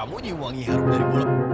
sembunyi wangi harum dari bola.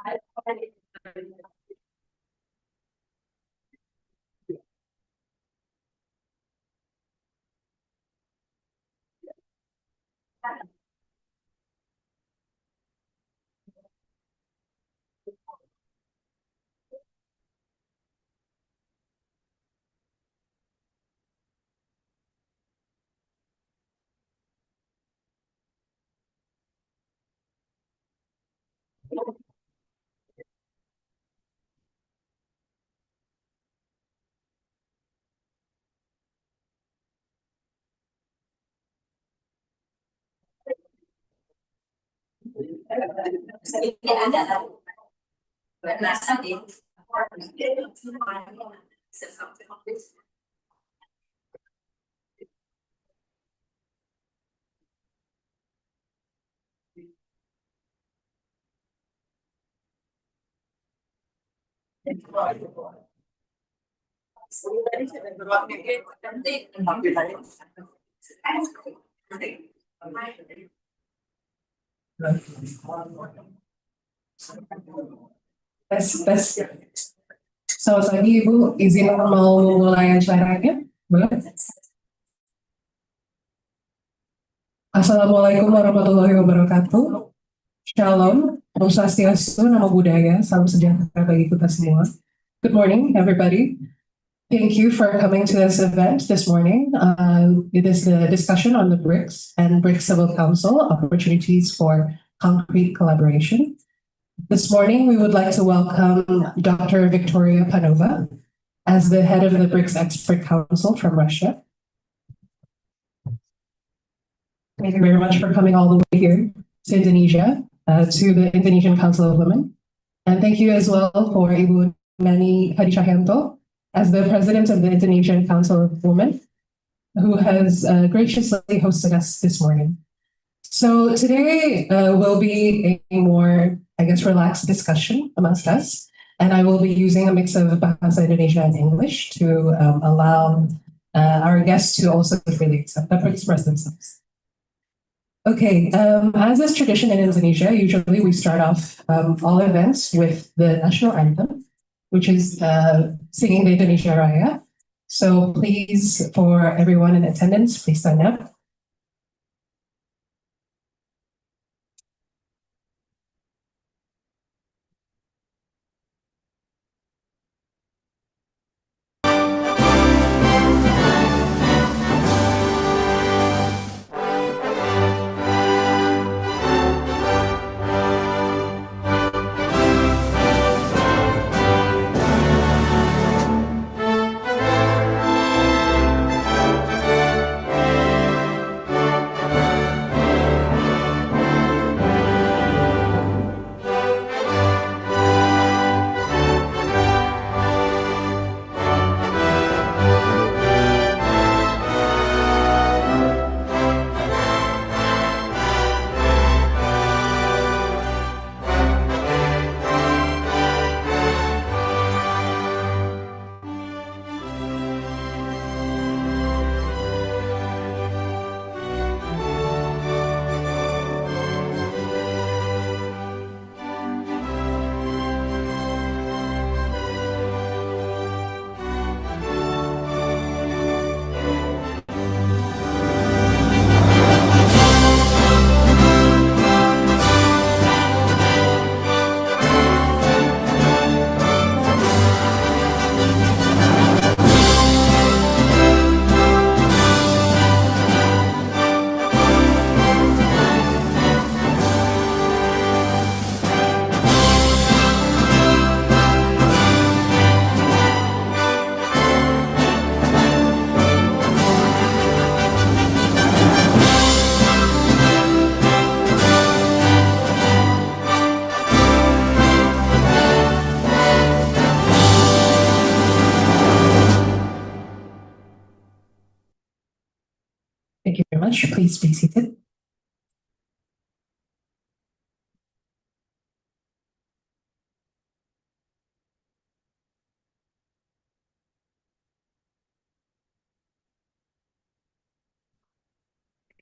Tes. Selamat pagi Ibu, izin mau memulai acaranya? Boleh? Assalamualaikum warahmatullahi wabarakatuh. Shalom, Om Swastiastu, Namo Buddhaya, salam sejahtera bagi kita semua. Good morning, everybody. Thank you for coming to this event this morning. It is the discussion on the BRICS and BRICS Civil Council opportunities for concrete collaboration. This morning, we would like to welcome Dr. Victoria Panova as the head of the BRICS Expert Council from Russia. Thank you very much for coming all the way here to Indonesia, to the Indonesian Council of Women. And thank you as well for Ibu Nani Hadicahyanto as the president of the Indonesian Council of Women, who has graciously hosted us this morning. So today will be a more, I guess, relaxed discussion amongst us. And I will be using a mix of Bahasa Indonesia and English to allow our guests to also freely express themselves. Okay, as is tradition in Indonesia, usually we start off all events with the national anthem, which is singing the Indonesia Raya. So please, for everyone in attendance, please stand up. Thank you very much. Please be seated. Thank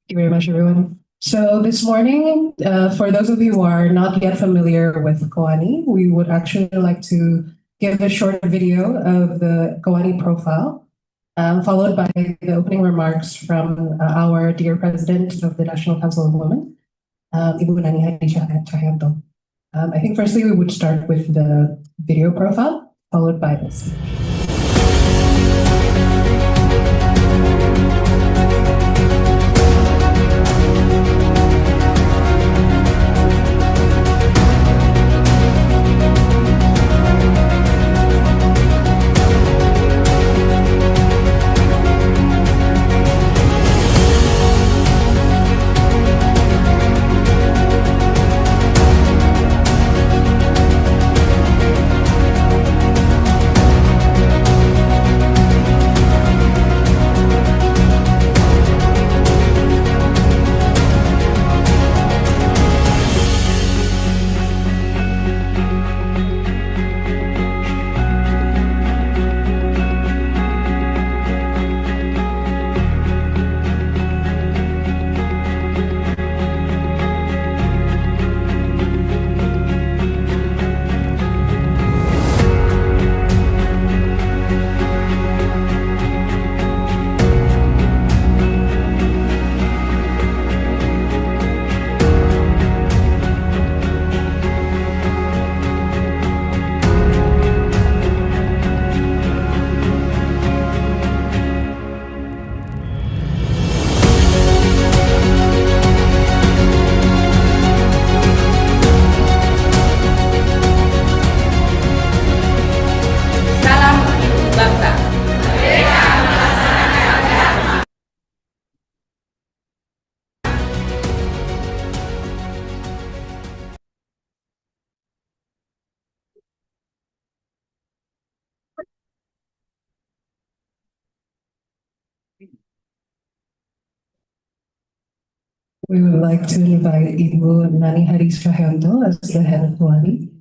you very much, everyone. So this morning, for those of you who are not yet familiar with Koani, we would actually like to give a short video of the Koani profile, followed by the opening remarks from our dear President of the National Council of Women, Ibu Nani Hadi Cahyanto. I think firstly we would start with the video profile, followed by this. We would like to invite Ibu Nani Hadi Cahyanto as the head of Koani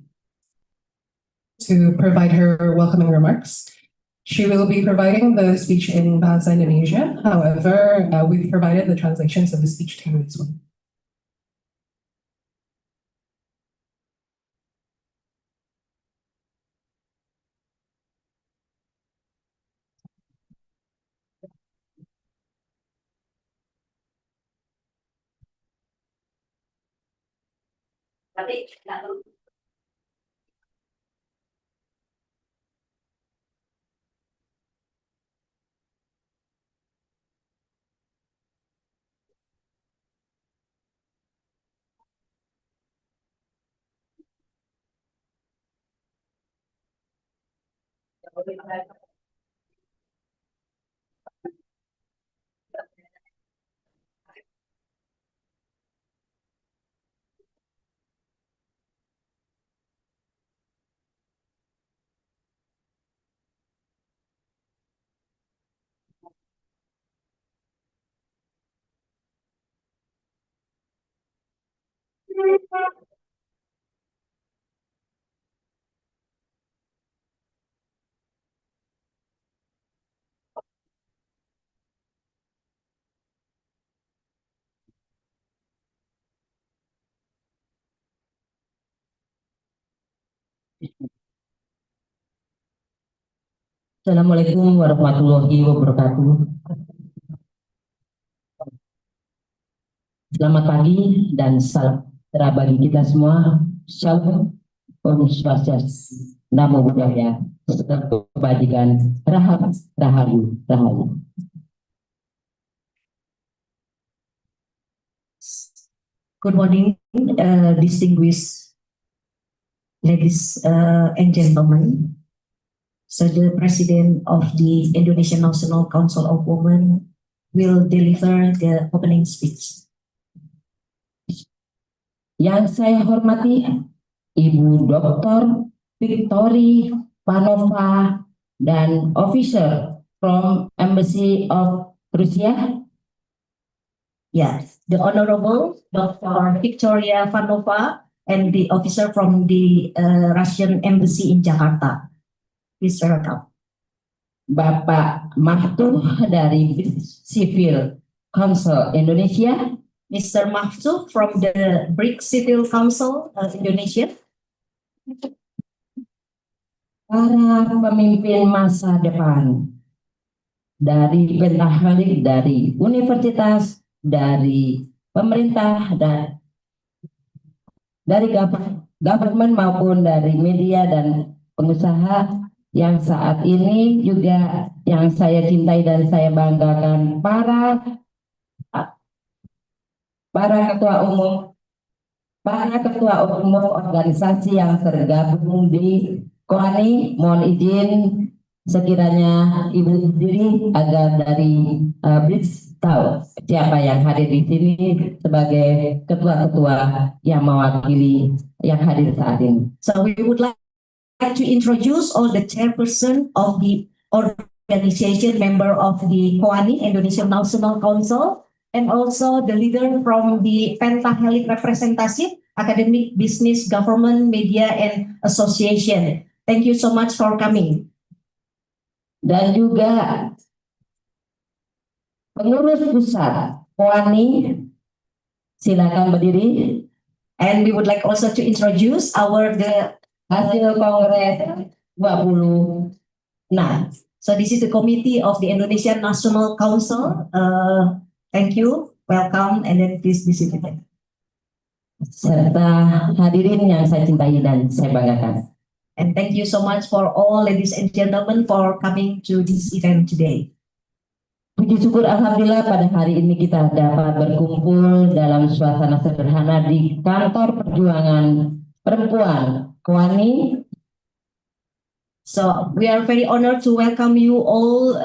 to provide her welcoming remarks. She will be providing the speech in Bahasa Indonesia. However, we've provided the translations of the speech to you as well. Assalamualaikum warahmatullahi wabarakatuh. Selamat pagi dan salam sejahtera bagi kita semua. Shalom, Om Swastiastu, Namo Buddhaya, serta kebajikan, Rahayu, Rahayu. Good morning, distinguished ladies and gentlemen. So the President of the Indonesian National Council of Women will deliver the opening speech. Yang saya hormati Ibu Dr. Victory Panova dan officer from Embassy of Russia. Yes, the Honorable Dr. Victoria Panova and the officer from the Russian Embassy in Jakarta. Please welcome. Bapak Mahtuh dari Civil Council Indonesia, Mr. Mahfud from the BRIC Civil Council Indonesia. Para pemimpin masa depan dari Pentahelik, dari universitas, dari pemerintah, dan dari government maupun dari media dan pengusaha yang saat ini juga yang saya cintai dan saya banggakan, para ketua umum organisasi yang tergabung di KOANI. Mohon izin sekiranya Ibu sendiri agar dari BRICS tahu siapa yang hadir di sini sebagai ketua-ketua yang mewakili yang hadir saat ini. So we would like to introduce all the chairperson of the organization, member of the KOANI, Indonesian National Council, and also the leader from the Pentahelik Representative, Academic, Business, Government, Media, and Association. Thank you so much for coming. Dan juga pengurus pusat KOANI, silakan berdiri. And we would like also to introduce the Hasil Kongres 26. So this is the committee of the Indonesian National Council. Thank you, welcome, and then please be seated. Serta hadirin yang saya cintai dan saya banggakan. And thank you so much for all ladies and gentlemen for coming to this event today. Puji syukur alhamdulillah pada hari ini kita dapat berkumpul dalam suasana sederhana di kantor perjuangan perempuan KOANI. So we are very honored to welcome you all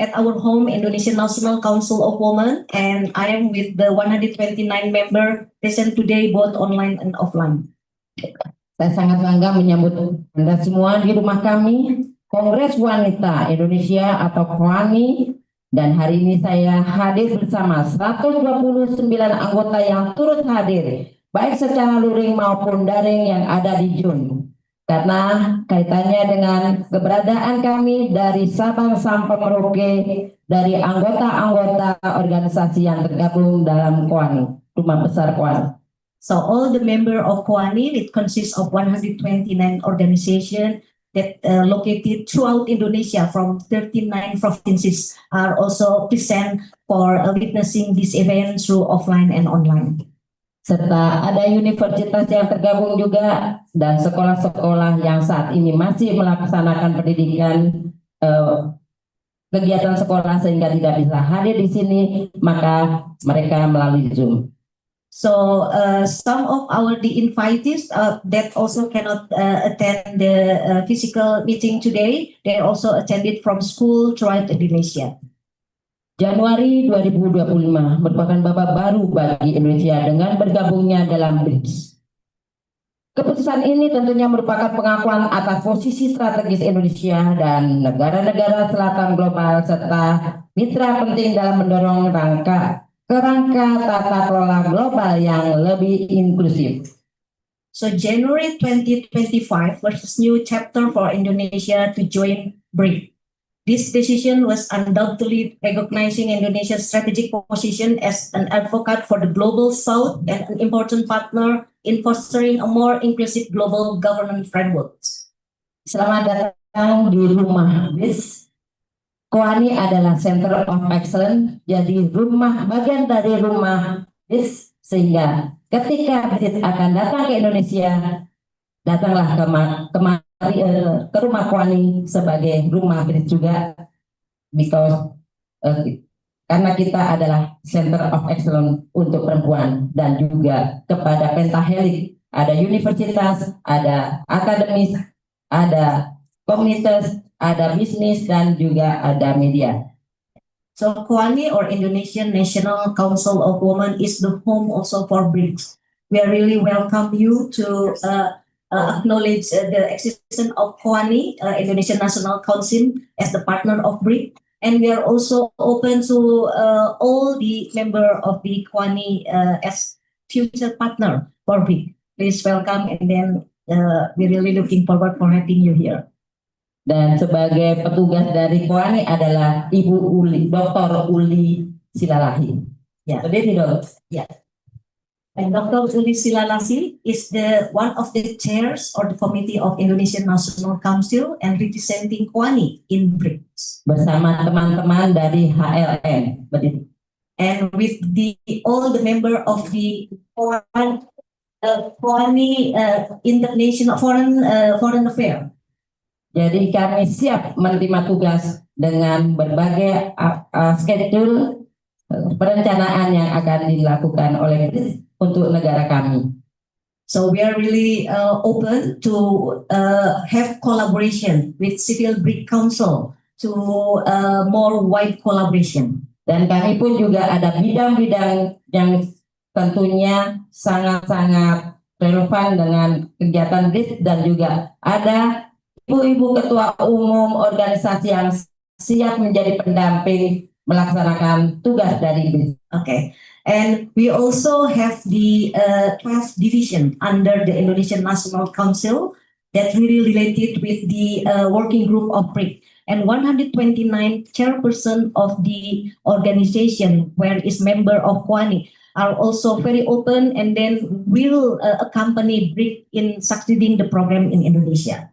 at our home, Indonesian National Council of Women, and I am with the 129 member present today both online and offline. Saya sangat bangga menyambut Anda semua di rumah kami, Kongres Wanita Indonesia atau KOANI, dan hari ini saya hadir bersama 129 anggota yang turut hadir, baik secara luring maupun daring yang ada di Jun. Karena kaitannya dengan keberadaan kami dari Sabang sampai Merauke, dari anggota-anggota organisasi yang tergabung dalam KOANI, Rumah Besar KOANI. So all the member of KOANI, it consists of 129 organizations that located throughout Indonesia from 39 provinces are also present for witnessing this event through offline and online. Serta ada universitas yang tergabung juga dan sekolah-sekolah yang saat ini masih melaksanakan pendidikan kegiatan sekolah sehingga tidak bisa hadir di sini, maka mereka melalui Zoom. So some of the invitees that also cannot attend the physical meeting today, they also attended from school throughout Indonesia. Januari 2025 merupakan babak baru bagi Indonesia dengan bergabungnya dalam BRICS. Keputusan ini tentunya merupakan pengakuan atas posisi strategis Indonesia dan negara-negara selatan global serta mitra penting dalam mendorong kerangka tata kelola global yang lebih inklusif. So January 2025 was a new chapter for Indonesia to join BRICS. This decision was undoubtedly recognizing Indonesia's strategic position as an advocate for the global south and an important partner in fostering a more inclusive global governance framework. Selamat datang di rumah BRICS. KOANI adalah Center of Excellence, jadi bagian dari rumah BRICS, sehingga ketika BRICS akan datang ke Indonesia, datanglah ke rumah KOANI sebagai rumah BRICS juga, karena kita adalah Center of Excellence untuk perempuan dan juga kepada Pentahelik, ada universitas, ada akademis, ada komunitas, ada bisnis, dan juga ada media. So KOANI or Indonesian National Council of Women is the home also for BRICS. We are really welcome you to acknowledge the existence of KOANI, Indonesian National Council, as the partner of BRICS, and we are also open to all the member of the KOANI as future partner for BRICS. Please welcome, and then we're really looking forward for having you here. Dan sebagai petugas dari KOANI adalah Ibu Uli, Dr. Uli Silalahi. Yeah. Seperti itu. And Dr. Uli Silalasi is the one of the chairs or the committee of Indonesian National Council and representing KOANI in BRICS. Bersama teman-teman dari HLN. Begitu. And with all the member of the KOANI International Foreign Affairs. Jadi kami siap menerima tugas dengan berbagai schedule perencanaan yang akan dilakukan oleh BRICS untuk negara kami. So we are really open to have collaboration with Civil BRIC Council to more wide collaboration. Dan kami pun juga ada bidang-bidang yang tentunya sangat-sangat relevan dengan kegiatan BRICS, dan juga ada ibu-ibu ketua umum organisasi yang siap menjadi pendamping melaksanakan tugas dari BRICS. Okay. And we also have the 12 division under the Indonesian National Council that really related with the working group of BRIC. And 129 chairperson of the organization where is member of KOANI are also very open and then will accompany BRIC in succeeding the program in Indonesia.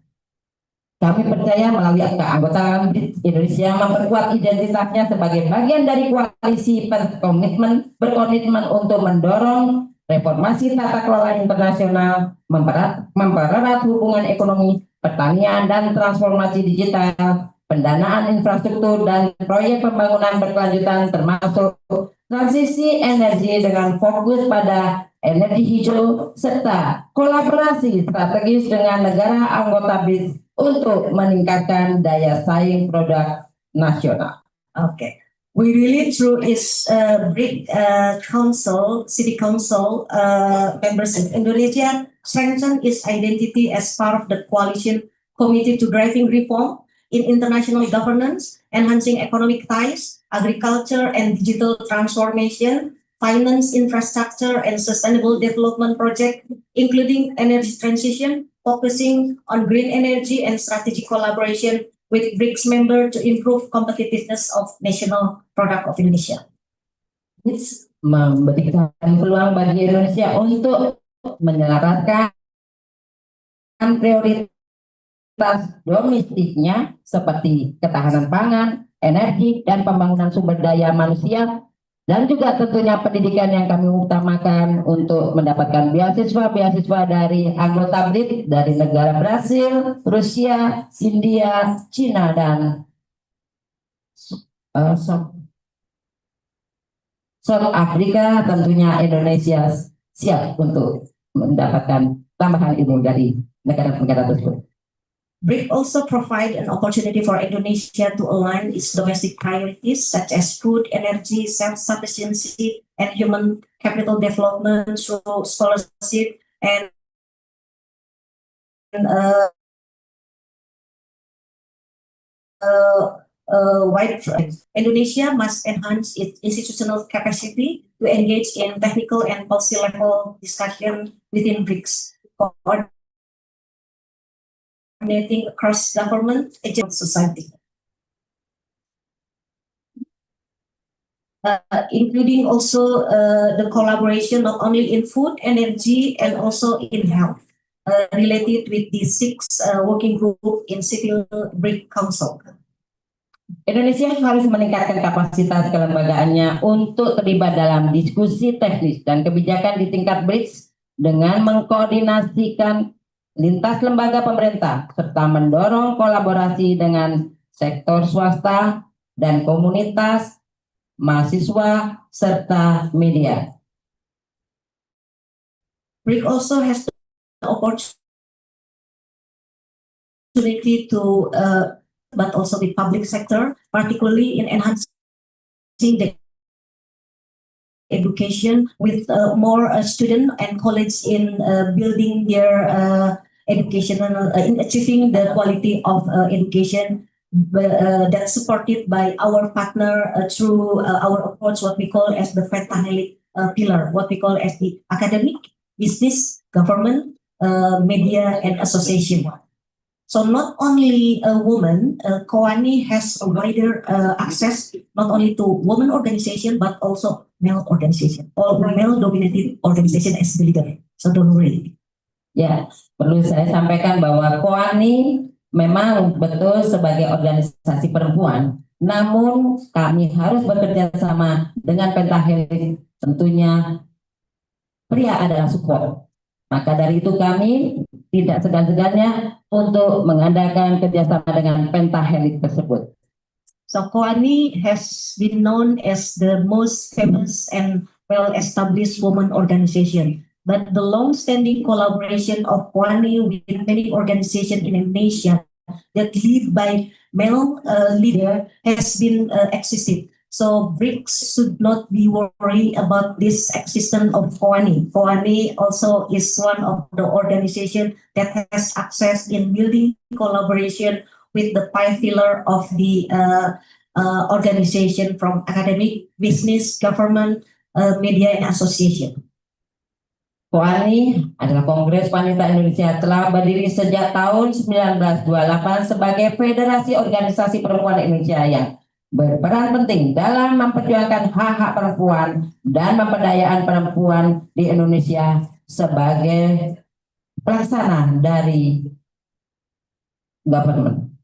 Kami percaya melalui keanggotaan BRICS, Indonesia memperkuat identitasnya sebagai bagian dari koalisi berkomitmen untuk mendorong reformasi tata kelola internasional, mempererat hubungan ekonomi, pertanian, dan transformasi digital, pendanaan infrastruktur, dan proyek pembangunan berkelanjutan termasuk transisi energi dengan fokus pada energi hijau, serta kolaborasi strategis dengan negara anggota BRICS untuk meningkatkan daya saing produk nasional. Okay. We really through its BRIC council, city council membership, Indonesia strengthen its identity as part of the coalition committed to driving reform in international governance, enhancing economic ties, agriculture and digital transformation, finance, infrastructure, and sustainable development project, including energy transition, focusing on green energy and strategic collaboration with BRICS member to improve competitiveness of national product of Indonesia. BRICS memberikan peluang bagi Indonesia untuk menyelaraskan prioritas domestiknya seperti ketahanan pangan, energi, dan pembangunan sumber daya manusia, dan juga tentunya pendidikan yang kami utamakan untuk mendapatkan beasiswa dari anggota BRICS dari negara Brasil, Rusia, India, Cina, dan South Afrika. Tentunya Indonesia siap untuk mendapatkan tambahan ilmu dari negara-negara tersebut. BRIC also provide an opportunity for Indonesia to align its domestic priorities such as food, energy, self-sufficiency, and human capital development through scholarship and wide. Indonesia must enhance its institutional capacity to engage in technical and policy level discussion within BRICS, coordinating across government and society, including also the collaboration not only in food, energy, and also in health, related with the 6 working group in Civil BRIC Council. Indonesia harus meningkatkan kapasitas kelembagaannya untuk terlibat dalam diskusi teknis dan kebijakan di tingkat BRICS dengan mengkoordinasikan lintas lembaga pemerintah serta mendorong kolaborasi dengan sektor swasta dan komunitas, mahasiswa, serta media. BRIC also has the opportunity to, but also the public sector, particularly in enhancing the education with more students and college in building their educational, in achieving the quality of education that's supported by our partner through our approach, what we call as the Pentahelix pillar, what we call as the academic, business, government, media, and association. So not only a woman, Koani has a wider access not only to women organization but also male organization or male dominated organization as the leader. So don't worry. Ya, perlu saya sampaikan bahwa Koani memang betul sebagai organisasi perempuan, namun kami harus bekerja sama dengan Pentahelix. Tentunya pria adalah support. Maka dari itu kami tidak segan-segannya untuk mengadakan kerjasama dengan Pentahelix tersebut. So Koani has been known as the most famous and well-established women organization. But the long-standing collaboration of Koani with many organizations in Indonesia that lead by male leader has been existed. So BRICS should not be worried about this existence of Koani. Koani also is one of the organization that has access in building collaboration with the five pillar of the organization from academic, business, government, media, and association. Koani adalah Kongres Wanita Indonesia, telah berdiri sejak tahun 1928 sebagai federasi organisasi perempuan Indonesia yang berperan penting dalam memperjuangkan hak-hak perempuan dan pemberdayaan perempuan di Indonesia sebagai pelaksana dari government.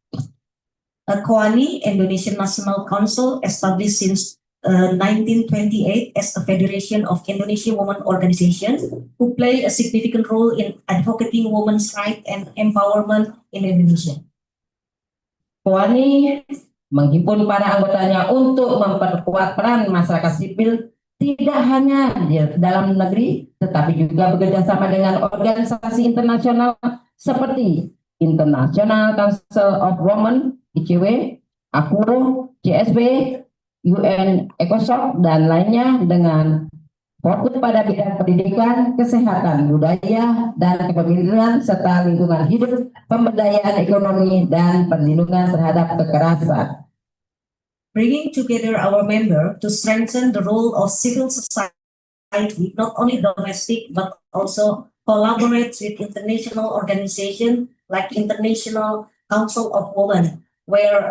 Koani, Indonesian National Council, established since 1928 as a federation of Indonesian women organizations who play a significant role in advocating women's rights and empowerment in Indonesia. Koani menghimpun para anggotanya untuk memperkuat peran masyarakat sipil tidak hanya di dalam negeri, tetapi juga bekerja sama dengan organisasi internasional seperti International Council of Women (ICW), AKURO, CSW, UN ECOSOC, dan lainnya dengan fokus pada bidang pendidikan, kesehatan, budaya, dan kepemimpinan, serta lingkungan hidup, pemberdayaan ekonomi, dan perlindungan terhadap kekerasan. Bringing together our member to strengthen the role of civil society, not only domestic, but also collaborate with international organizations like International Council of Women, where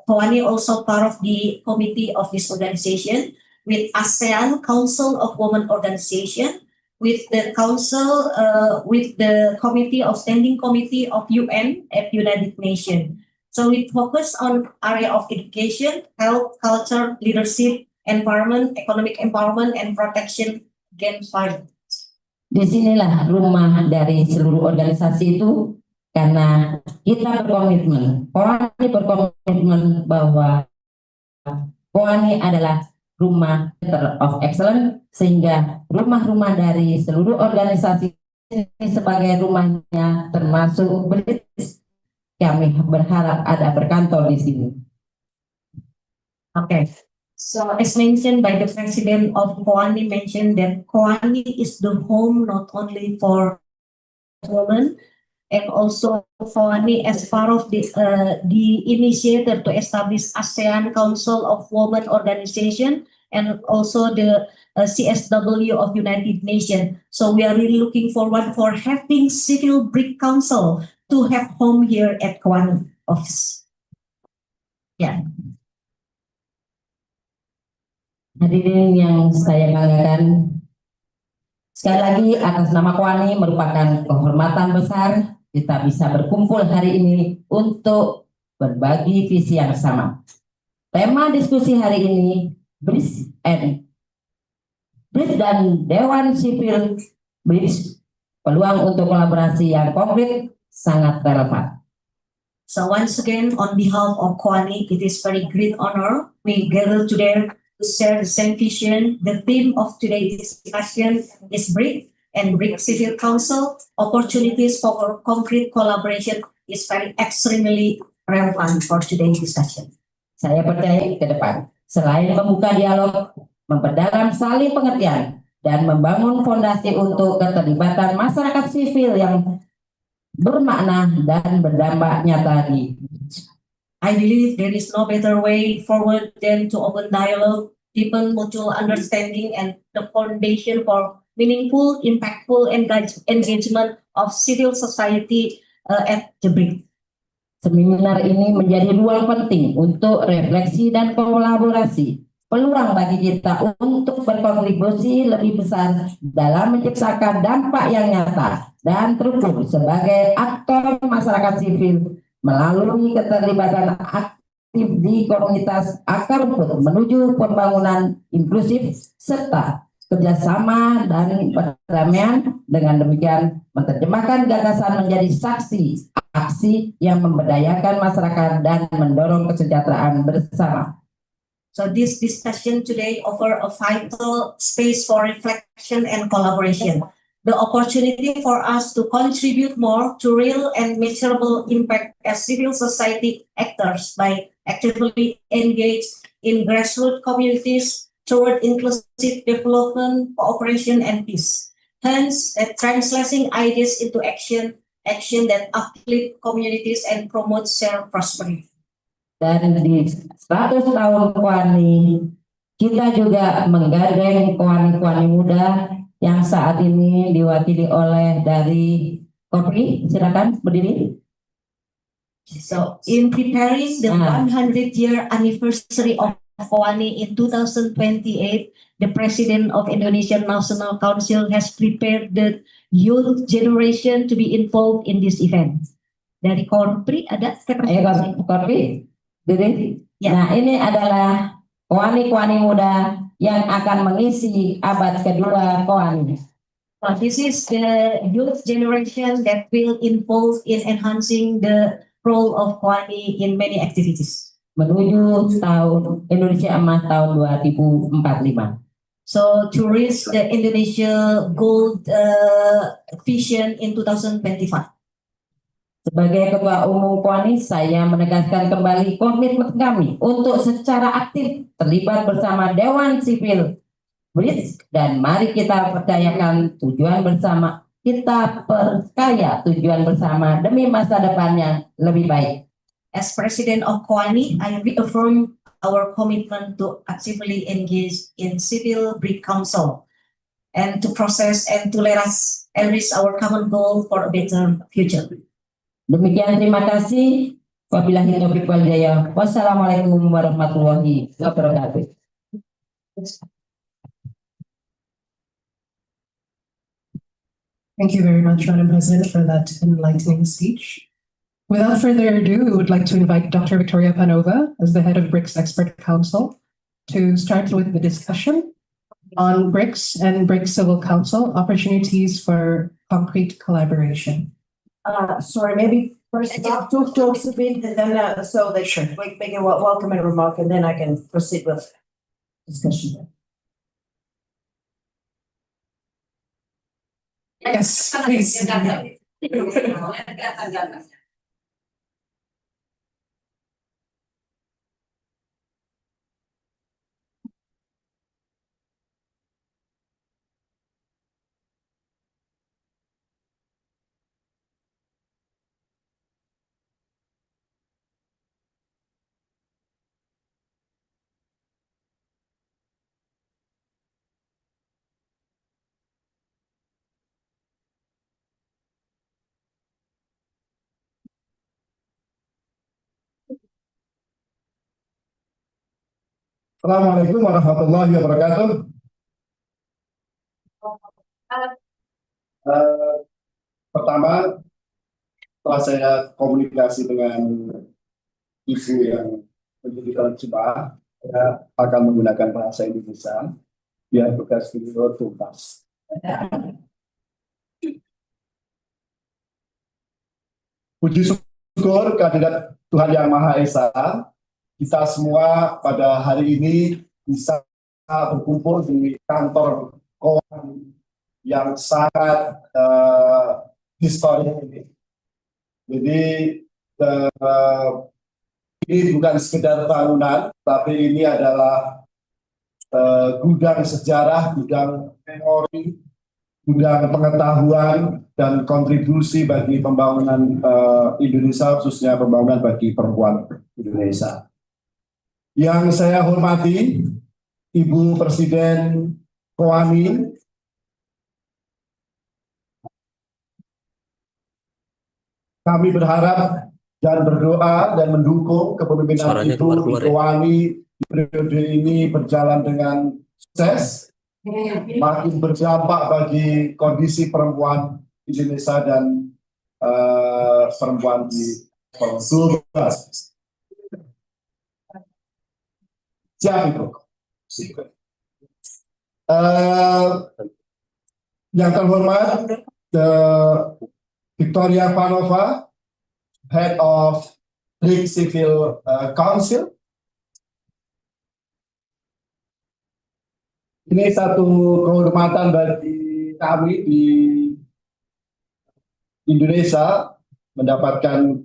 Koani also part of the committee of this organization, with ASEAN Council of Women Organization, with the council, with the committee of standing committee of UN at United Nations. So we focus on area of education, health, culture, leadership, environment, economic empowerment, and protection against violence. Disinilah rumah dari seluruh organisasi itu, karena kita berkomitmen, Koani berkomitmen bahwa Koani adalah rumah Center of Excellence, sehingga rumah-rumah dari seluruh organisasi ini sebagai rumahnya termasuk BRICS. Kami berharap ada berkantor di sini. Okay. So as mentioned by the president of Koani, mentioned that Koani is the home not only for women, and also Koani as part of the initiator to establish ASEAN Council of Women Organization, and also the CSW of United Nations. So we are really looking forward for having civil BRIC Council to have home here at Koani office. Yeah. Hadirin yang saya banggakan, sekali lagi atas nama Koani merupakan kehormatan besar kita bisa berkumpul hari ini untuk berbagi visi yang sama. Tema diskusi hari ini BRICS dan Dewan Sipil BRICS, peluang untuk kolaborasi yang konkret sangat relevan. So once again, on behalf of Koani, it is very great honor we gather today to share the same vision. The theme of today's discussion is BRIC and BRIC Civil Council. Opportunities for concrete collaboration is very extremely relevant for today's discussion. Saya percaya ke depan, selain membuka dialog, memperdalam saling pengertian, dan membangun fondasi untuk keterlibatan masyarakat sipil yang bermakna dan berdampak nyata di. I believe there is no better way forward than to open dialogue, deepen mutual understanding, and the foundation for meaningful, impactful engagement of civil society at the BRIC. Seminar ini menjadi ruang penting untuk refleksi dan kolaborasi, peluang bagi kita untuk berkontribusi lebih besar dalam menciptakan dampak yang nyata dan terukur sebagai aktor masyarakat sipil melalui keterlibatan aktif di komunitas akar rumput menuju pembangunan inklusif serta kerjasama dan perdamaian. Dengan demikian menerjemahkan gagasan menjadi saksi aksi yang memberdayakan masyarakat dan mendorong kesejahteraan bersama. So this discussion today offer a vital space for reflection and collaboration. The opportunity for us to contribute more to real and measurable impact as civil society actors by actively engaged in grassroots communities toward inclusive development, cooperation, and peace. Hence, translating ideas into action that uplift communities and promote shared prosperity. Dan di 100 tahun Kwani, kita juga menggandeng Kwani-Kwani muda yang saat ini diwakili oleh dari Kopri. Silakan berdiri. So, in preparing the 100-year anniversary of Kwani in 2028, the President of Indonesian National Council has prepared the youth generation to be involved in this event. Dari Korpri ada? Ayo Korpri, diri. Ya. Nah, ini adalah Kwani-Kwani muda yang akan mengisi abad kedua Kwani. So this is the youth generation that will involve in enhancing the role of Kwani in many activities. Menuju tahun Indonesia Emas tahun 2045. So to reach the Indonesia Gold vision in 2025. Sebagai Ketua Umum Kwani, saya menegaskan kembali komitmen kami untuk secara aktif terlibat bersama Dewan Sipil BRICS, dan mari kita percayakan tujuan bersama, kita perkaya tujuan bersama demi masa depan yang lebih baik. As President of Kwani, I reaffirm our commitment to actively engage in civil BRICS Council and to process and to let us reach our common goal for a better future. Demikian, terima kasih. Wabillahi taufiq wal hidayah. Wassalamualaikum warahmatullahi wabarakatuh. Thank you very much, Madam President, for that enlightening speech. Without further ado, we would like to invite Dr. Victoria Panova, as the head of BRICS Expert Council, to start with the discussion on BRICS and BRICS Civil Council opportunities for concrete collaboration. Sorry, maybe first Dr. Josephine, and then so they should make a welcome and remark, and then I can proceed with discussion. Yes, please. Assalamualaikum warahmatullahi wabarakatuh. Pertama, setelah saya komunikasi dengan ibu yang menjadi terjemah, saya akan menggunakan bahasa Indonesia biar tugas beliau tuntas. Puji syukur kehadirat Tuhan Yang Maha Esa, kita semua pada hari ini bisa berkumpul di kantor Kwani yang sangat historis ini. Jadi ini bukan sekedar bangunan, tapi ini adalah gudang sejarah, gudang memori, gudang pengetahuan dan kontribusi bagi pembangunan Indonesia, khususnya pembangunan bagi perempuan Indonesia. Yang saya hormati, Ibu Presiden Kwani, kami berharap dan berdoa dan mendukung kepemimpinan Suaranya Ibu keluar-keluar ya. Ikoani di periode ini berjalan dengan sukses, makin berdampak bagi kondisi perempuan Indonesia dan perempuan di global. Siap itu. Yang terhormat, Victoria Panova, Head of BRIC Civil Council. Ini satu kehormatan bagi kami di Indonesia mendapatkan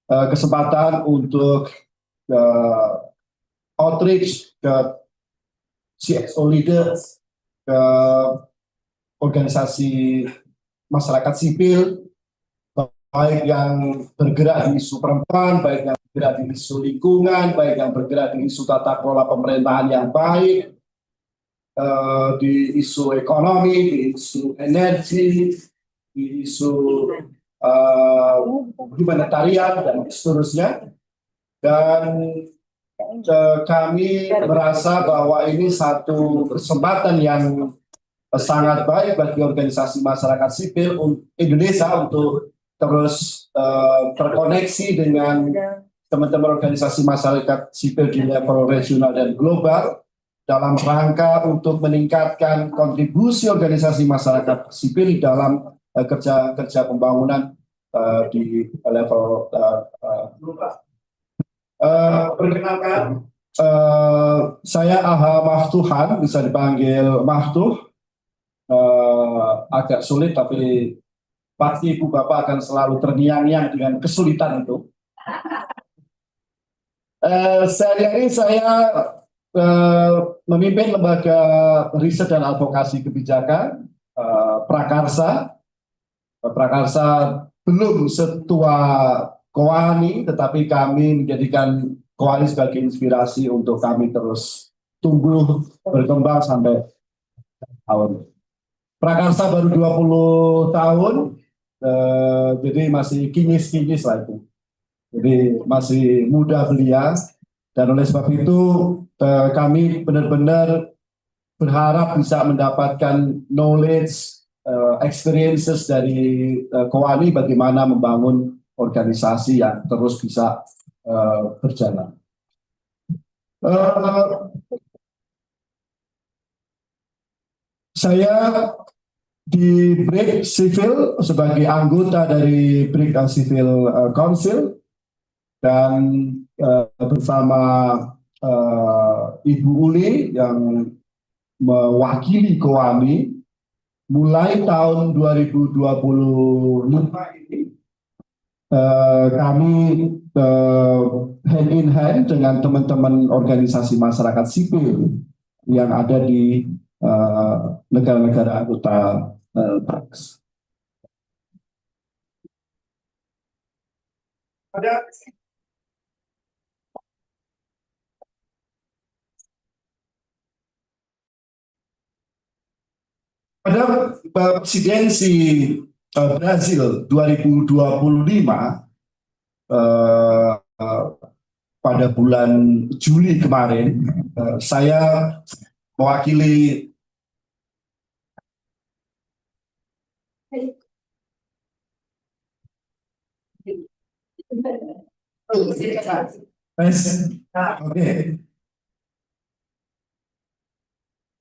kesempatan untuk outreach ke CXO leaders, ke organisasi masyarakat sipil, baik yang bergerak di isu perempuan, baik yang bergerak di isu lingkungan, baik yang bergerak di isu tata kelola pemerintahan yang baik, di isu ekonomi, di isu energi, di isu humanitarian dan seterusnya. Dan kami merasa bahwa ini satu kesempatan yang sangat baik bagi organisasi masyarakat sipil Indonesia untuk terus terkoneksi dengan teman-teman organisasi masyarakat sipil di level regional dan global dalam rangka untuk meningkatkan kontribusi organisasi masyarakat sipil dalam kerja pembangunan di level global. Perkenalkan, saya Aha Maftuhan, bisa dipanggil Maftuh. Agak sulit, tapi pasti Ibu Bapak akan selalu terngiang-ngiang dengan kesulitan itu. Sehari-hari saya memimpin lembaga riset dan advokasi kebijakan Prakarsa. Prakarsa belum setua Koani, tetapi kami menjadikan Koani sebagai inspirasi untuk kami terus tumbuh berkembang sampai tahun. Prakarsa baru 20 tahun, jadi masih kinyis-kinyis lah itu. Jadi masih muda belia, dan oleh sebab itu kami benar-benar berharap bisa mendapatkan knowledge, experiences dari Koani bagaimana membangun organisasi yang terus bisa berjalan. Saya di BRIC Civil sebagai anggota dari BRIC Civil Council, dan bersama Ibu Uli yang mewakili Koani mulai tahun 2025 ini. Kami hand in hand dengan teman-teman organisasi masyarakat sipil yang ada di negara-negara anggota BRICS. Pada presidensi Brazil 2025 pada bulan Juli kemarin, saya mewakili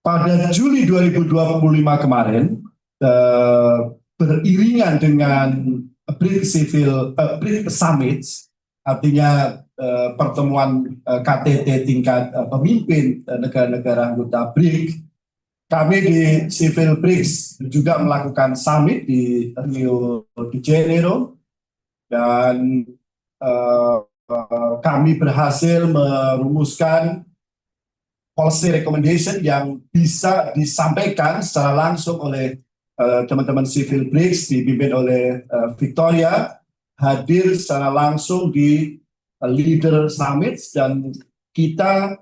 pada Juli 2025 kemarin, beriringan dengan BRIC Summit, artinya pertemuan KTT tingkat pemimpin negara-negara anggota BRIC, kami di Civil BRICS juga melakukan summit di Rio de Janeiro, dan kami berhasil merumuskan policy recommendation yang bisa disampaikan secara langsung oleh teman-teman Civil BRICS dipimpin oleh Victoria, hadir secara langsung di Leader Summit, dan kita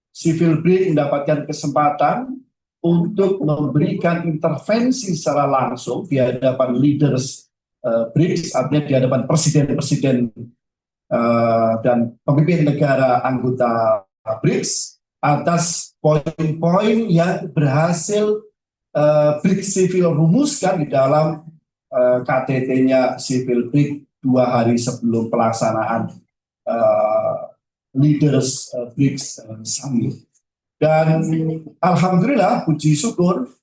Civil BRICS mendapatkan kesempatan untuk memberikan intervensi secara langsung di hadapan leaders BRICS, artinya di hadapan presiden-presiden dan pemimpin negara anggota BRICS atas poin-poin yang berhasil BRICS Civil rumuskan di dalam KTT-nya Civil BRICS 2 hari sebelum pelaksanaan Leaders BRICS Summit. Dan alhamdulillah, puji syukur,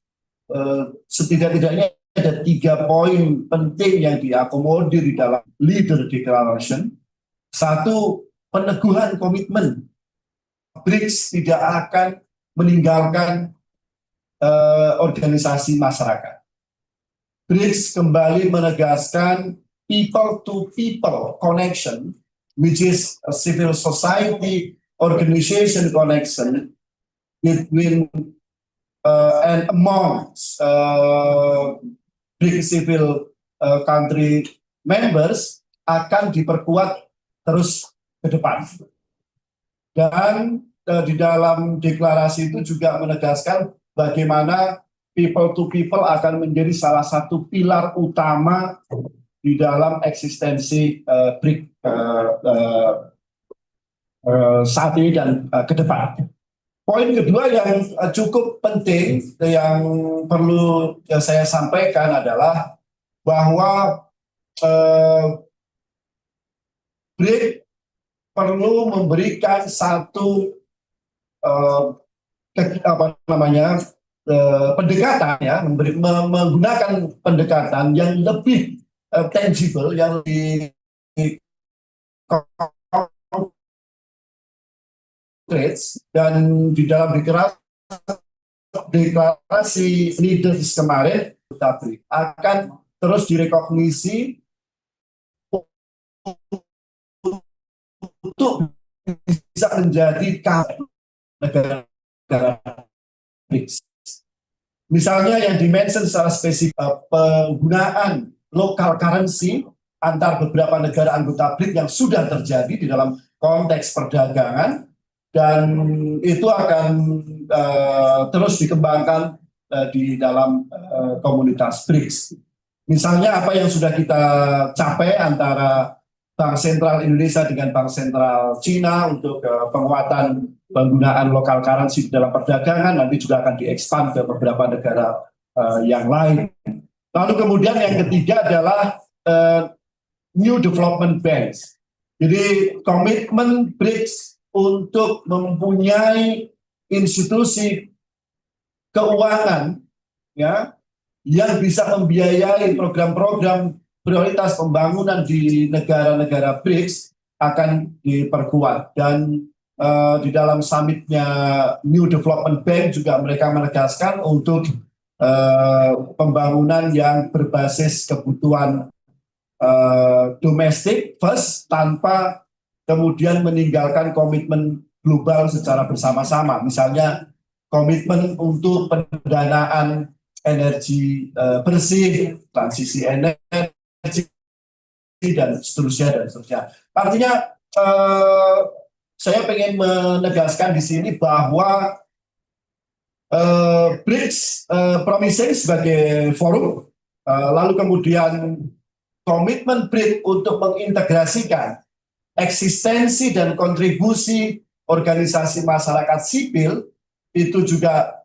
setidak-tidaknya ada 3 poin penting yang diakomodir di dalam Leader Declaration. 1, peneguhan komitmen BRICS tidak akan meninggalkan organisasi masyarakat. BRICS kembali menegaskan people-to-people connection, which is a civil society organization connection between and among BRICS civil country members akan diperkuat terus ke depan. Dan di dalam deklarasi itu juga menegaskan bagaimana people to people akan menjadi salah satu pilar utama di dalam eksistensi BRICS saat ini dan ke depan. Poin kedua yang cukup penting yang perlu saya sampaikan adalah bahwa BRICS perlu memberikan satu pendekatan, ya, menggunakan pendekatan yang lebih tangible, yang lebih dan di dalam deklarasi leaders kemarin akan terus direkognisi untuk bisa menjadi negara BRICS. Misalnya yang dimention secara spesifik penggunaan local currency antar beberapa negara anggota BRICS yang sudah terjadi di dalam konteks perdagangan, dan itu akan terus dikembangkan di dalam komunitas BRICS. Misalnya apa yang sudah kita capai antara Bank Sentral Indonesia dengan Bank Sentral Cina untuk penguatan penggunaan local currency dalam perdagangan, nanti juga akan diekspand ke beberapa negara yang lain. Lalu kemudian yang ketiga adalah New Development Banks. Jadi komitmen BRICS untuk mempunyai institusi keuangan, ya, yang bisa membiayai program-program prioritas pembangunan di negara-negara BRICS akan diperkuat. Dan di dalam summitnya New Development Bank juga mereka menegaskan untuk pembangunan yang berbasis kebutuhan domestik first, tanpa kemudian meninggalkan komitmen global secara bersama-sama. Misalnya komitmen untuk pendanaan energi bersih, transisi energi, dan seterusnya. Artinya saya ingin menegaskan di sini bahwa BRICS promising sebagai forum, lalu kemudian komitmen BRICS untuk mengintegrasikan eksistensi dan kontribusi organisasi masyarakat sipil itu juga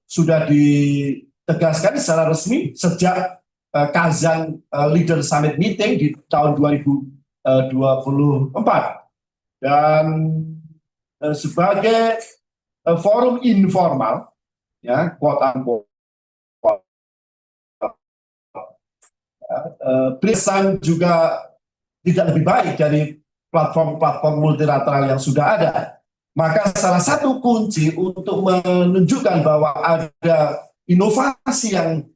sudah ditegaskan secara resmi sejak Kazan Leader Summit Meeting di tahun 2024. Dan sebagai forum informal, ya, quote unquote, BRICS juga tidak lebih baik dari platform-platform multilateral yang sudah ada. Maka salah satu kunci untuk menunjukkan bahwa ada inovasi yang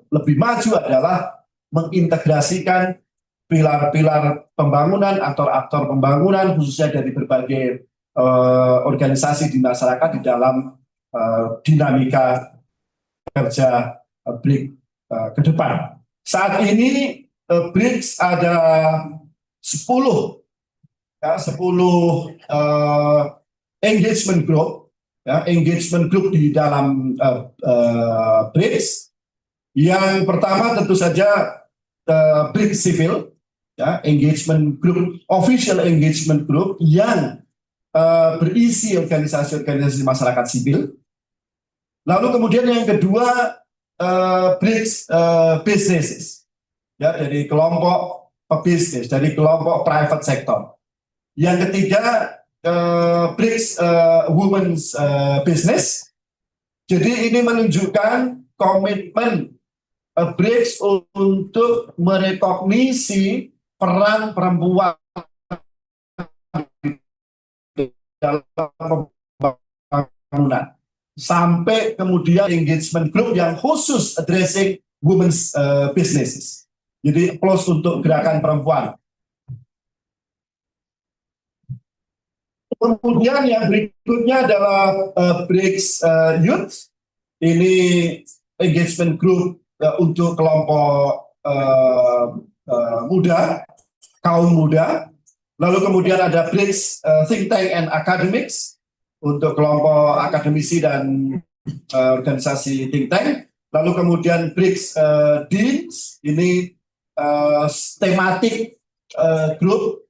lebih maju adalah mengintegrasikan pilar-pilar pembangunan, aktor-aktor pembangunan, khususnya dari berbagai organisasi di masyarakat di dalam dinamika kerja BRICS ke depan. Saat ini BRICS ada 10 engagement group, ya, engagement group di dalam BRICS. Yang pertama tentu saja BRICS Civil, ya, engagement group, official engagement group yang berisi organisasi-organisasi masyarakat sipil. Lalu kemudian yang kedua BRICS businesses, ya, dari kelompok pebisnis, dari kelompok private sector. Yang ketiga BRICS women's business. Jadi ini menunjukkan komitmen BRICS untuk merekognisi peran perempuan dalam pembangunan. Sampai kemudian engagement group yang khusus addressing women's businesses. Jadi plus untuk gerakan perempuan. Kemudian yang berikutnya adalah BRICS Youth. Ini engagement group untuk kelompok muda, kaum muda. Lalu kemudian ada BRICS Think Tank and Academics untuk kelompok akademisi dan organisasi think tank. Lalu kemudian BRICS Deans, ini tematik grup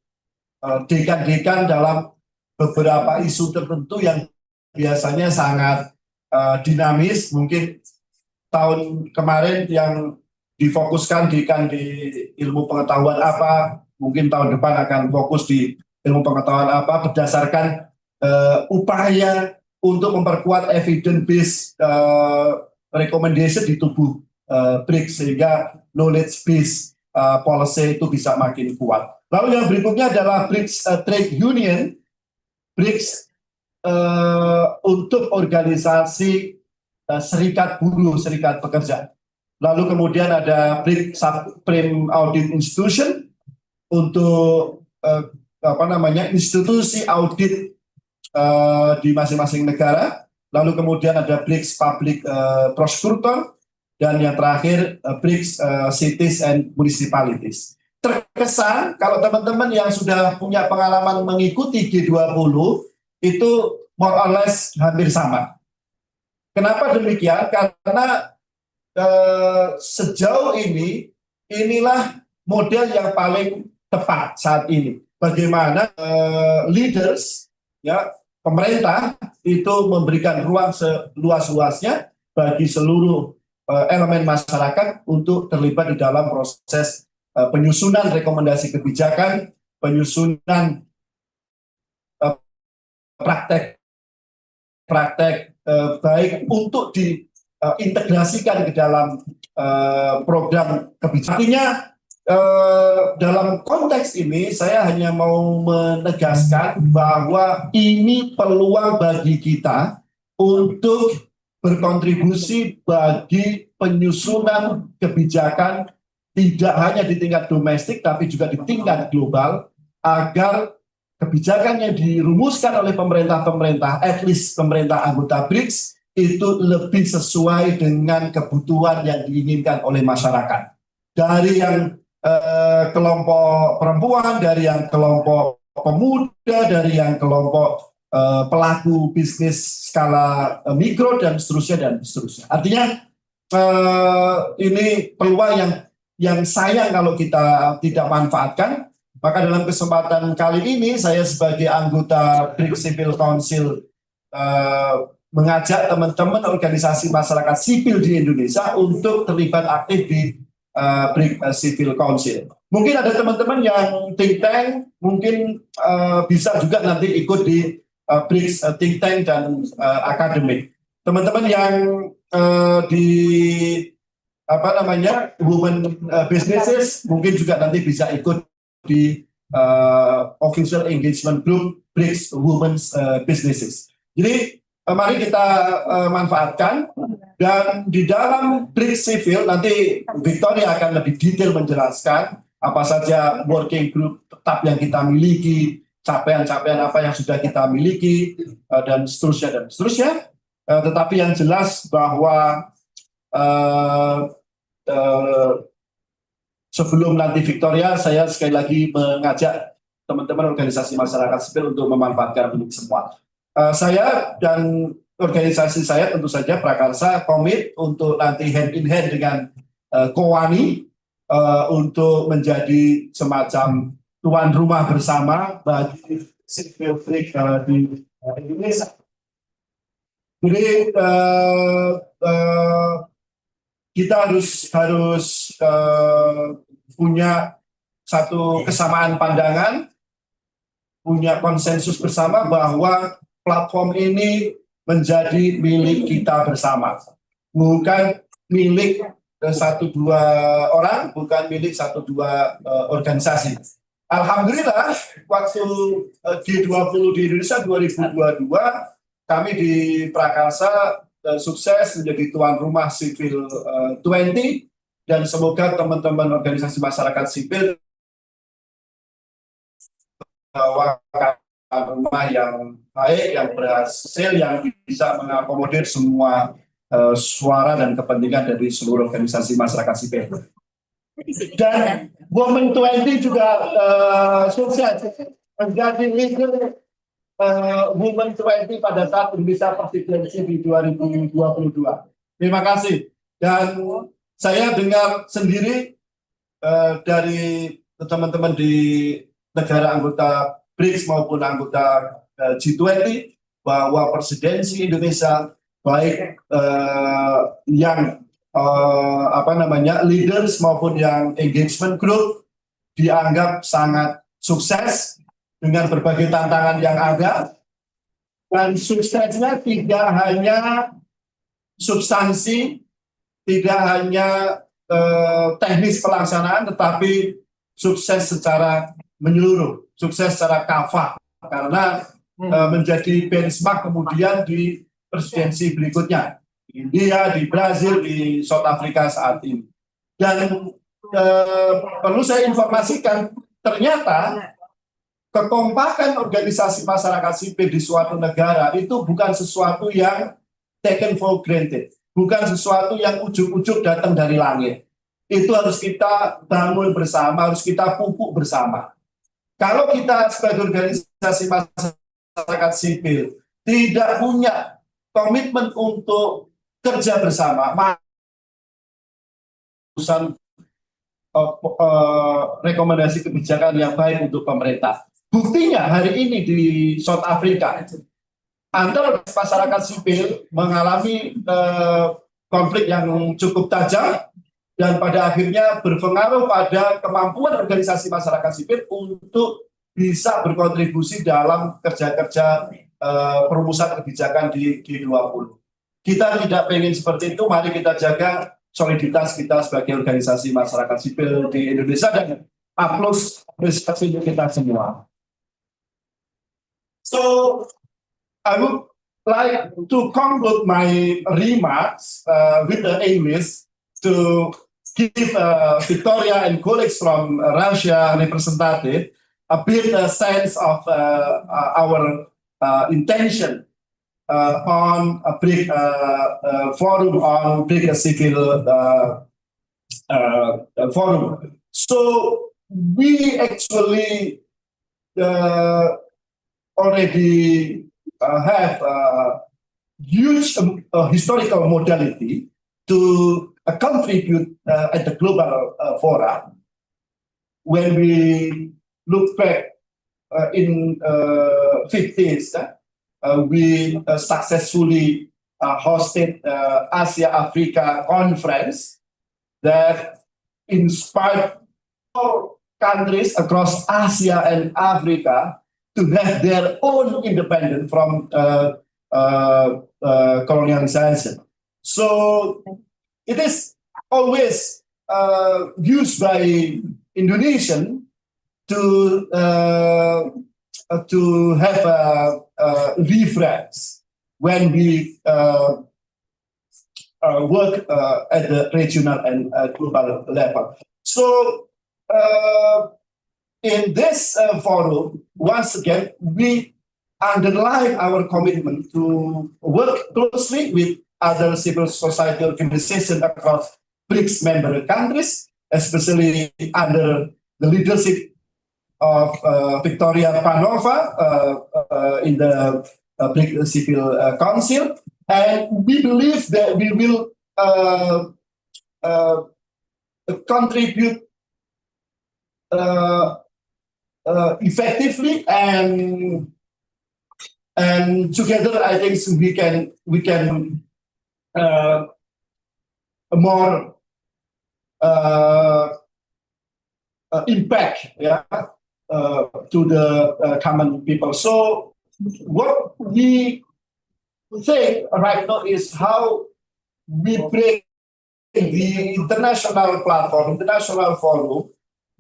dekan-dekan dalam beberapa isu tertentu yang biasanya sangat dinamis. Mungkin tahun kemarin yang difokuskan dekan di ilmu pengetahuan apa, mungkin tahun depan akan fokus di ilmu pengetahuan apa, berdasarkan upaya untuk memperkuat evidence-based recommendation di tubuh BRICS, sehingga knowledge-based policy itu bisa makin kuat. Lalu yang berikutnya adalah BRICS Trade Union, BRICS untuk organisasi serikat buruh, serikat pekerja. Lalu kemudian ada BRICS Supreme Audit Institution untuk institusi audit di masing-masing negara. Lalu kemudian ada BRICS Public Prosecutor, dan yang terakhir BRICS Cities and Municipalities. Terkesan kalau teman-teman yang sudah punya pengalaman mengikuti G20 itu more or less hampir sama. Kenapa demikian? Karena sejauh ini inilah model yang paling tepat saat ini. Bagaimana leaders, ya, pemerintah itu memberikan ruang seluas-luasnya bagi seluruh elemen masyarakat untuk terlibat di dalam proses penyusunan rekomendasi kebijakan, penyusunan praktek baik untuk diintegrasikan ke dalam program kebijakan. Artinya dalam konteks ini saya hanya mau menegaskan bahwa ini peluang bagi kita untuk berkontribusi bagi penyusunan kebijakan tidak hanya di tingkat domestik tapi juga di tingkat global, agar kebijakan yang dirumuskan oleh pemerintah-pemerintah, at least pemerintah anggota BRICS, itu lebih sesuai dengan kebutuhan yang diinginkan oleh masyarakat. Dari yang kelompok perempuan, dari yang kelompok pemuda, dari yang kelompok pelaku bisnis skala mikro, dan seterusnya. Artinya ini peluang yang sayang kalau kita tidak manfaatkan. Maka dalam kesempatan kali ini saya sebagai anggota BRICS Civil Council mengajak teman-teman organisasi masyarakat sipil di Indonesia untuk terlibat aktif di BRICS Civil Council. Mungkin ada teman-teman yang think tank, mungkin bisa juga nanti ikut di BRICS think tank dan akademik. Teman-teman yang di women businesses mungkin juga nanti bisa ikut di official engagement group BRICS Women's Businesses. Jadi mari kita manfaatkan, dan di dalam BRICS Civil nanti Victoria akan lebih detail menjelaskan apa saja working group tetap yang kita miliki, capaian-capaian apa yang sudah kita miliki, dan seterusnya. Tetapi yang jelas bahwa sebelum nanti Victoria, saya sekali lagi mengajak teman-teman organisasi masyarakat sipil untuk memanfaatkan ini semua. Saya dan organisasi saya tentu saja Prakarsa komit untuk nanti hand in hand dengan Kowani untuk menjadi semacam tuan rumah bersama bagi civil BRICS di Indonesia. Jadi kita harus punya satu kesamaan pandangan, punya konsensus bersama bahwa platform ini menjadi milik kita bersama, bukan milik satu dua orang, bukan milik satu dua organisasi. Alhamdulillah waktu G20 di Indonesia 2022 kami di Prakasa sukses menjadi tuan rumah Civil 20, dan semoga teman-teman organisasi masyarakat sipil rumah yang baik, yang berhasil, yang bisa mengakomodir semua suara dan kepentingan dari seluruh organisasi masyarakat sipil. Dan Women 20 juga sukses menjadi leader Women 20 pada saat Indonesia presidensi di 2022. Terima kasih. Dan saya dengar sendiri dari teman-teman di negara anggota BRICS maupun anggota G20 bahwa presidensi Indonesia baik yang leaders maupun yang engagement group dianggap sangat sukses dengan berbagai tantangan yang ada, dan suksesnya tidak hanya substansi, tidak hanya teknis pelaksanaan, tetapi sukses secara menyeluruh, sukses secara kafah, karena menjadi benchmark kemudian di presidensi berikutnya, di India, di Brazil, di South Africa saat ini. Dan perlu saya informasikan, ternyata kekompakan organisasi masyarakat sipil di suatu negara itu bukan sesuatu yang taken for granted, bukan sesuatu yang ujuk-ujuk datang dari langit. Itu harus kita bangun bersama, harus kita pupuk bersama. Kalau kita sebagai organisasi masyarakat sipil tidak punya komitmen untuk kerja bersama, rekomendasi kebijakan yang baik untuk pemerintah. Buktinya hari ini di South Africa, antara masyarakat sipil mengalami konflik yang cukup tajam, dan pada akhirnya berpengaruh pada kemampuan organisasi masyarakat sipil untuk bisa berkontribusi dalam kerja-kerja perumusan kebijakan di G20. Kita tidak pengen seperti itu, mari kita jaga soliditas kita sebagai organisasi masyarakat sipil di Indonesia, dan aplaus prestasi kita semua. So, I would like to conclude my remarks with the English to give Victoria and colleagues from Russia representative a bit sense of our intention on a big forum, on big civil forum. So we actually already have a huge historical modality to contribute at the global fora. When we look back in 50s, we successfully hosted Asia-Africa conference that inspired all countries across Asia and Africa to have their own independence from colonialization. So it is always used by Indonesian to have a reference when we work at the regional and global level. So in this forum, once again, we underline our commitment to work closely with other civil society organizations across BRICS member countries, especially under the leadership of Victoria Panova in the BRICS Civil Council. And we believe that we will contribute effectively, and together I think we can more impact, yeah, to the common people. So what we think right now is how we bring the international platform, international forum,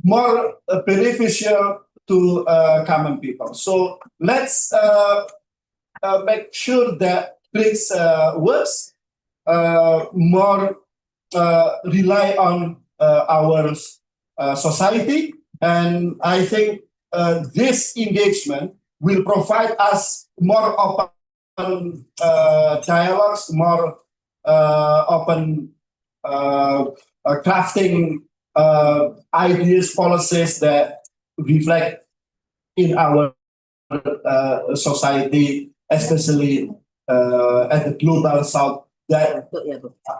more beneficial to common people. So let's make sure that BRICS works, more rely on our society, and I think this engagement will provide us more open dialogues, more open crafting ideas, policies that reflect in our society, especially at the global south, that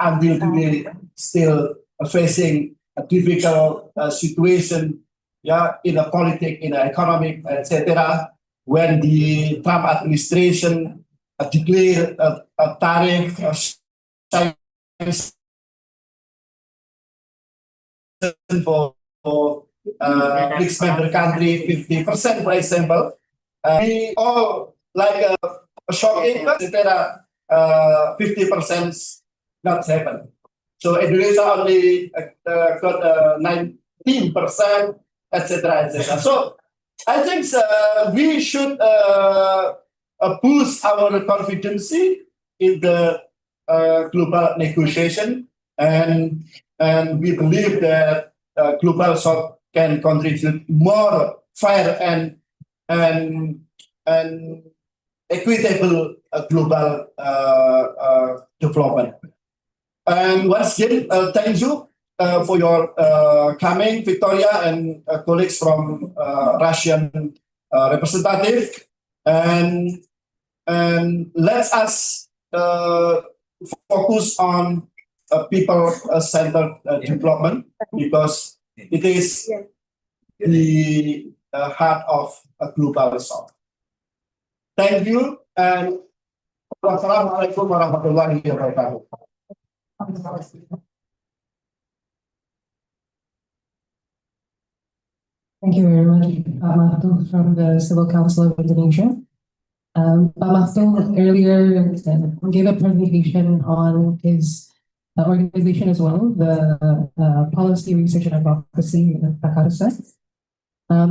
until today still facing a difficult situation, yeah, in the politics, in the economic, etc. When the Trump administration declared a tariff for BRICS member country 50%, for example, we all like a shock impact, etc. 50% not happen. So Indonesia only got 19%, etc., etc. So I think we should boost our confidence in the global negotiation, and we believe that global South can contribute more fair and equitable global development. And once again, thank you for your coming, Victoria, and colleagues from Russian representative, and let us focus on people-centered development, because it is the heart of a global South. Thank you, and wassalamualaikum warahmatullahi wabarakatuh. Thank you very much, Pak Mahtu from the Civil Council of Indonesia. Pak Mahtu earlier gave a presentation on his organization as well, the Policy Research and Advocacy in Jakarta.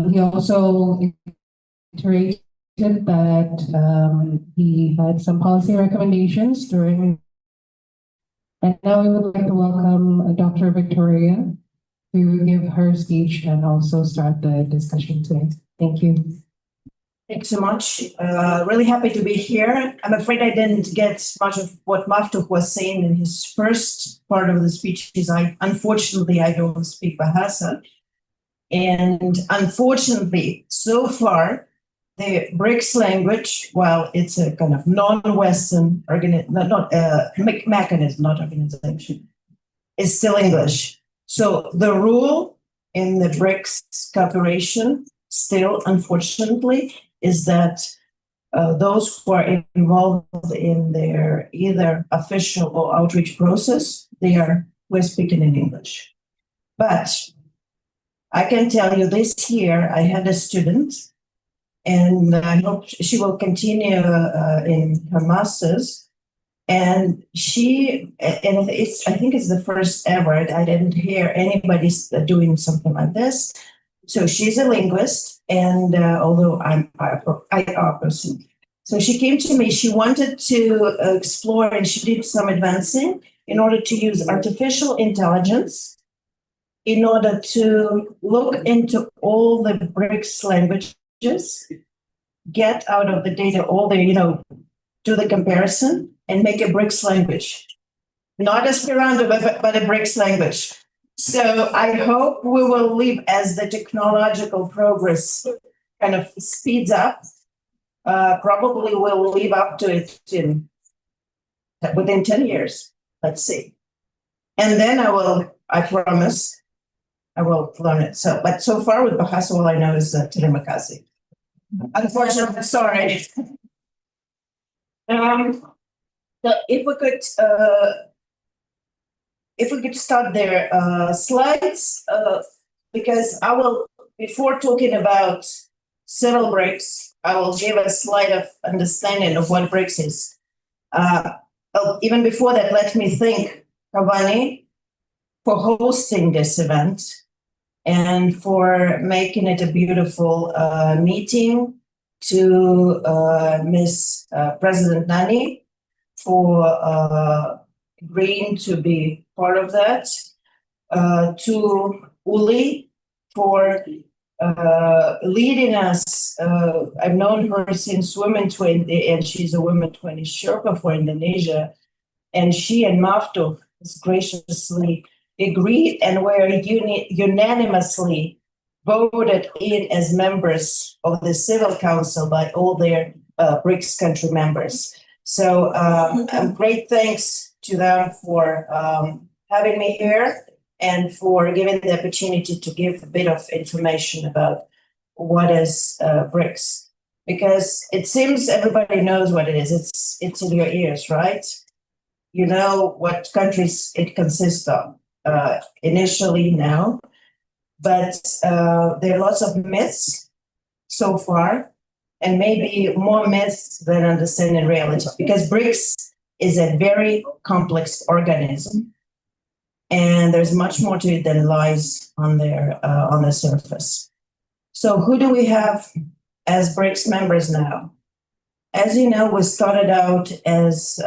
He also iterated that he had some policy recommendations during, and now we would like to welcome Dr. Victoria to give her speech and also start the discussion today. Thank you. Thanks so much. Really happy to be here. I'm afraid I didn't get much of what Mahtu was saying in his first part of the speech, because unfortunately I don't speak Bahasa. And unfortunately, so far, the BRICS language, while it's a kind of non-Western mechanism, not organization, is still English. So the rule in the BRICS cooperation still, unfortunately, is that those who are involved in their either official or outreach process, we're speaking in English. But I can tell you this year, I had a student, and I hope she will continue in her master's. And I think it's the first ever. I didn't hear anybody doing something like this. So she's a linguist, and although I'm a person. So she came to me, she wanted to explore, and she did some advancing in order to use artificial intelligence in order to look into all the BRICS languages, get out of the data all the, do the comparison and make a BRICS language. Not Esperanto, but a BRICS language. So I hope we will live, as the technological progress kind of speeds up, probably we'll live up to it within 10 years, let's see. And then I promise, I will learn it. So, but so far with Bahasa, all I know is terima kasih. Unfortunately, sorry. So if we could start their slides, because I will, before talking about civil BRICS, I will give a slide of understanding of what BRICS is. Even before that, let me thank Kavani for hosting this event and for making it a beautiful meeting, to Miss President Nani for agreeing to be part of that, to Uli for leading us. I've known her since Women 20, and she's a Women 20 Sherpa for Indonesia. And she and Mafto has graciously agreed and were unanimously voted in as members of the Civil Council by all their BRICS country members. So great thanks to them for having me here and for giving the opportunity to give a bit of information about what is BRICS. Because it seems everybody knows what it is. It's in your ears, right? You know what countries it consists of initially now. But there are lots of myths so far, and maybe more myths than understanding reality, because BRICS is a very complex organism, and there's much more to it than lies on the surface. So who do we have as BRICS members now? As you know, we started out as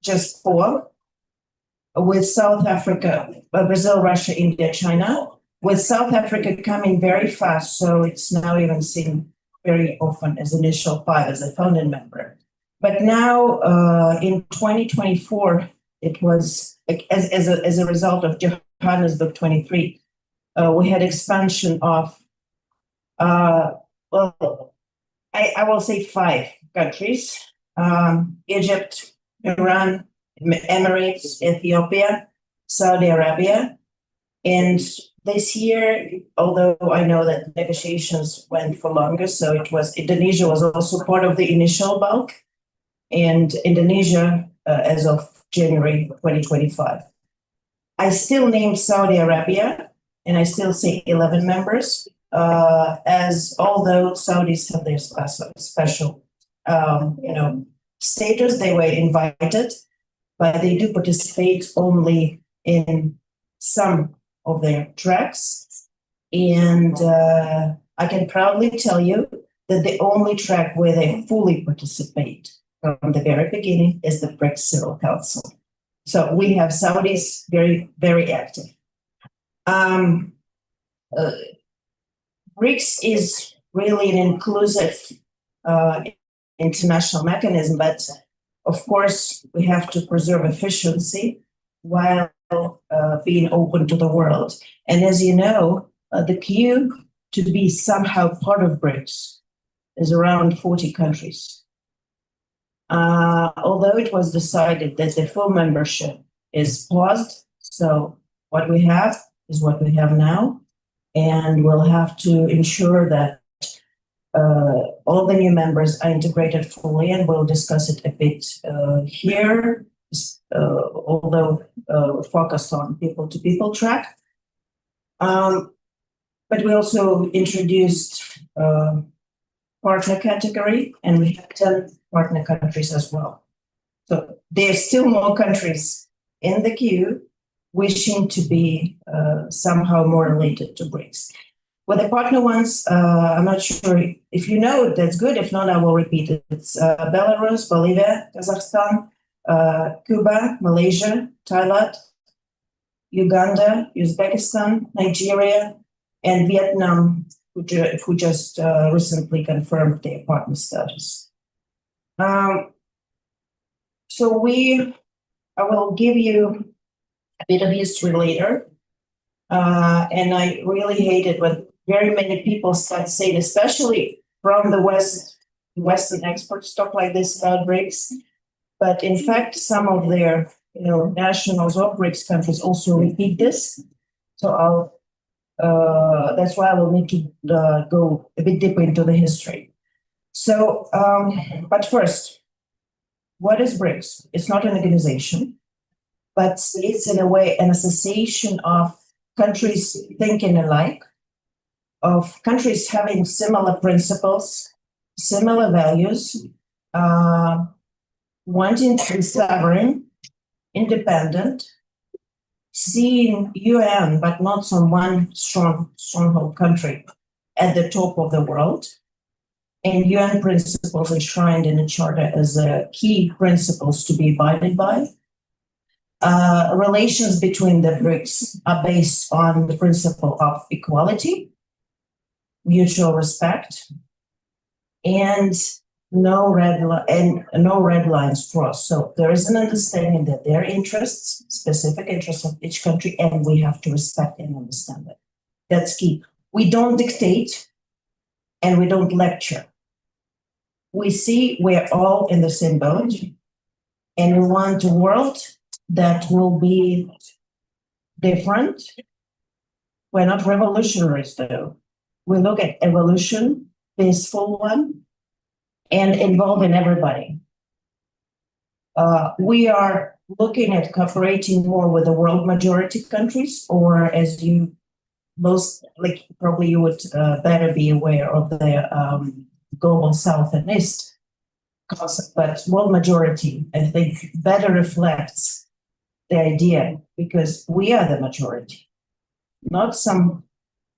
just 4, with South Africa, Brazil, Russia, India, China, with South Africa coming very fast. So it's now even seen very often as initial 5 as a founding member. But now in 2024, it was as a result of Johannesburg 23, we had expansion of, well, I will say 5 countries, Egypt, Iran, Emirates, Ethiopia, Saudi Arabia. And this year, although I know that negotiations went for longer, so Indonesia was also part of the initial bulk, and Indonesia as of January 2025. I still name Saudi Arabia, and I still say 11 members, as although Saudis have their special status, they were invited, but they do participate only in some of their tracks. And I can proudly tell you that the only track where they fully participate from the very beginning is the BRICS Civil Council. So we have Saudis very, very active. BRICS is really an inclusive international mechanism, but of course, we have to preserve efficiency while being open to the world. And as you know, the queue to be somehow part of BRICS is around 40 countries. Although it was decided that the full membership is paused, so what we have is what we have now, and we'll have to ensure that all the new members are integrated fully, and we'll discuss it a bit here, although focused on people-to-people track. But we also introduced partner category, and we have 10 partner countries as well. So there are still more countries in the queue wishing to be somehow more related to BRICS. With the partner ones, I'm not sure if you know, that's good. If not, I will repeat it. It's Belarus, Bolivia, Kazakhstan, Cuba, Malaysia, Thailand, Uganda, Uzbekistan, Nigeria, and Vietnam, who just recently confirmed their partner status. So I will give you a bit of history later. And I really hate it when very many people start saying, especially from the Western experts talk like this about BRICS. But in fact, some of their nationals of BRICS countries also repeat this. So that's why I will need to go a bit deeper into the history. So, but first, what is BRICS? It's not an organization, but it's in a way an association of countries thinking alike, of countries having similar principles, similar values, wanting to be sovereign, independent, seeing UN, but not some one stronghold country at the top of the world, and UN principles enshrined in the Charter as key principles to be abided by. Relations between the BRICS are based on the principle of equality, mutual respect, and no red lines crossed. So there is an understanding that their interests, specific interests of each country, and we have to respect and understand that. That's key. We don't dictate and we don't lecture. We see we're all in the same boat, and we want a world that will be different. We're not revolutionaries, though. We look at evolution, peaceful one, and involving everybody. We are looking at cooperating more with the world majority countries, or as you most, like probably you would better be aware of the global South and East concept, but world majority, I think, better reflects the idea, because we are the majority, not some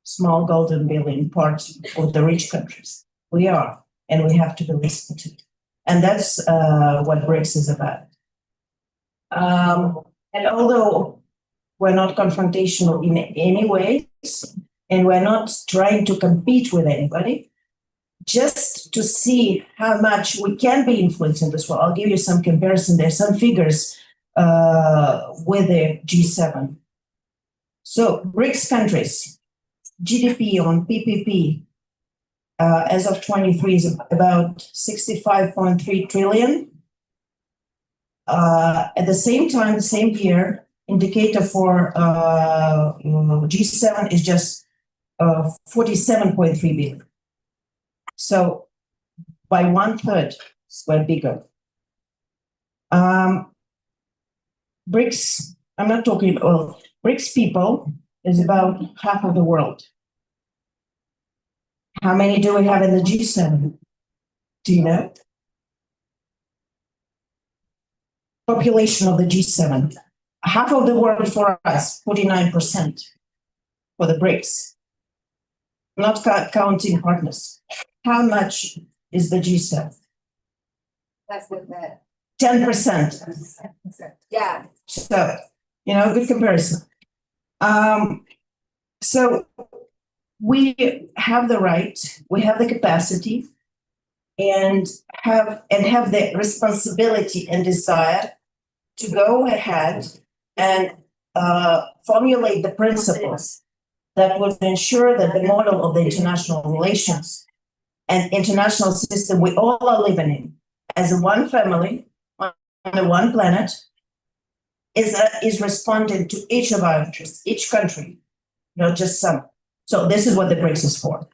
small golden billion part of the rich countries. We are, and we have to be respected. And that's what BRICS is about. And although we're not confrontational in any ways, and we're not trying to compete with anybody, just to see how much we can be influencing this world. I'll give you some comparison. There's some figures with the G7. So BRICS countries, GDP on PPP as of 23 is about 65.3 trillion. At the same time, the same year, indicator for G7 is just 47.3 billion. So by 1/3, we're bigger. BRICS, I'm not talking about, well, BRICS people is about half of the world. How many do we have in the G7? Do you know? Population of the G7. Half of the world for us, 49% for the BRICS. Not counting partners. How much is the G7? Less than that. 10%. Yeah. So, good comparison. So we have the right, we have the capacity, and have the responsibility and desire to go ahead and formulate the principles that would ensure that the model of the international relations and international system we all are living in as one family on the one planet is responding to each of our interests, each country, not just some. So this is what the BRICS is for.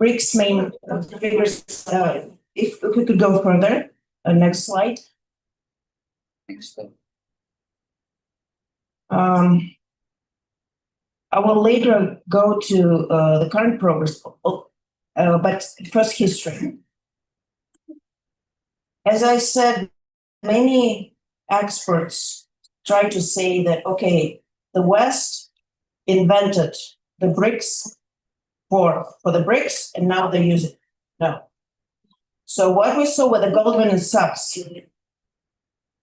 BRICS main figures, if we could go further, next slide. I will later go to the current progress, but first history. As I said, many experts try to say that, okay, the West invented the BRICS for the BRICS, and now they use it. No. So what we saw with the Goldman and Sachs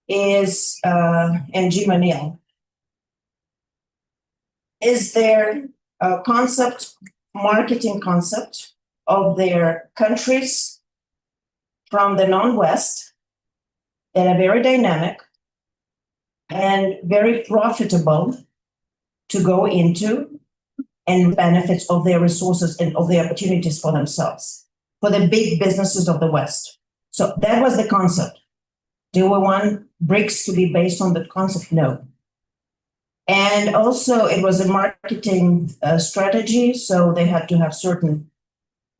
is, and Jim O'Neill, is their marketing concept of their countries from the non-West that are very dynamic and very profitable to go into, and benefits of their resources and of the opportunities for themselves, for the big businesses of the West. So that was the concept. Do we want BRICS to be based on that concept? No. And also, it was a marketing strategy, so they had to have certain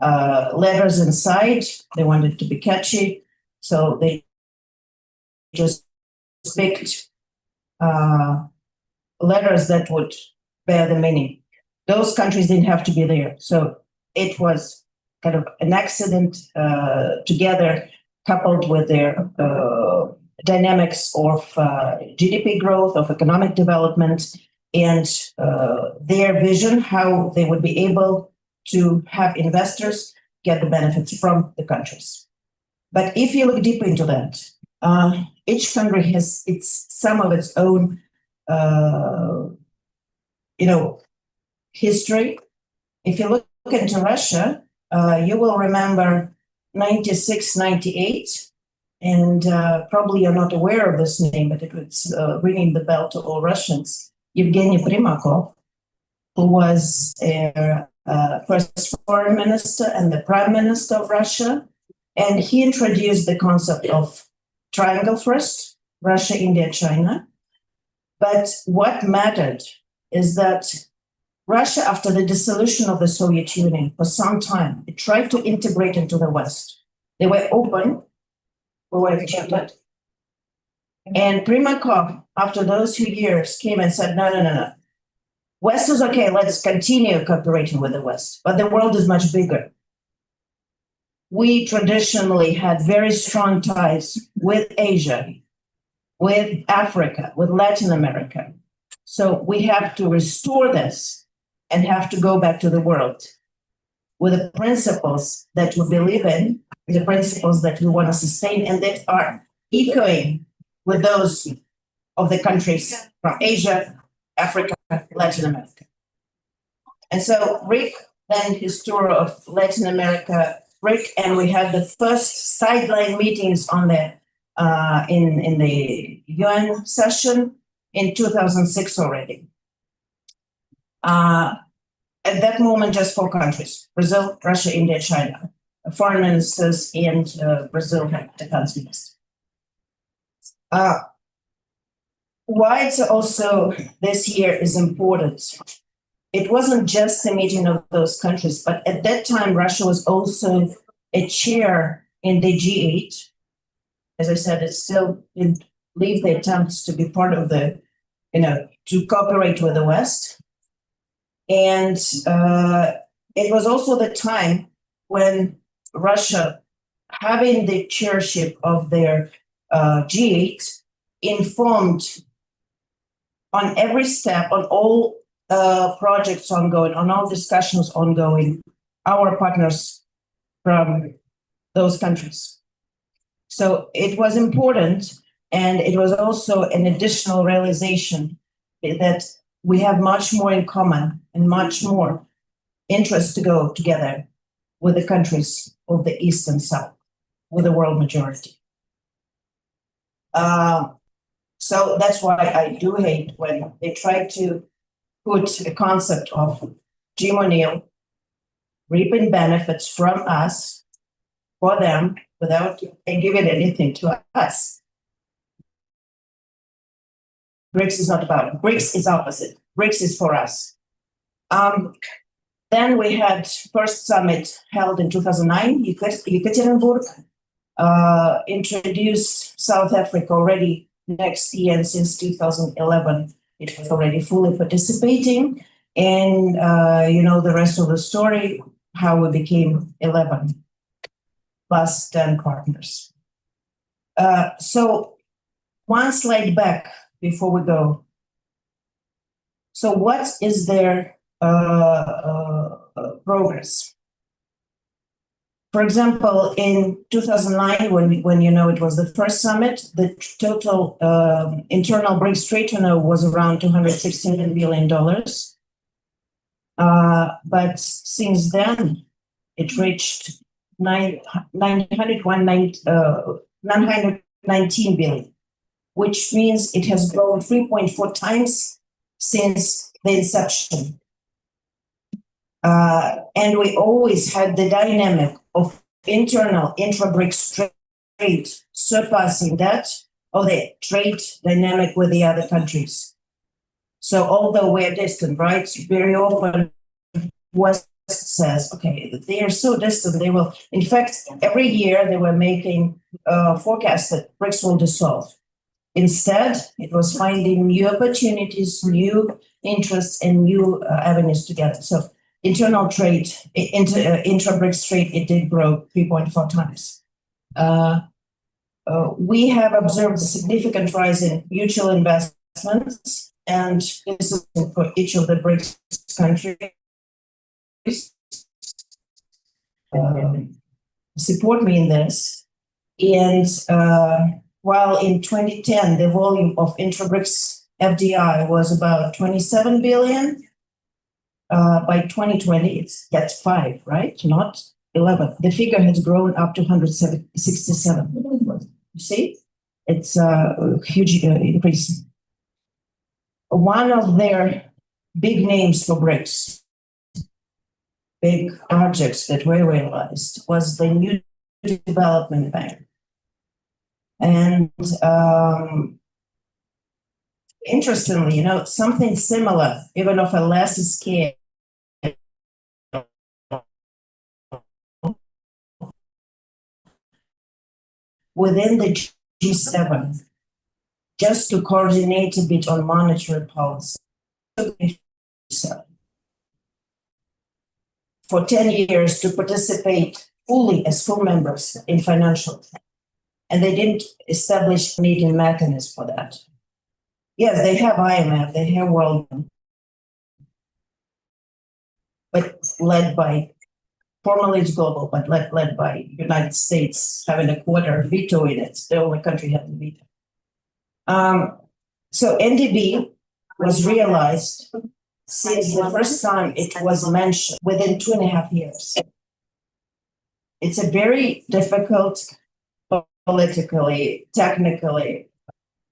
letters inside. They wanted to be catchy, so they just picked letters that would bear the meaning. Those countries didn't have to be there, so it was kind of an accident together, coupled with their dynamics of GDP growth, of economic development, and their vision, how they would be able to have investors get the benefits from the countries. But if you look deeper into that, each country has some of its own, history. If you look into Russia, you will remember 96, 98, and probably you're not aware of this name, but it was ringing the bell to all Russians. Yevgeny Primakov, who was first foreign minister and the prime minister of Russia, and he introduced the concept of triangle first, Russia, India, China. But what mattered is that Russia, after the dissolution of the Soviet Union, for some time, it tried to integrate into the West. They were open, we were rejected. And Primakov, after those few years, came and said, no. West is okay, let's continue cooperating with the West, but the world is much bigger. We traditionally had very strong ties with Asia, with Africa, with Latin America. So we have to restore this and have to go back to the world with the principles that we believe in, the principles that we want to sustain, and that are echoing with those of the countries from Asia, Africa, Latin America. And so Rick, then his tour of Latin America, Rick, and we had the first sideline meetings on the in the UN session in 2006 already. At that moment, just 4 countries: Brazil, Russia, India, China. Foreign ministers and Brazil had defense minister. Why it's also this year is important. It wasn't just the meeting of those countries, but at that time, Russia was also a chair in the G8. As I said, it still didn't leave the attempts to be part of the, to cooperate with the West. And it was also the time when Russia, having the chairship of their G8, informed on every step, on all projects ongoing, on all discussions ongoing, our partners from those countries. So it was important, and it was also an additional realization that we have much more in common and much more interest to go together with the countries of the East and South, with the world majority. So that's why I do hate when they try to put a concept of Jim O'Neill reaping benefits from us for them without giving anything to us. BRICS is not about it. BRICS is opposite. BRICS is for us. Then we had first summit held in 2009, Yekaterinburg, introduced South Africa already next year, and since 2011, it was already fully participating. And the rest of the story, how we became 11 plus 10 partners. So one slide back before we go. So what is their progress? For example, in 2009, when it was the first summit, the total internal BRICS trade turnover was around $216 billion. But since then, it reached 919 billion, which means it has grown 3.4 times since the inception. And we always had the dynamic of internal intra-BRICS trade surpassing that of the trade dynamic with the other countries. So although we're distant, right, very often West says, okay, they are so distant, they will, in fact, every year they were making forecasts that BRICS will dissolve. Instead, it was finding new opportunities, new interests, and new avenues together. So internal trade, intra-BRICS trade, it did grow 3.4 times. We have observed a significant rise in mutual investments, and this is for each of the BRICS countries. Support me in this. And while in 2010, the volume of intra-BRICS FDI was about 27 billion, by 2020, it's at 5, right? Not 11. The figure has grown up to 167. You see, it's a huge increase. One of their big names for BRICS, big projects that were realized, was the New Development Bank. And interestingly, you know, something similar, even of a lesser scale, within the G7, just to coordinate a bit on monetary policy. For 10 years to participate fully as full members in financial. And they didn't establish a meeting mechanism for that. Yes, they have IMF, they have World Bank, but led by, formally it's global, but led by United States having a quarter veto in it. The only country having veto. So NDB was realized since the first time it was mentioned within 2.5 years. It's a very difficult politically, technically,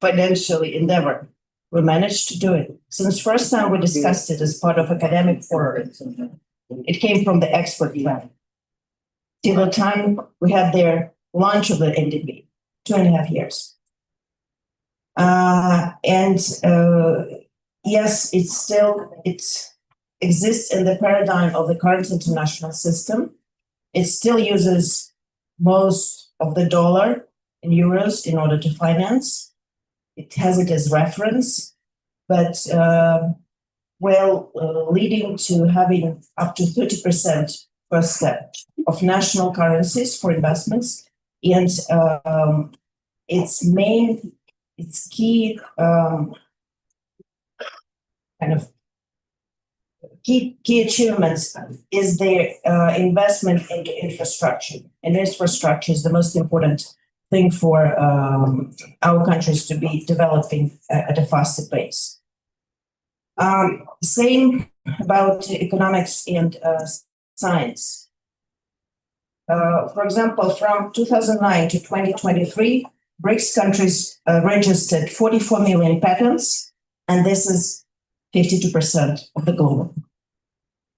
financially endeavor. We managed to do it. Since first time we discussed it as part of academic forum, it came from the expert plan. Till the time we had their launch of the NDB, 2.5 years. Yes, it exists in the paradigm of the current international system. It still uses most of the dollar in euros in order to finance. It has it as reference, but leading to having up to 30% first step of national currencies for investments. And its key key achievements is their investment into infrastructure. And infrastructure is the most important thing for our countries to be developing at a faster pace. Same about economics and science. For example, from 2009 to 2023, BRICS countries registered 44 million patents, and this is 52% of the global.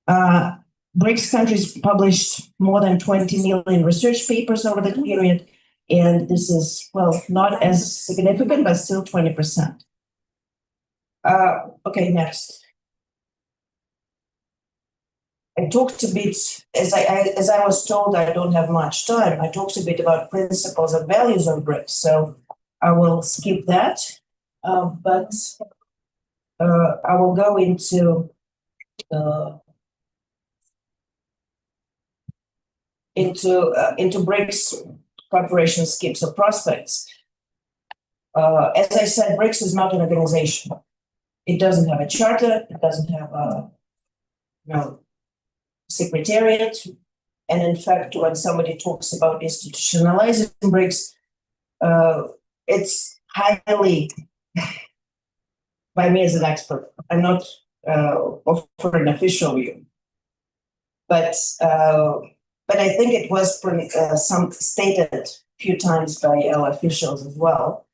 BRICS countries published more than 20 million research papers over the period, and this is, well, not as significant, but still 20%. Okay, next. I talked a bit, as I was told, I don't have much time. I talked a bit about principles and values of BRICS, so I will skip that. But I will go into BRICS cooperation schemes or prospects. As I said, BRICS is not an organization. It doesn't have a charter. It doesn't have a secretariat. And in fact, when somebody talks about institutionalizing BRICS, it's highly, by me as an expert, I'm not offering an official view, but I think it was stated a few times by our officials as well.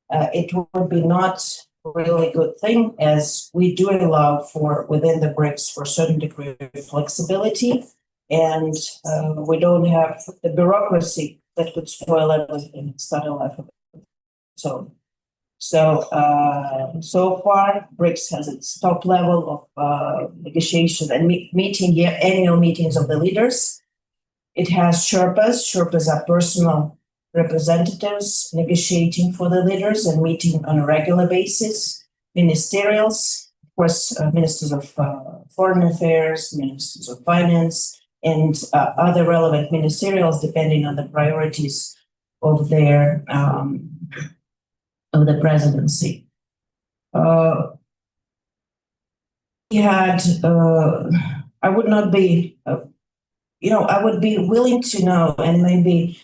It would be not a really good thing, as we do allow for within the BRICS for a certain degree of flexibility, and we don't have the bureaucracy that could spoil everything, start a life of it. Council. So far, BRICS has its top level of negotiation and annual meetings of the leaders. It has Sherpas. Sherpas are personal representatives negotiating for the leaders and meeting on a regular basis. Ministerials, of course, ministers of foreign affairs, ministers of finance, and other relevant ministerials depending on the priorities of their of the presidency. We had. I would not be. I would be willing to know, and maybe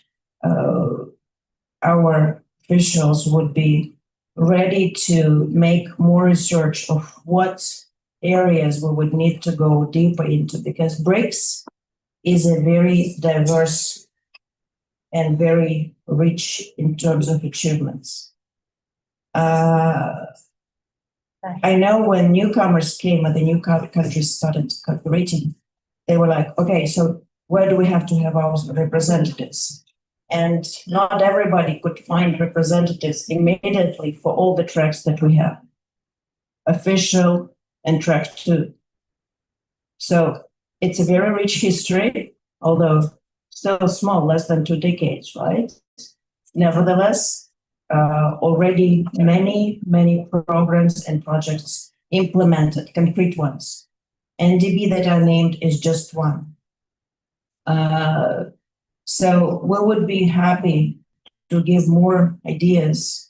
our officials would be ready to make more research of what areas we would need to go deeper into, because BRICS is a very diverse and very rich in terms of achievements. I know when newcomers came and the new countries started cooperating, they were like, okay, so where do we have to have our representatives? And not everybody could find representatives immediately for all the tracks that we have, official and track 2. So it's a very rich history, although still small, less than 2 decades, right? Nevertheless, already many programs and projects implemented, concrete ones. NDB that I named is just one. So we would be happy to give more ideas,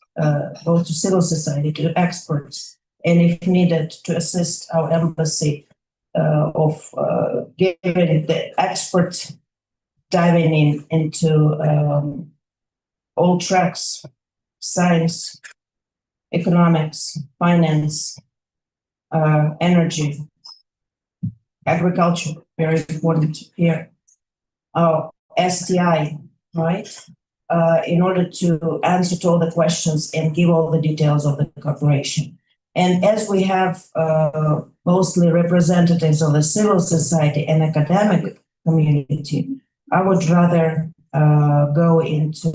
both to civil society, to experts, and if needed, to assist our embassy of giving the expert diving into all tracks: science, economics, finance, energy, agriculture, very important here. STI, right? In order to answer to all the questions and give all the details of the cooperation. And as we have mostly representatives of the civil society and academic community, I would rather go into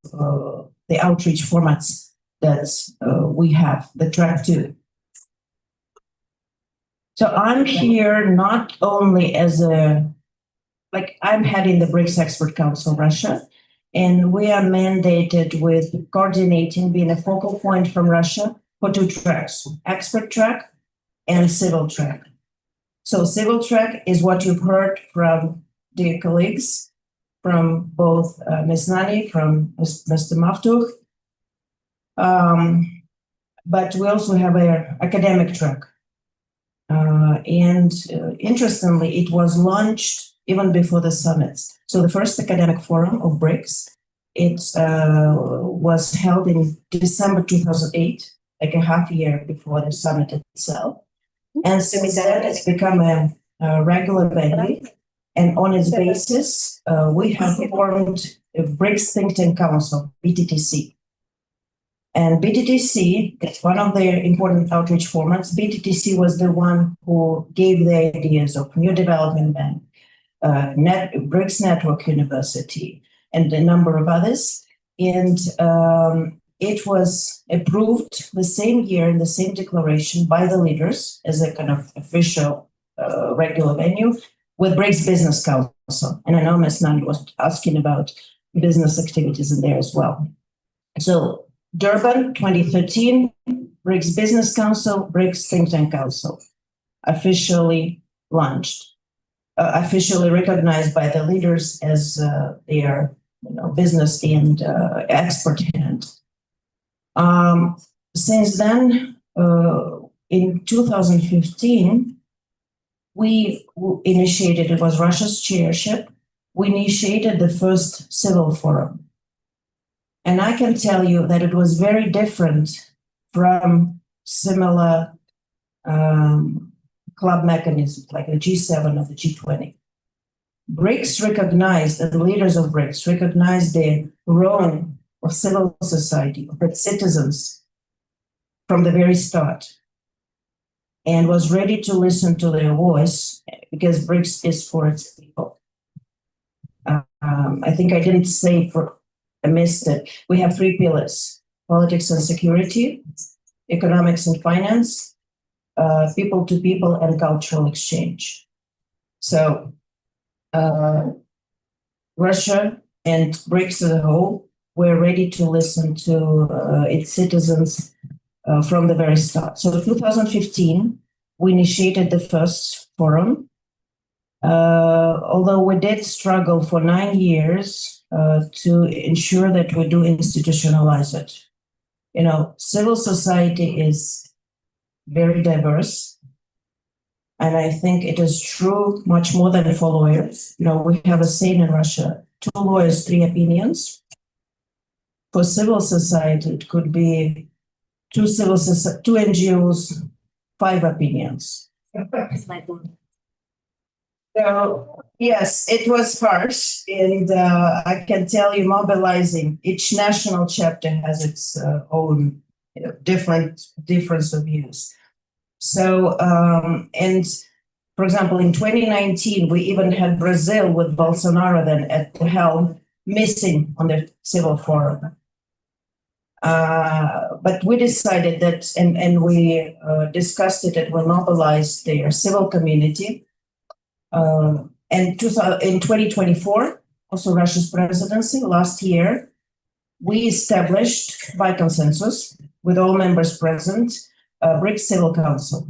the outreach formats that we have, the track 2. So I'm here not only as I'm heading the BRICS Expert Council Russia, and we are mandated with coordinating, being a focal point from Russia for 2 tracks: expert track and civil track. So civil track is what you've heard from dear colleagues, from both Ms. Nani, from Mr. Maftuh. But we also have an academic track. And interestingly, it was launched even before the summits. So the first academic forum of BRICS, it was held in December 2008, like a half year before the summit itself. And since then, it's become a regular venue. And on its basis, we have formed a BRICS Think Tank Council, BTTC. And BTTC, it's one of the important outreach formats. BTTC was the one who gave the ideas of New Development Bank, BRICS Network University, and a number of others. And it was approved the same year in the same declaration by the leaders as a kind of official regular venue with BRICS Business Council. And I know Ms. Nani was asking about business activities in there as well. So Durban 2013, BRICS Business Council, BRICS Think Tank Council, officially launched. Officially recognized by the leaders as their business and expert hand. Since then, in 2015, we initiated, it was Russia's chairship, we initiated the first civil forum. And I can tell you that it was very different from similar club mechanisms like the G7 or the G20. BRICS recognized, and the leaders of BRICS recognized the role of civil society, of its citizens from the very start, and was ready to listen to their voice because BRICS is for its people. I think I didn't say I missed it. We have 3 pillars: politics and security, economics and finance, people to people, and cultural exchange. So Russia and BRICS as a whole were ready to listen to its citizens from the very start. So in 2015, we initiated the first forum. Although we did struggle for 9 years to ensure that we do institutionalize it. You know, civil society is very diverse. And I think it is true much more than for lawyers. You know, we have a saying in Russia, 2 lawyers, 3 opinions. For civil society, it could be 2 NGOs, 5 opinions. So, yes, it was harsh, and I can tell you, mobilizing each national chapter has its own difference of views. So, and for example, in 2019, we even had Brazil with Bolsonaro then at the helm missing on the civil forum. But we decided that, and we discussed it, and we mobilized their civil community. And in 2024, also Russia's presidency, last year, we established by consensus with all members present, BRICS Civil Council.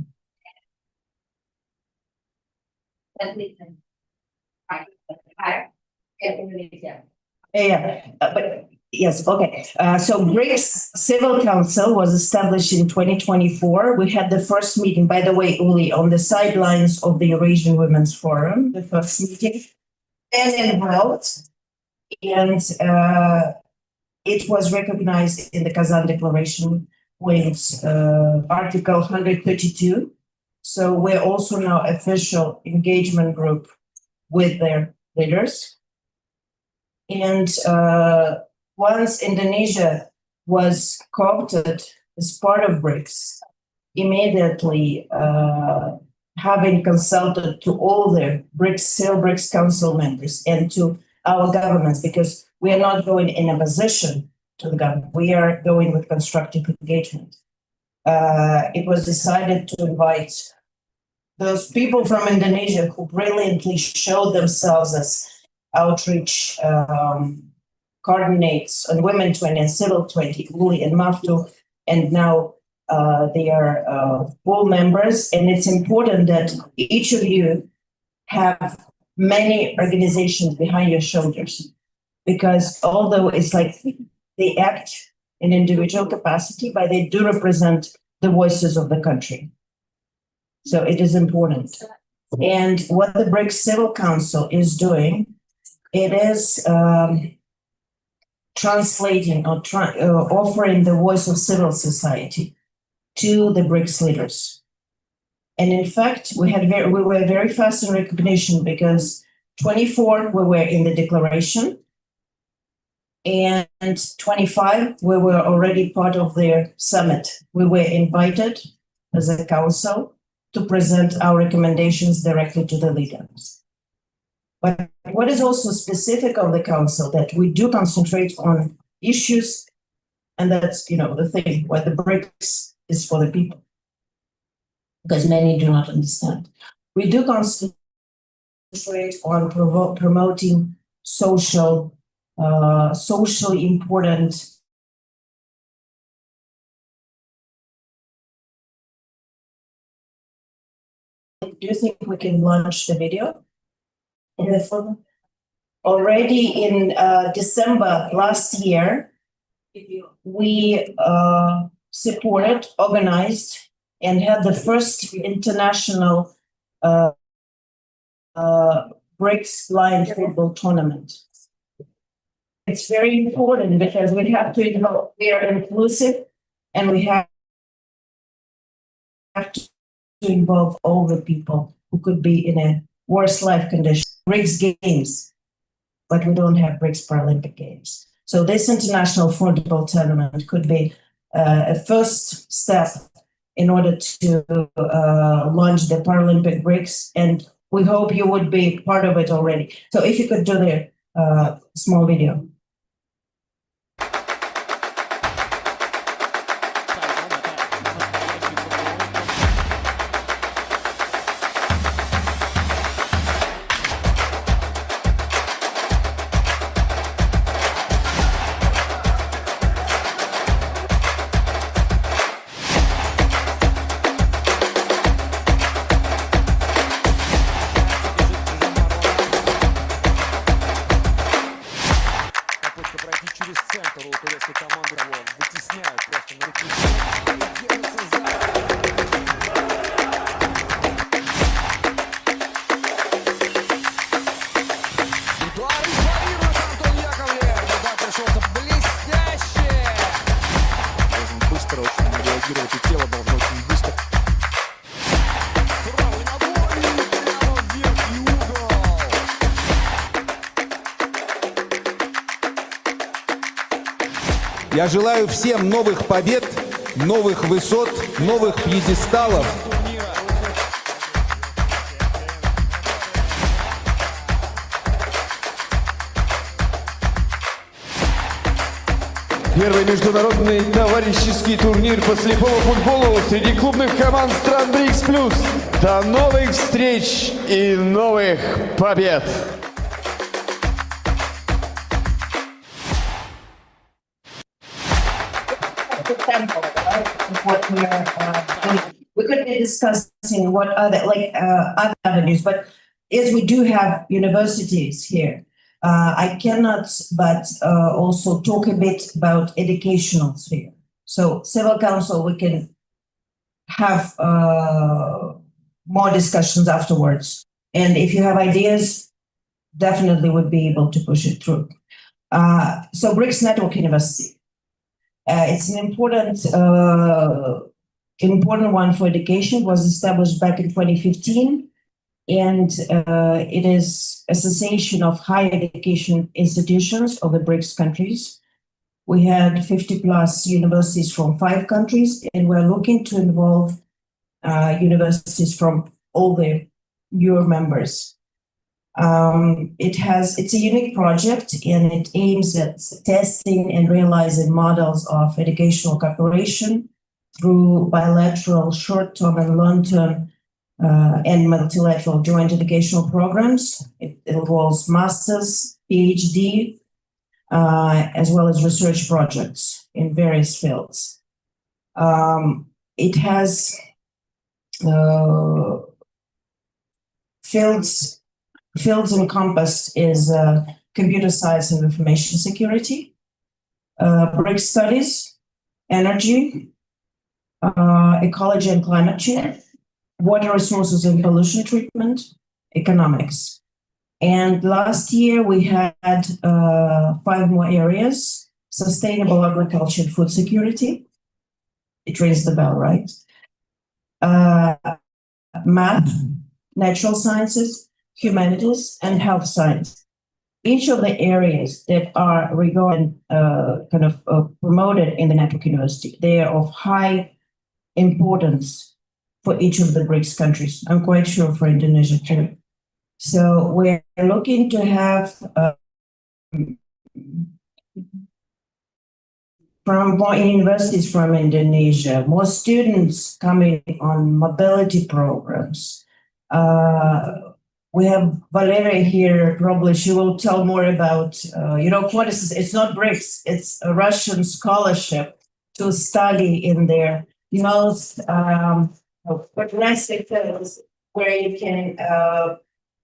Yeah, but yes, okay. So BRICS Civil Council was established in 2024. We had the first meeting, by the way, Uli, on the sidelines of the Eurasian Women's Forum, the first meeting, and involved. And it was recognized in the Kazan Declaration with Article 132. So we're also now official engagement group with their leaders. And once Indonesia was co-opted as part of BRICS, immediately having consulted to all the BRICS Council members and to our governments, because we are not going in opposition to the government, we are going with constructive engagement. It was decided to invite those people from Indonesia who brilliantly showed themselves as outreach coordinates on Women 20 and Civil 20, Uli and Maftu, and now they are full members. And it's important that each of you have many organizations behind your shoulders, because although it's like they act in individual capacity, but they do represent the voices of the country. So it is important. And what the BRICS Civil Council is doing, it is translating or offering the voice of civil society to the BRICS leaders. And in fact, we were very fast in recognition, because 24 we were in the declaration, and 25 we were already part of their summit. We were invited as a council to present our recommendations directly to the leaders. But what is also specific of the council, that we do concentrate on issues, and that's, you know, the thing where the BRICS is for the people, because many do not understand. We do concentrate on promoting socially important Do you think we can launch the video? Already in December last year, we supported, organized, and had the first international BRICS blind football tournament. It's very important because we have to involve, we are inclusive, and we have to involve all the people who could be in a worse life condition. BRICS Games, but we don't have BRICS Paralympic Games. So this international football tournament could be a first step in order to launch the Paralympic BRICS, and we hope you would be part of it already. So if you could do the small video. Я желаю всем новых побед, новых высот, новых пьедесталов. Первый международный товарищеский турнир по слепому футболу среди клубных команд стран БРИКС+. До новых встреч и новых побед! Example, right, of what we are doing. We could be discussing what other, other avenues, but as we do have universities here, I cannot but also talk a bit about educational sphere. So civil council, we can have more discussions afterwards. And if you have ideas, definitely would be able to push it through. So BRICS Network University. It's an important one for education. It was established back in 2015, and it is association of higher education institutions of the BRICS countries. We had 50 plus universities from 5 countries, and we're looking to involve universities from all the your members. It's a unique project, and it aims at testing and realizing models of educational cooperation through bilateral short-term and long-term and multilateral joint educational programs. It involves master's, PhD, as well as research projects in various fields. It has fields encompassed is computer science and information security, BRICS studies, energy, ecology and climate change, water resources and pollution treatment, economics. And last year we had 5 more areas: sustainable agriculture and food security. It rings the bell, right? Math, natural sciences, humanities, and health science. Each of the areas that are regarded, promoted in the network university, they are of high importance for each of the BRICS countries. I'm quite sure for Indonesia too. So we're looking to have from more universities from Indonesia, more students coming on mobility programs. We have Valeria here, probably she will tell more about, Qantas, it's not BRICS, it's a Russian scholarship to study in their most progressive fields where you can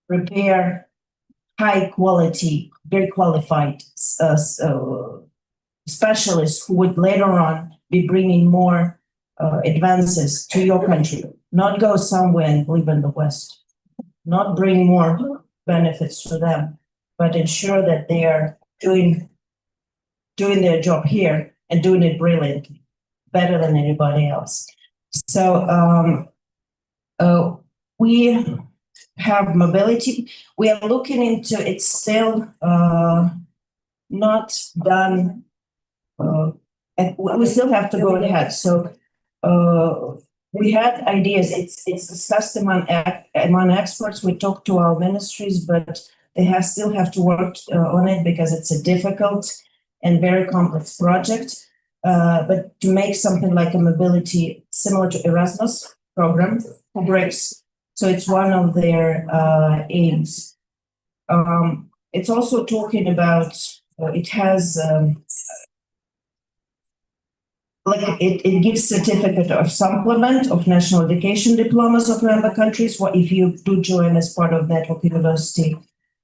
prepare high quality, very qualified specialists who would later on be bringing more advances to your country, not go somewhere and live in the West. Not bring more benefits to them, but ensure that they are doing their job here and doing it brilliantly, better than anybody else. So we have mobility. We are looking into it's still not done. And we still have to go ahead. So we had ideas. It's discussed among experts. We talked to our ministries, but they still have to work on it because it's a difficult and very complex project. But to make something like a mobility similar to Erasmus program for BRICS, so it's one of their aims. It's also talking about it has. It gives certificate of supplement of national education diplomas of member countries. What if you do join as part of Network University?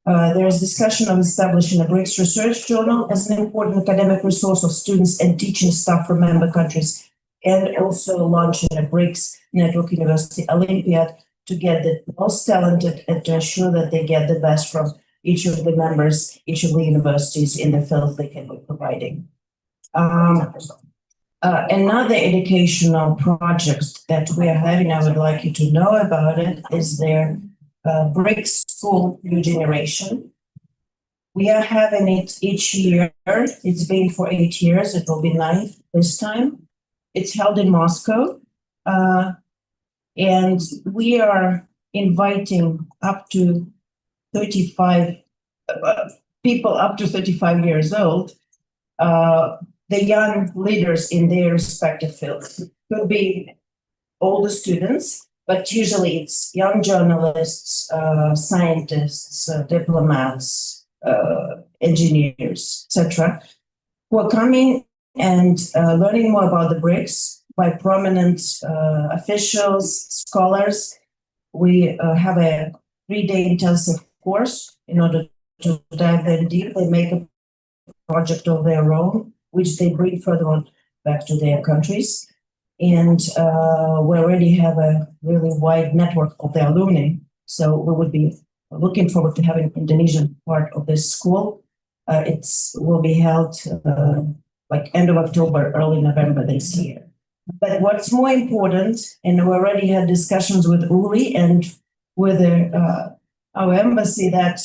There is discussion of establishing a BRICS research journal as an important academic resource of students and teaching staff from member countries, and also launching a BRICS Network University Olympiad to get the most talented and to ensure that they get the best from each of the members, each of the universities in the field they can be providing. Another educational project that we are having, I would like you to know about it, is their BRICS School New Generation. We are having it each year. It's been for 8 years. It will be 9th this time. It's held in Moscow. And we are inviting up to 35 people up to 35 years old, the young leaders in their respective fields. Could be older students, but usually it's young journalists, scientists, diplomats, engineers, etc., who are coming and learning more about the BRICS by prominent officials, scholars. We have a 3-day intensive course in order to dive in deep. They make a project of their own, which they bring further on back to their countries. And we already have a really wide network of the alumni. So we would be looking forward to having Indonesian part of this school. It will be held like end of October, early November this year. But what's more important, and we already had discussions with Uli and with our embassy, that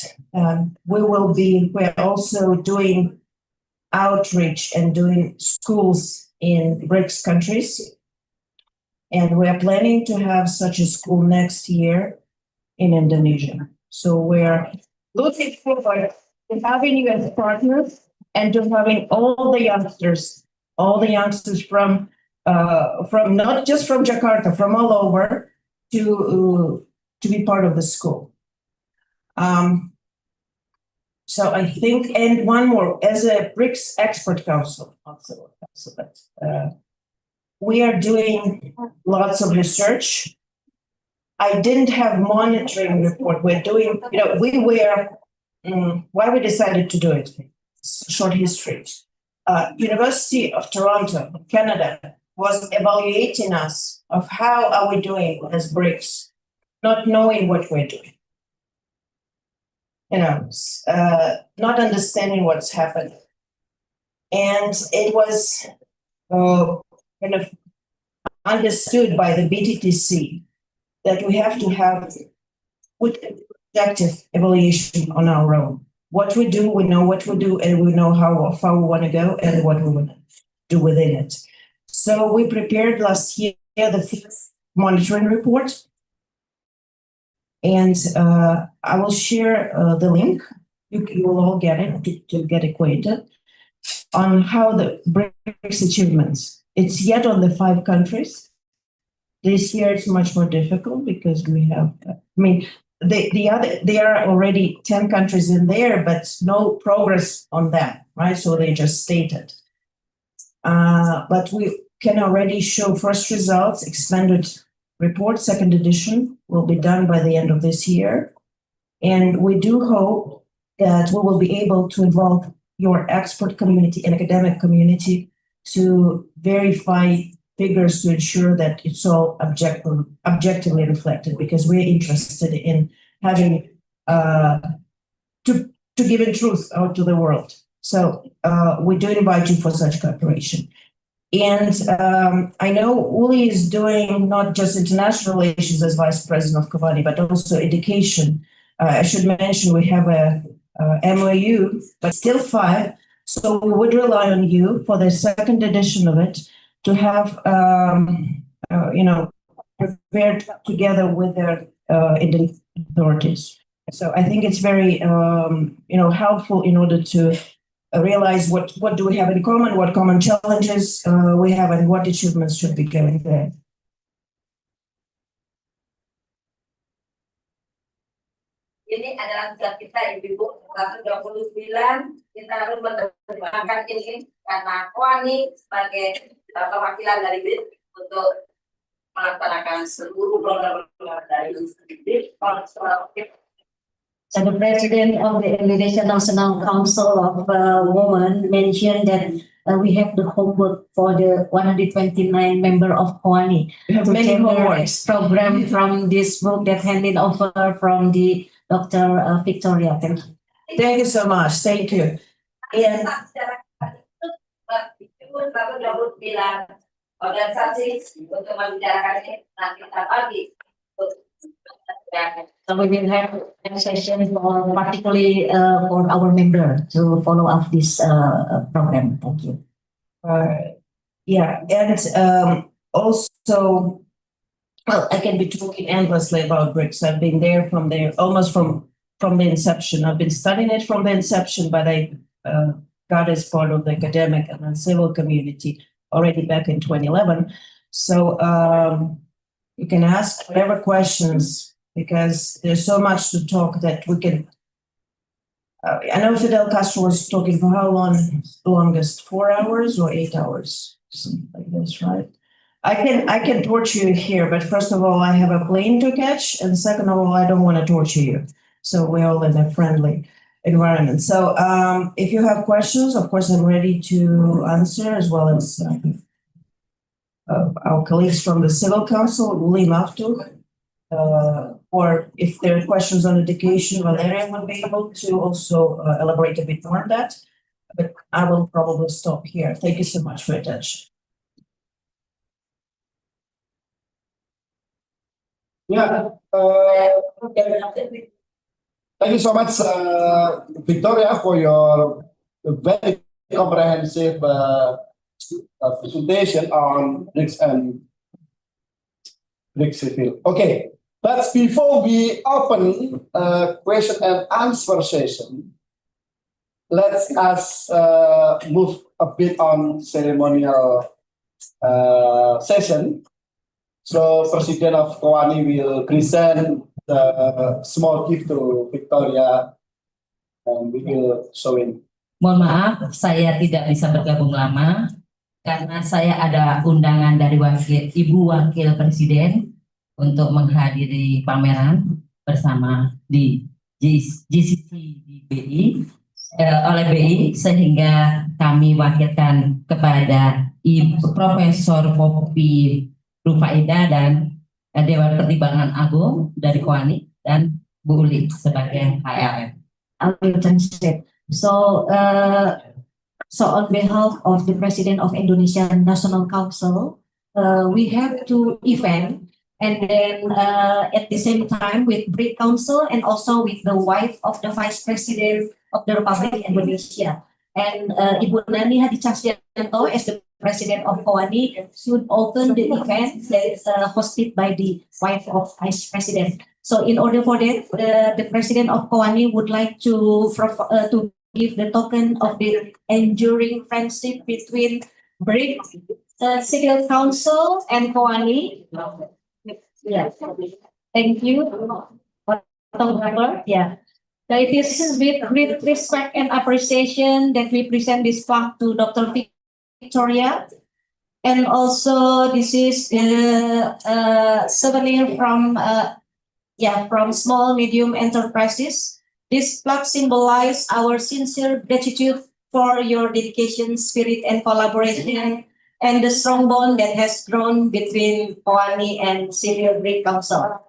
we're also doing outreach and doing schools in BRICS countries. And we are planning to have such a school next year in Indonesia. So we're looking forward to having you as partners and to having all the youngsters from not just from Jakarta, from all over, to be part of the school. So I think, and one more, as a BRICS expert council, we are doing lots of research. I didn't have monitoring report. We're doing, why we decided to do it. Short history. University of Toronto, Canada, was evaluating us of how are we doing as BRICS, not knowing what we're doing. Not understanding what's happening. And it was kind of understood by the BTTC that we have to have objective evaluation on our own. What we do, we know what we do, and we know how far we want to go and what we want to do within it. So we prepared last year the 5th monitoring report. And I will share the link. You will all get it to get acquainted on how the BRICS achievements. It's yet on the 5 countries. This year it's much more difficult because we have, there are already 10 countries in there, but no progress on them, right? So they just stated. But we can already show first results. Expanded report, 2nd edition, will be done by the end of this year. And we do hope that we will be able to involve your expert community and academic community to verify figures to ensure that it's all objectively reflected, because we're interested in having to give in truth out to the world. So we do invite you for such cooperation. And I know Uli is doing not just international relations as Vice President of Kavani, but also education. I should mention we have a MOU, but still 5. So we would rely on you for the 2nd edition of it to have, prepared together with the Indian authorities. So I think it's very, helpful in order to realize what do we have in common, what common challenges we have, and what achievements should be going there. Ini adalah tugas kita, Ibu, 129. Kita harus menerjemahkan ini karena Kowani sebagai perwakilan dari BRICS untuk melaksanakan seluruh program-program dari BRICS. So the president of the Indonesian National Council of Women mentioned that we have the homework for the 129 member of Kowani. We have many homeworks. Program from this book that handed over from the Dr. Victoria. Thank you. Thank you so much. Thank you. And organisasi untuk membicarakan ini nanti kita bagi So we will have a session for particularly for our member to follow up this program. Thank you. Yeah, and also, well, I can be talking endlessly about BRICS. I've been there from there, almost from the inception. I've been studying it from the inception, but I got as part of the academic and then civil community already back in 2011. So you can ask whatever questions because there's so much to talk that we can. I know Fidel Castro was talking for how long? Longest, 4 hours or 8 hours, something like this, right? I can torture you here, but first of all, I have a plane to catch, and second of all, I don't want to torture you. So we're all in a friendly environment. So if you have questions, of course, I'm ready to answer, as well as our colleagues from the Civil Council, Uli Maftuk. Or if there are questions on education, Valeria will be able to also elaborate a bit more on that. But I will probably stop here. Thank you so much for your attention. Yeah. Thank you so much, Victoria, for your very comprehensive presentation on BRICS and BRICS Civil. Okay, but before we open a question and answer session, let's us move a bit on ceremonial session. So President of KOANI will present the small gift to Victoria and we will show it. Mohon maaf, saya tidak bisa bergabung lama karena saya ada undangan dari Ibu Wakil Presiden untuk menghadiri pameran bersama di GCC di BI oleh BI, sehingga kami wakilkan kepada Ibu Profesor Poppy Rufaidah dan Dewan Pertimbangan Agung dari KOANI dan Bu Uli sebagai HLM. I will translate. So, on behalf of the President of Indonesian National Council, we have two events, and then at the same time with BRIC Council and also with the wife of the Vice President of the Republic of Indonesia. And Ibu Nani Hadi Cahyanto, as the President of KOANI, should open the event that is hosted by the wife of Vice President. So in order for that, the President of KOANI would like to give the token of the enduring friendship between BRIC Civil Council and KOANI. Yeah. Thank you. Yeah. So it is with great respect and appreciation that we present this plaque to Dr. Victoria. And also this is the souvenir from small medium enterprises. This plaque symbolizes our sincere gratitude for your dedication, spirit, and collaboration, and the strong bond that has grown between KOANI and Civil BRIC Council.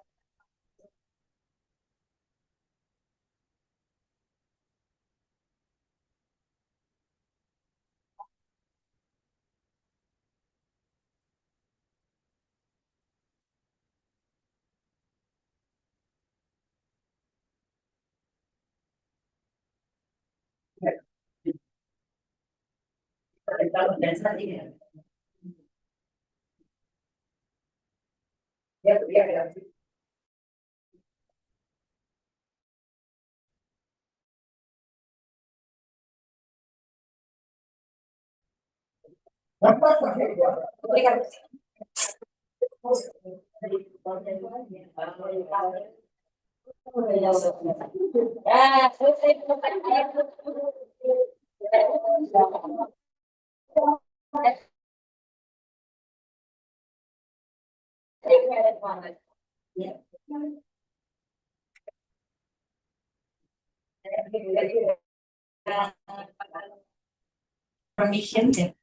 Permission.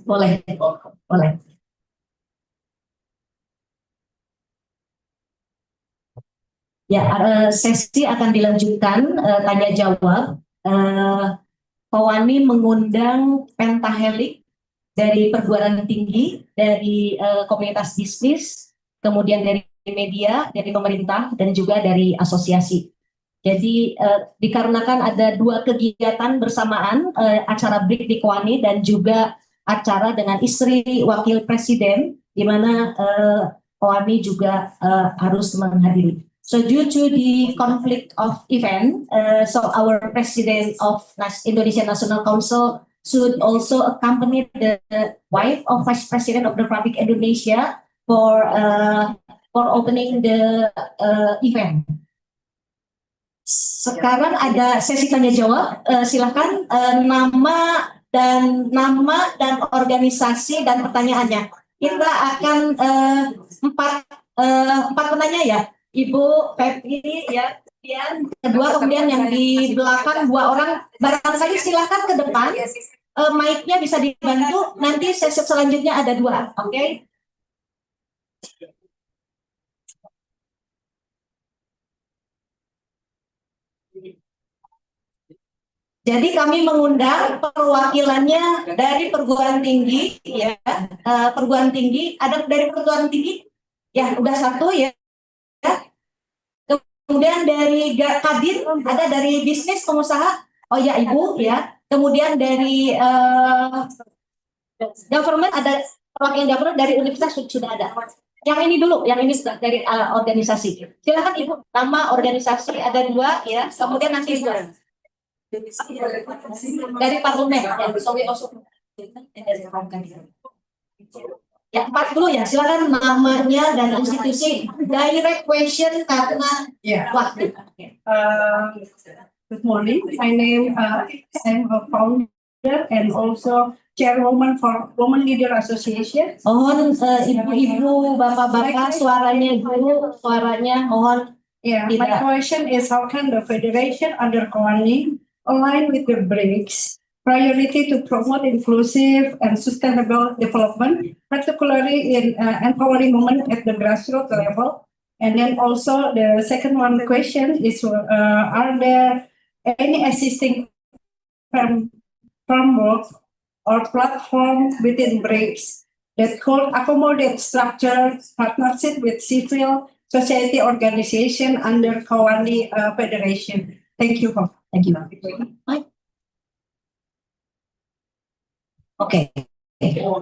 Boleh, boleh. Ya, sesi akan dilanjutkan tanya jawab. Kowani mengundang pentahelik dari perguruan tinggi, dari komunitas bisnis, kemudian dari media, dari pemerintah, dan juga dari asosiasi. Jadi dikarenakan ada dua kegiatan bersamaan, acara break di Kowani dan juga acara dengan istri wakil presiden, di mana Kowani juga harus menghadiri. So due to the conflict of event, so our president of Indonesian National Council should also accompany the wife of Vice President of the Republic Indonesia for opening the event. Sekarang ada sesi tanya jawab. Silakan nama dan organisasi dan pertanyaannya. Kita akan empat penanya ya. Ibu Febri ya, kemudian yang di belakang dua orang, barangkali silakan ke depan, mic-nya bisa dibantu, nanti sesi selanjutnya ada dua, oke? Jadi kami mengundang perwakilannya dari perguruan tinggi, ya, perguruan tinggi, ada dari perguruan tinggi, ya udah satu ya. Kemudian dari Kadin, ada dari bisnis pengusaha, oh ya Ibu ya. Kemudian dari government ada perwakilan government, dari universitas sudah ada. Yang ini dulu, yang ini sudah dari organisasi. Silakan Ibu, nama organisasi ada dua ya. Kemudian nanti dari parlemen ya. Ya, 4 dulu ya, silakan namanya dan institusi. Direct question karena waktu. Good morning. My name I'm a founder and also chairwoman for Women Leader Association. Mohon ibu-ibu, bapak-bapak, suaranya dulu, suaranya mohon. Yeah, my question is how can the federation under Kowani align with the BRICS priority to promote inclusive and sustainable development, particularly in empowering women at the grassroots level? And then also the second one question is, are there any existing framework or platform within BRICS that could accommodate structured partnership with civil society organization under Kowani Federation? Thank you. Thank you. Okay.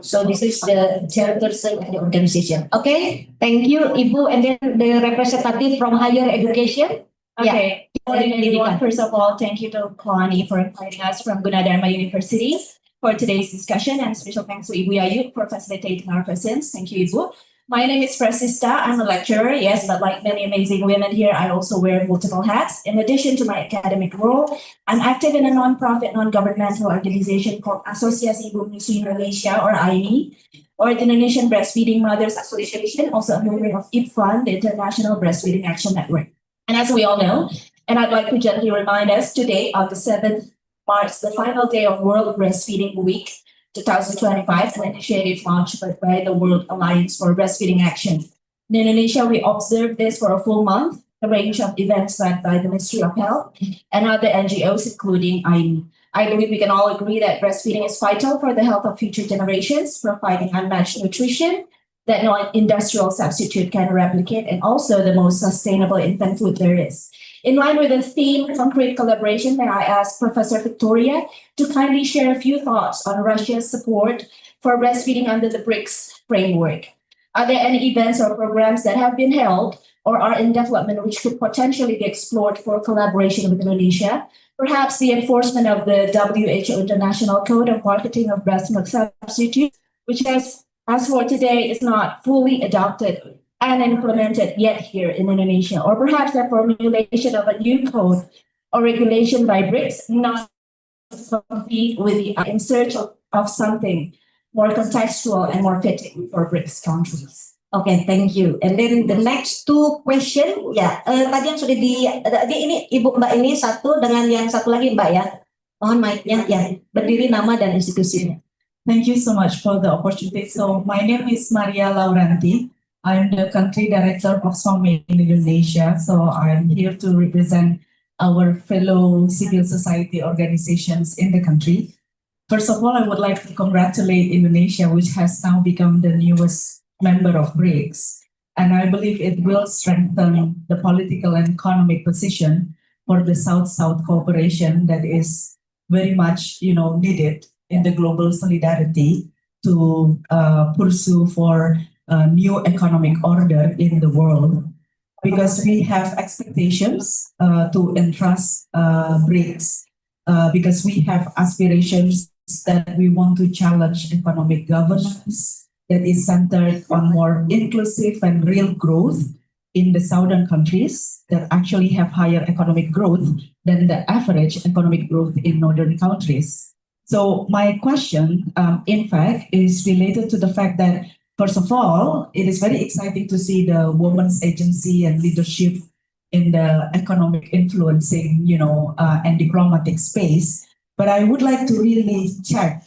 So this is the chairperson of the organization. Okay, thank you, Ibu, and then the representative from higher education. Okay. Yeah. Morning, everyone. First of all, thank you to Kowani for inviting us from Gunadarma University for today's discussion, and special thanks to Ibu Yayu for facilitating our presence. Thank you, Ibu. My name is Francisca. I'm a lecturer, yes, but like many amazing women here, I also wear multiple hats. In addition to my academic role, I'm active in a non-profit, non-governmental organization called Asosiasi Ibu Menyusui Indonesia, or AIMI, or the Indonesian Breastfeeding Mothers Association, also a member of IPFUN, the International Breastfeeding Action Network. And as we all know, and I'd like to gently remind us, today, on the 7th March, the final day of World Breastfeeding Week 2025, an initiative launched by the World Alliance for Breastfeeding Action. In Indonesia, we observed this for a full month, a range of events led by the Ministry of Health and other NGOs, including AIMI. I believe we can all agree that breastfeeding is vital for the health of future generations, providing unmatched nutrition that no industrial substitute can replicate, and also the most sustainable infant food there is. In line with the theme concrete collaboration, may I ask Professor Victoria to kindly share a few thoughts on Russia's support for breastfeeding under the BRICS framework. Are there any events or programs that have been held or are in development which could potentially be explored for collaboration with Indonesia? Perhaps the enforcement of the WHO International Code of Marketing of Breast Milk Substitutes, which as for today is not fully adopted and implemented yet here in Indonesia, or perhaps the formulation of a new code or regulation by BRICS, not compete with the in search of something more contextual and more fitting for BRICS countries. Okay, thank you. And then the next two question, ya, tadi yang sudah ini Ibu Mbak ini satu dengan yang satu lagi Mbak ya. Mohon mic-nya, ya, berdiri nama dan institusinya. Thank you so much for the opportunity. So my name is Maria Lauranti. I'm the country director of SOME in Indonesia. So I'm here to represent our fellow civil society organizations in the country. First of all, I would like to congratulate Indonesia, which has now become the newest member of BRICS. And I believe it will strengthen the political and economic position for the South-South cooperation that is very much, needed in the global solidarity to pursue for a new economic order in the world. Because we have expectations to entrust BRICS, because we have aspirations that we want to challenge economic governance that is centered on more inclusive and real growth in the southern countries that actually have higher economic growth than the average economic growth in northern countries. So my question, in fact, is related to the fact that, first of all, it is very exciting to see the women's agency and leadership in the economic influencing, and diplomatic space. But I would like to really check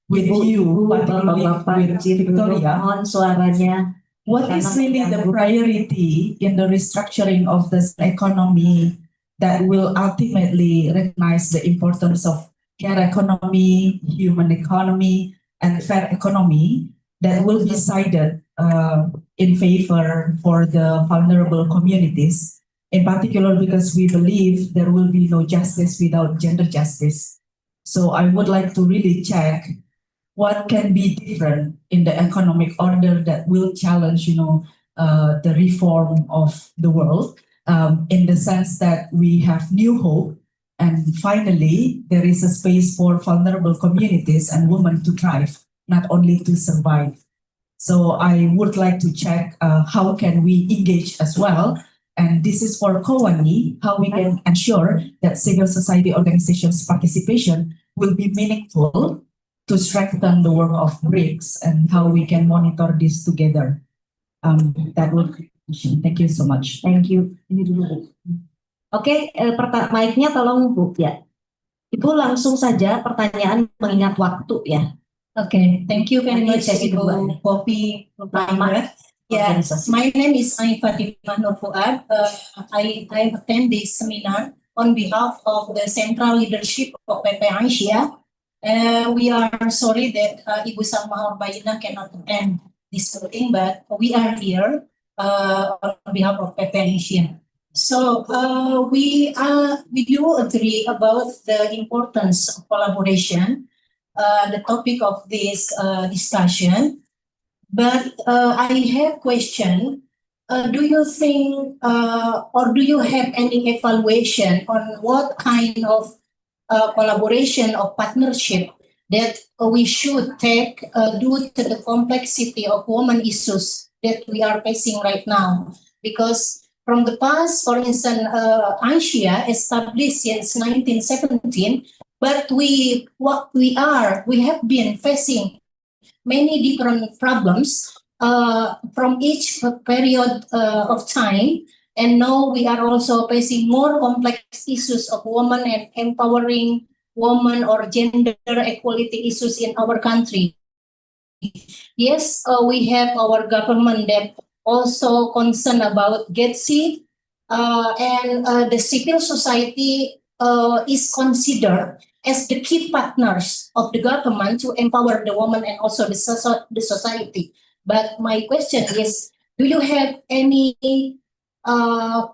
with you, particularly with Victoria, Mohon suaranya. what is really the priority in the restructuring of this economy that will ultimately recognize the importance of care economy, human economy, and fair economy that will be sided in favor for the vulnerable communities, in particular because we believe there will be no justice without gender justice. So I would like to really check what can be different in the economic order that will challenge, the reform of the world, in the sense that we have new hope. And finally, there is a space for vulnerable communities and women to thrive, not only to survive. So I would like to check how can we engage as well. And this is for Kowani, how we can ensure that civil society organizations' participation will be meaningful to strengthen the work of BRICS and how we can monitor this together. That would be the question. Thank you so much. Thank you. Ini dulu, Bu. Oke, mic-nya tolong Bu ya. Ibu langsung saja pertanyaan mengingat waktu ya. Okay, thank you very Ini much, sesi Ibu kedua. Poppy. Nama Yeah, organisasi. my name is Ain Fatimah Nur Fuad. I attend this seminar on behalf of the central leadership of PP Asia. We are sorry that Ibu Salma Orbaina cannot attend this meeting, but we are here on behalf of PP Asia. So we do agree about the importance of collaboration, the topic of this discussion. But I have question. Do you think or do you have any evaluation on what kind of collaboration or partnership that we should take due to the complexity of women issues that we are facing right now? Because from the past, for instance, Asia established since 1917, but we have been facing many different problems from each period of time. And now we are also facing more complex issues of women and empowering women or gender equality issues in our country. Yes, we have our government that also concerned about GETSI, and the civil society is considered as the key partners of the government to empower the woman and also the society. But my question is, do you have any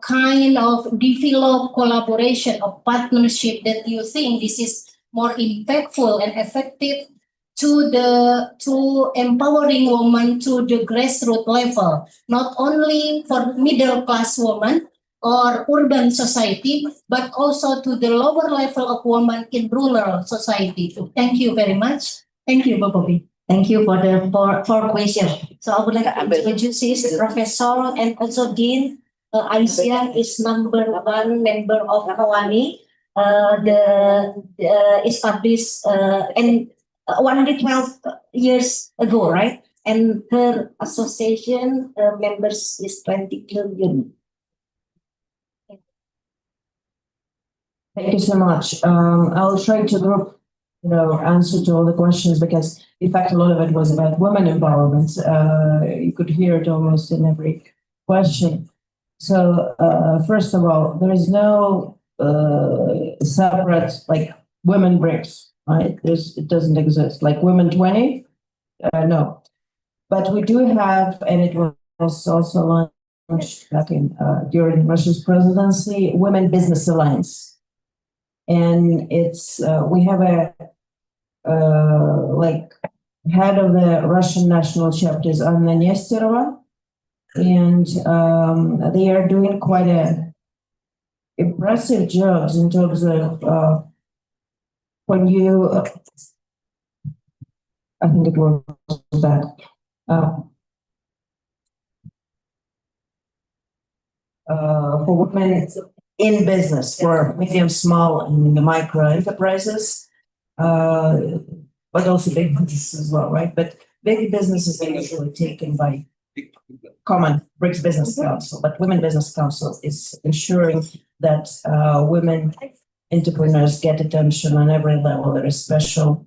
kind of developed collaboration or partnership that you think this is more impactful and effective to empowering women to the grassroots level, not only for middle class women or urban society, but also to the lower level of women in rural society. Thank you very much. Thank you, Bobi. Thank you for the four questions. So I would like to introduce Professor and also Dean Aisyah is number one member of Kowani, the established and 112 years ago, right? and her association members is 20 million. Thank you so much. I'll try to group, answer to all the questions because, in fact, a lot of it was about women empowerment. You could hear it almost in every question. So, first of all, there is no separate women BRICS, right? It doesn't exist. Like Women 20, no. But we do have, and it was also launched back in during Russia's presidency, Women Business Alliance. And it's we have a head of the Russian national chapter is Anna Nesterova, and they are doing quite impressive jobs in terms of when you I think it was that for women in business, for medium, small, and the micro enterprises, but also big businesses as well, right? But big businesses are usually taken by common BRICS Business Council, but Women Business Council is ensuring that women entrepreneurs get attention on every level. There is special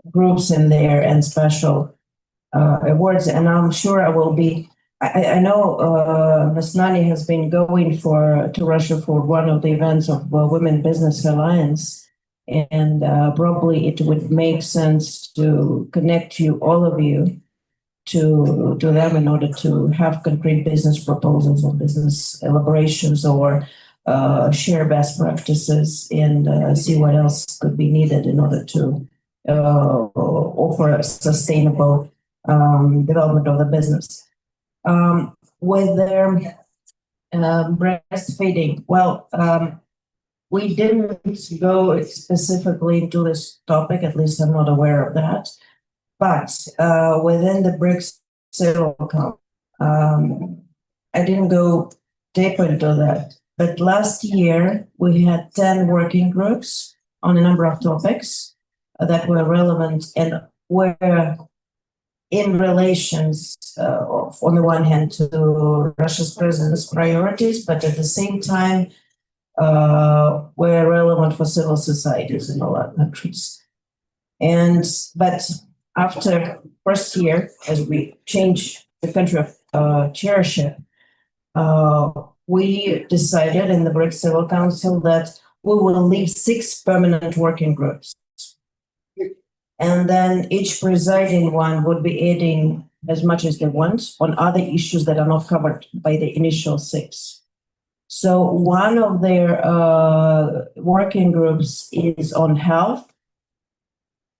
groups in there and special awards, and I'm sure I will be. I know Ms. Nani has been going to Russia for one of the events of Women Business Alliance, and probably it would make sense to connect all of you to them in order to have concrete business proposals or business elaborations or share best practices and see what else could be needed in order to offer a sustainable development of the business. With their breastfeeding, well, we didn't go specifically into this topic, at least I'm not aware of that. But within the BRICS circle, I didn't go deeper into that. But last year, we had 10 working groups on a number of topics that were relevant and were in relations, on the one hand, to Russia's president's priorities, but at the same time, were relevant for civil societies in all our countries. But after first year, as we change the country of chairship, we decided in the BRICS Civil Council that we will leave 6 permanent working groups. And then each presiding one would be adding as much as they want on other issues that are not covered by the initial 6. So one of their working groups is on health.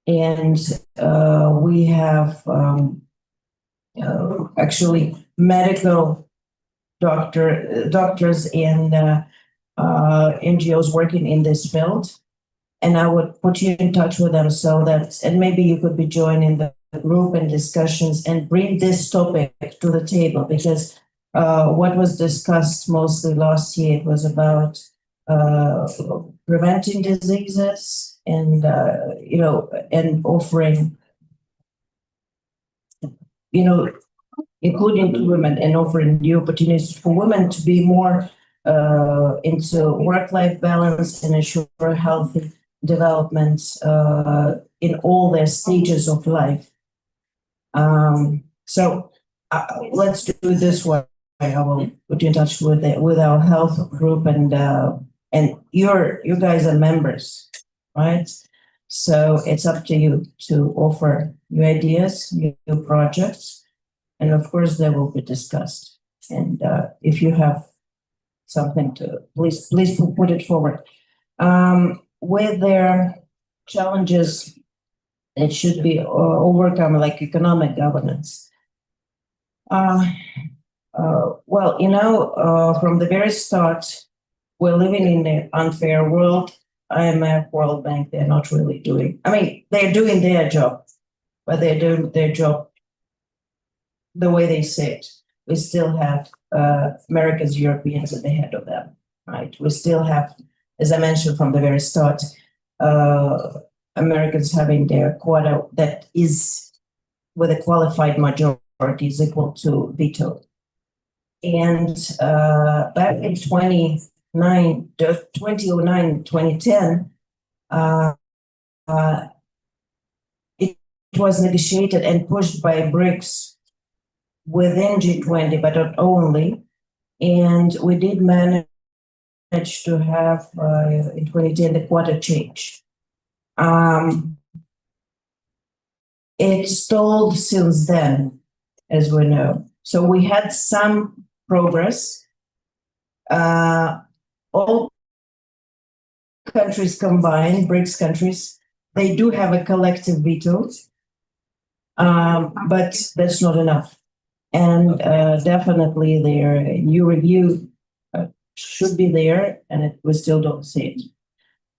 And we have actually medical doctors and NGOs working in this field. And I would put you in touch with them so that, and maybe you could be joining the group and discussions and bring this topic to the table, because what was discussed mostly last year was about preventing diseases and, and offering, including to women and offering new opportunities for women to be more into work-life balance and ensure healthy development in all their stages of life. So let's do it this way. I will put you in touch with our health group, and you guys are members, right? So it's up to you to offer new ideas, new projects, and of course they will be discussed. And if you have something to please put it forward. With their challenges that should be overcome, like economic governance. Well, from the very start, we're living in an unfair world. IMF, World Bank, they're not really doing, they're doing their job, but they're doing their job the way they say it. We still have Americans, Europeans at the head of them, right? We still have, as I mentioned from the very start, Americans having their quota that is with a qualified majority is equal to veto. And back in 2009, 2010, it was negotiated and pushed by BRICS within G20, but not only. And we did manage to have in 2010 the quota change. It stalled since then, as we know. So we had some progress. All countries combined, BRICS countries, they do have a collective veto, but that's not enough. And definitely their new review should be there, and we still don't see it.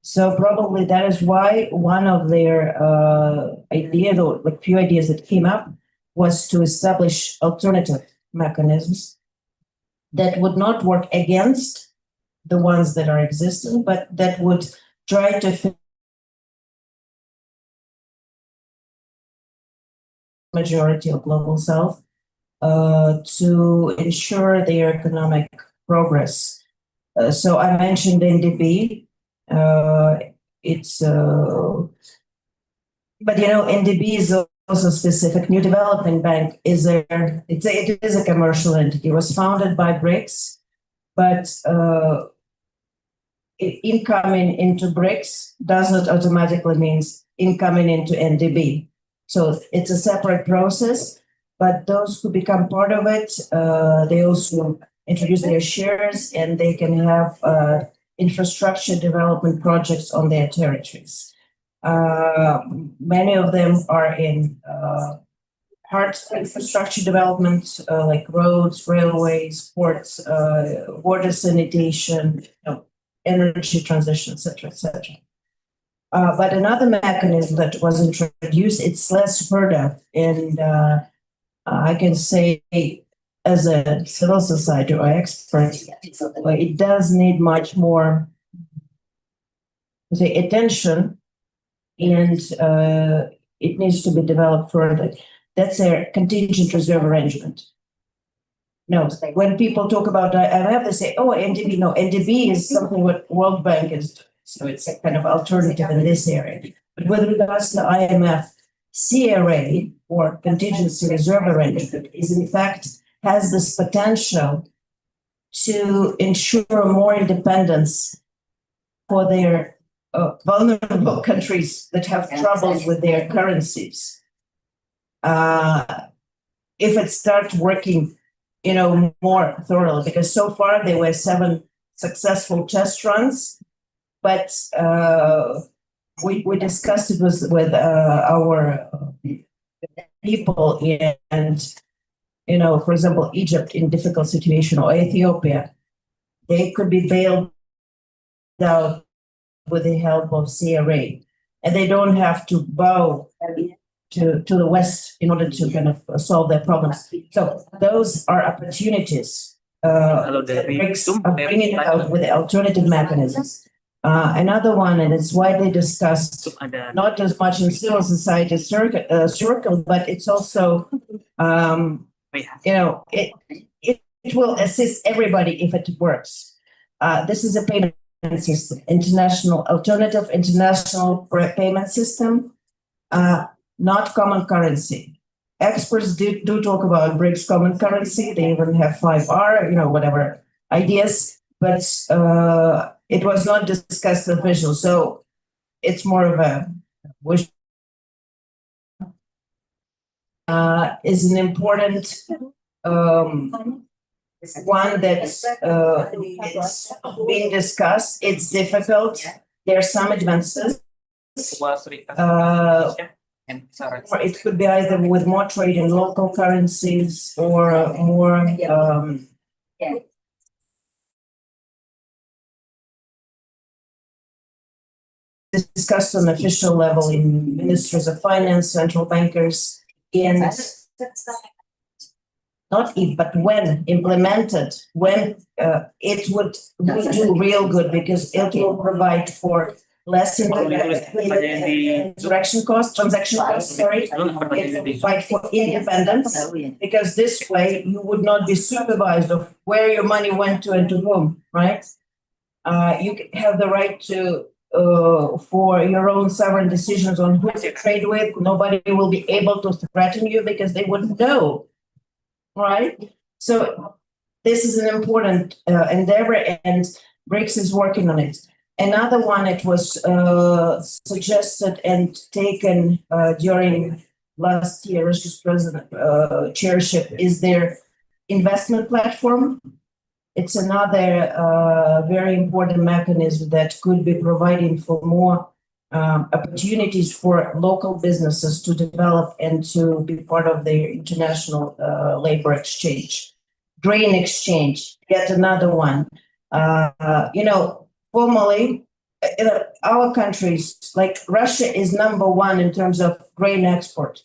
So probably that is why one of their ideas, or like few ideas that came up, was to establish alternative mechanisms that would not work against the ones that are existing, but that would try to fit majority of global South to ensure their economic progress. So I mentioned NDB. But you know, NDB is also specific. New Development Bank is it is a commercial entity. It was founded by BRICS, but incoming into BRICS does not automatically means incoming into NDB. So it's a separate process, but those who become part of it, they also introduce their shares and they can have infrastructure development projects on their territories. Many of them are in hard infrastructure development, like roads, railways, ports, water sanitation, energy transition, etc., etc. But another mechanism that was introduced, it's less heard of, and I can say, as a civil society or expert, it does need much more attention, and it needs to be developed further. That's a contingent reserve arrangement. No, when people talk about IMF, they say, oh, NDB. No, NDB is something what World Bank is doing. So it's a kind of alternative in this area. But with regards to IMF, CRA, or contingency reserve arrangement, is in fact has this potential to ensure more independence for their vulnerable countries that have troubles with their currencies. If it starts working, more thoroughly, because so far there were 7 successful test runs, but we discussed it with our people, and for example, Egypt in difficult situation, or Ethiopia, they could be bailed out with the help of CRA, and they don't have to bow to the West in order to kind of solve their problems. So those are opportunities. BRICS are bringing out with the alternative mechanisms. Another one, and it's widely discussed, not as much in civil society circle, but it's also, it will assist everybody if it works. This is a payment system, alternative international payment system, not common currency. Experts do talk about BRICS common currency. They even have 5R, whatever ideas, but it was not discussed official. So it's more of a wish. Is an important one that's it's being discussed. It's difficult. There are some advances. Or it could be either with more trade in local currencies or more discussed on official level in ministries of finance, central bankers, and not if, but when implemented, when it would do real good, because it will provide for less in transaction costs, sorry. It's fight for independence, because this way you would not be supervised of where your money went to and to whom, right? You have the right to for your own sovereign decisions on who to trade with. Nobody will be able to threaten you because they wouldn't know, right? So this is an important endeavor, and BRICS is working on it. Another one, it was suggested and taken during last year Russia's president chairship, is their investment platform. It's another very important mechanism that could be providing for more opportunities for local businesses to develop and to be part of their international labor exchange. Grain exchange, yet another one. Formally, our countries, like Russia is number one in terms of grain export.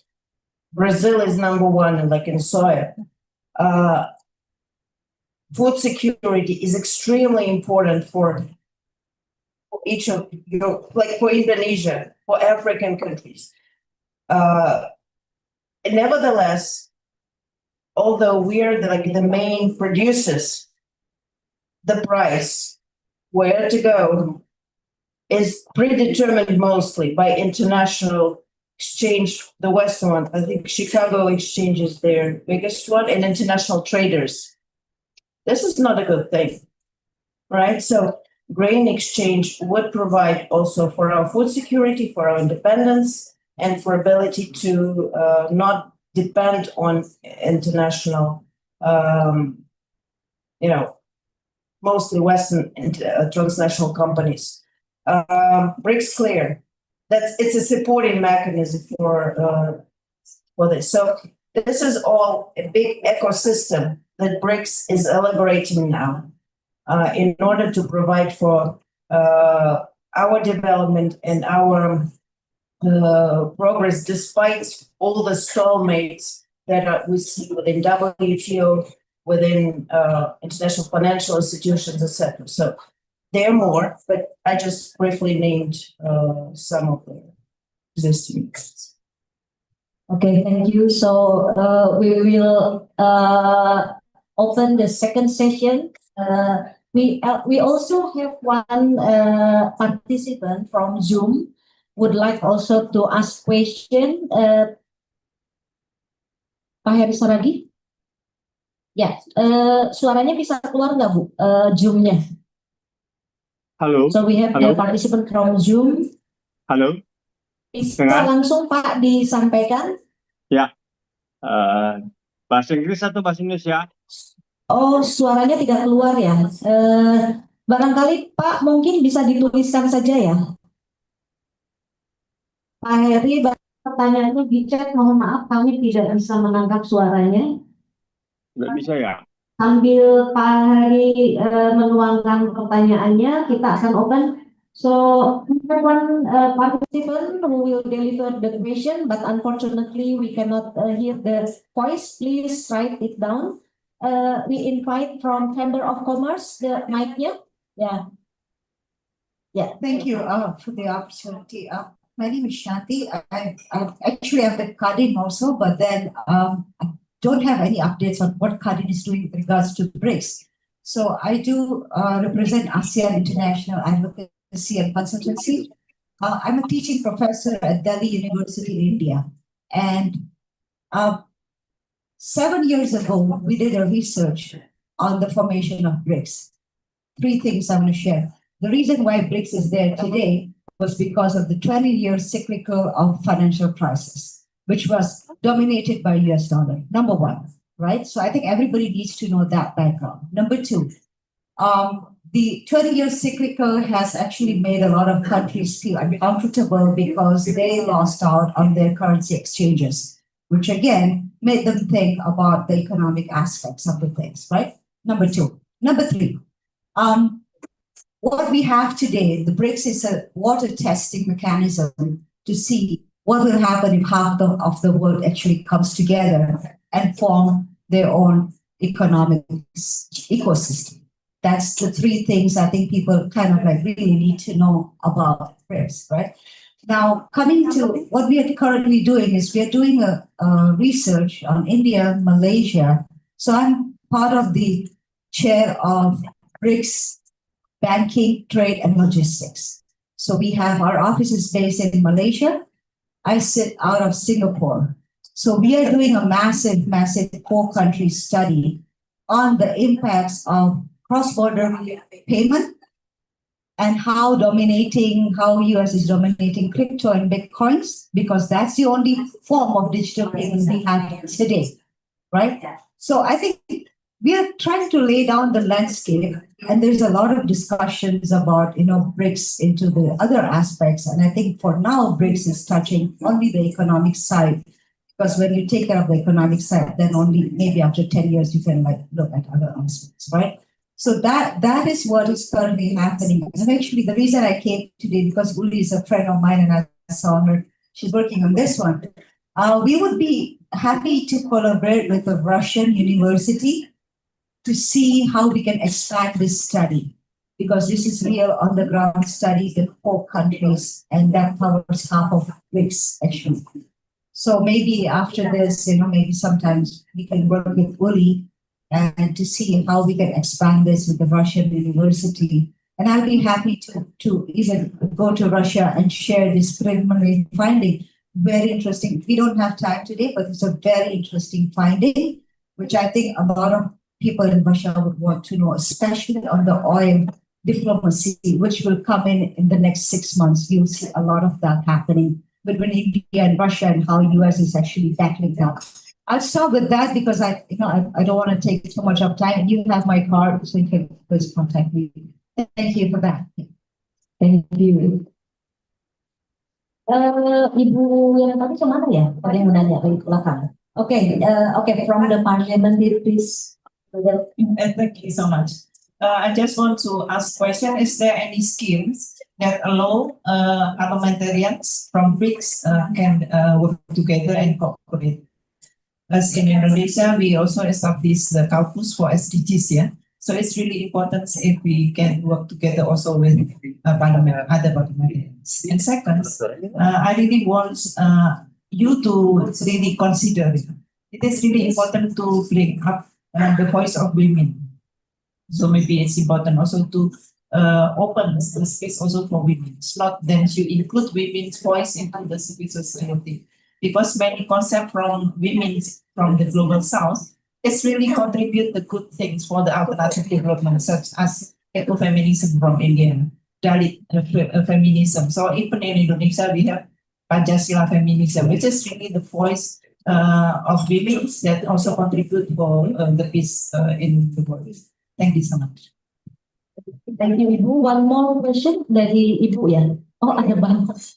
Brazil is number one in soya. Food security is extremely important for each of for Indonesia, for African countries. Nevertheless, although we are the main producers, the price, where to go, is predetermined mostly by international exchange, the Western one. I think Chicago Exchange is their biggest one, and international traders. This is not a good thing, right? So grain exchange would provide also for our food security, for our independence, and for ability to not depend on international, mostly Western transnational companies. BRICS clear that it's a supporting mechanism for this. So this is all a big ecosystem that BRICS is elaborating now in order to provide for our development and our progress, despite all the stalemates that we see within WTO, within international financial institutions, etc. So there are more, but I just briefly named some of the existing. Okay, thank you. So we will open the second session. We also have one participant from Zoom would like also to ask question. Pak Heri Saragi? Ya, suaranya bisa keluar nggak Bu? Zoom-nya. Halo. So we have the participant from Zoom. Halo. Bisa langsung Pak disampaikan? Ya. Bahasa Inggris atau bahasa Indonesia? Oh, suaranya tidak keluar ya. Barangkali Pak mungkin bisa dituliskan saja ya. Pak Heri, pertanyaannya di chat, mohon maaf kami tidak bisa menangkap suaranya. Nggak bisa ya? Sambil Pak Heri menuangkan pertanyaannya, kita akan open. So, we have one participant who will deliver the question, but unfortunately we cannot hear the voice. Please write it down. We invite from Chamber of Commerce the mic-nya. Yeah. Yeah. Thank you for the opportunity. My name is Shanti. I actually am the Kadin also, but then I don't have any updates on what Kadin is doing with regards to BRICS. So I do represent ASEAN International Advocacy and Consultancy. I'm a teaching professor at Delhi University in India. And 7 years ago, we did a research on the formation of BRICS. 3 things I want to share. The reason why BRICS is there today was because of the 20-year cyclical of financial crisis, which was dominated by US dollar, number one, right? So I think everybody needs to know that background. Number 2, the 20-year cyclical has actually made a lot of countries feel uncomfortable because they lost out on their currency exchanges, which again made them think about the economic aspects of the things, right? Number 2. Number 3, what we have today, the BRICS is a water testing mechanism to see what will happen if half of the world actually comes together and form their own economic ecosystem. That's the three things I think people kind of like really need to know about BRICS, right? Now, coming to what we are currently doing is we are doing a research on India, Malaysia. So I'm part of the chair of BRICS Banking, Trade, and Logistics. So we have our offices based in Malaysia. I sit out of Singapore. So we are doing a massive 4-country study on the impacts of cross-border payment and how US is dominating crypto and Bitcoins, because that's the only form of digital payment we have today, right? So I think we are trying to lay down the landscape, and there's a lot of discussions about, BRICS into the other aspects. And I think for now, BRICS is touching only the economic side, because when you take care of the economic side, then only maybe after 10 years, you can look at other aspects, right? So that is what is currently happening. And actually, the reason I came today, because Uli is a friend of mine and I saw her, she's working on this one. We would be happy to collaborate with a Russian university to see how we can expand this study, because this is real on the ground study in 4 countries, and that covers half of BRICS actually. So maybe after this, maybe sometimes we can work with Uli and to see how we can expand this with the Russian university. And I'll be happy to even go to Russia and share this preliminary finding. Very interesting. We don't have time today, but it's a very interesting finding, which I think a lot of people in Russia would want to know, especially on the oil diplomacy, which will come in the next 6 months. You'll see a lot of that happening between India and Russia, and how US is actually tackling that. I'll stop with that because I don't want to take too much of time. You have my card, so you can please contact me. Thank you for that. Thank you. Ibu yang tadi kemana ya? Ada yang mau nanya dari belakang. Okay, from the parliament here, please. Thank you so much. I just want to ask question, is there any schemes that allow parliamentarians from BRICS can work together and cooperate? As in Indonesia, we also established the caucus for SDGs, yeah? So it's really important if we can work together also with other parliamentarians. And second, I really want you to really consider it is really important to bring up the voice of women. So maybe it's important also to open the space also for women. It's not then you include women's voice into the civil society, because many concepts from women from the global south is really contribute the good things for the alternative development, such as ecofeminism from India, Dalit feminism. So even in Indonesia, we have Pancasila feminism, which is really the voice of women that also contribute for the peace in the world. Thank you so much. Thank you, Ibu. One more question dari Ibu ya. Oh, ada banget.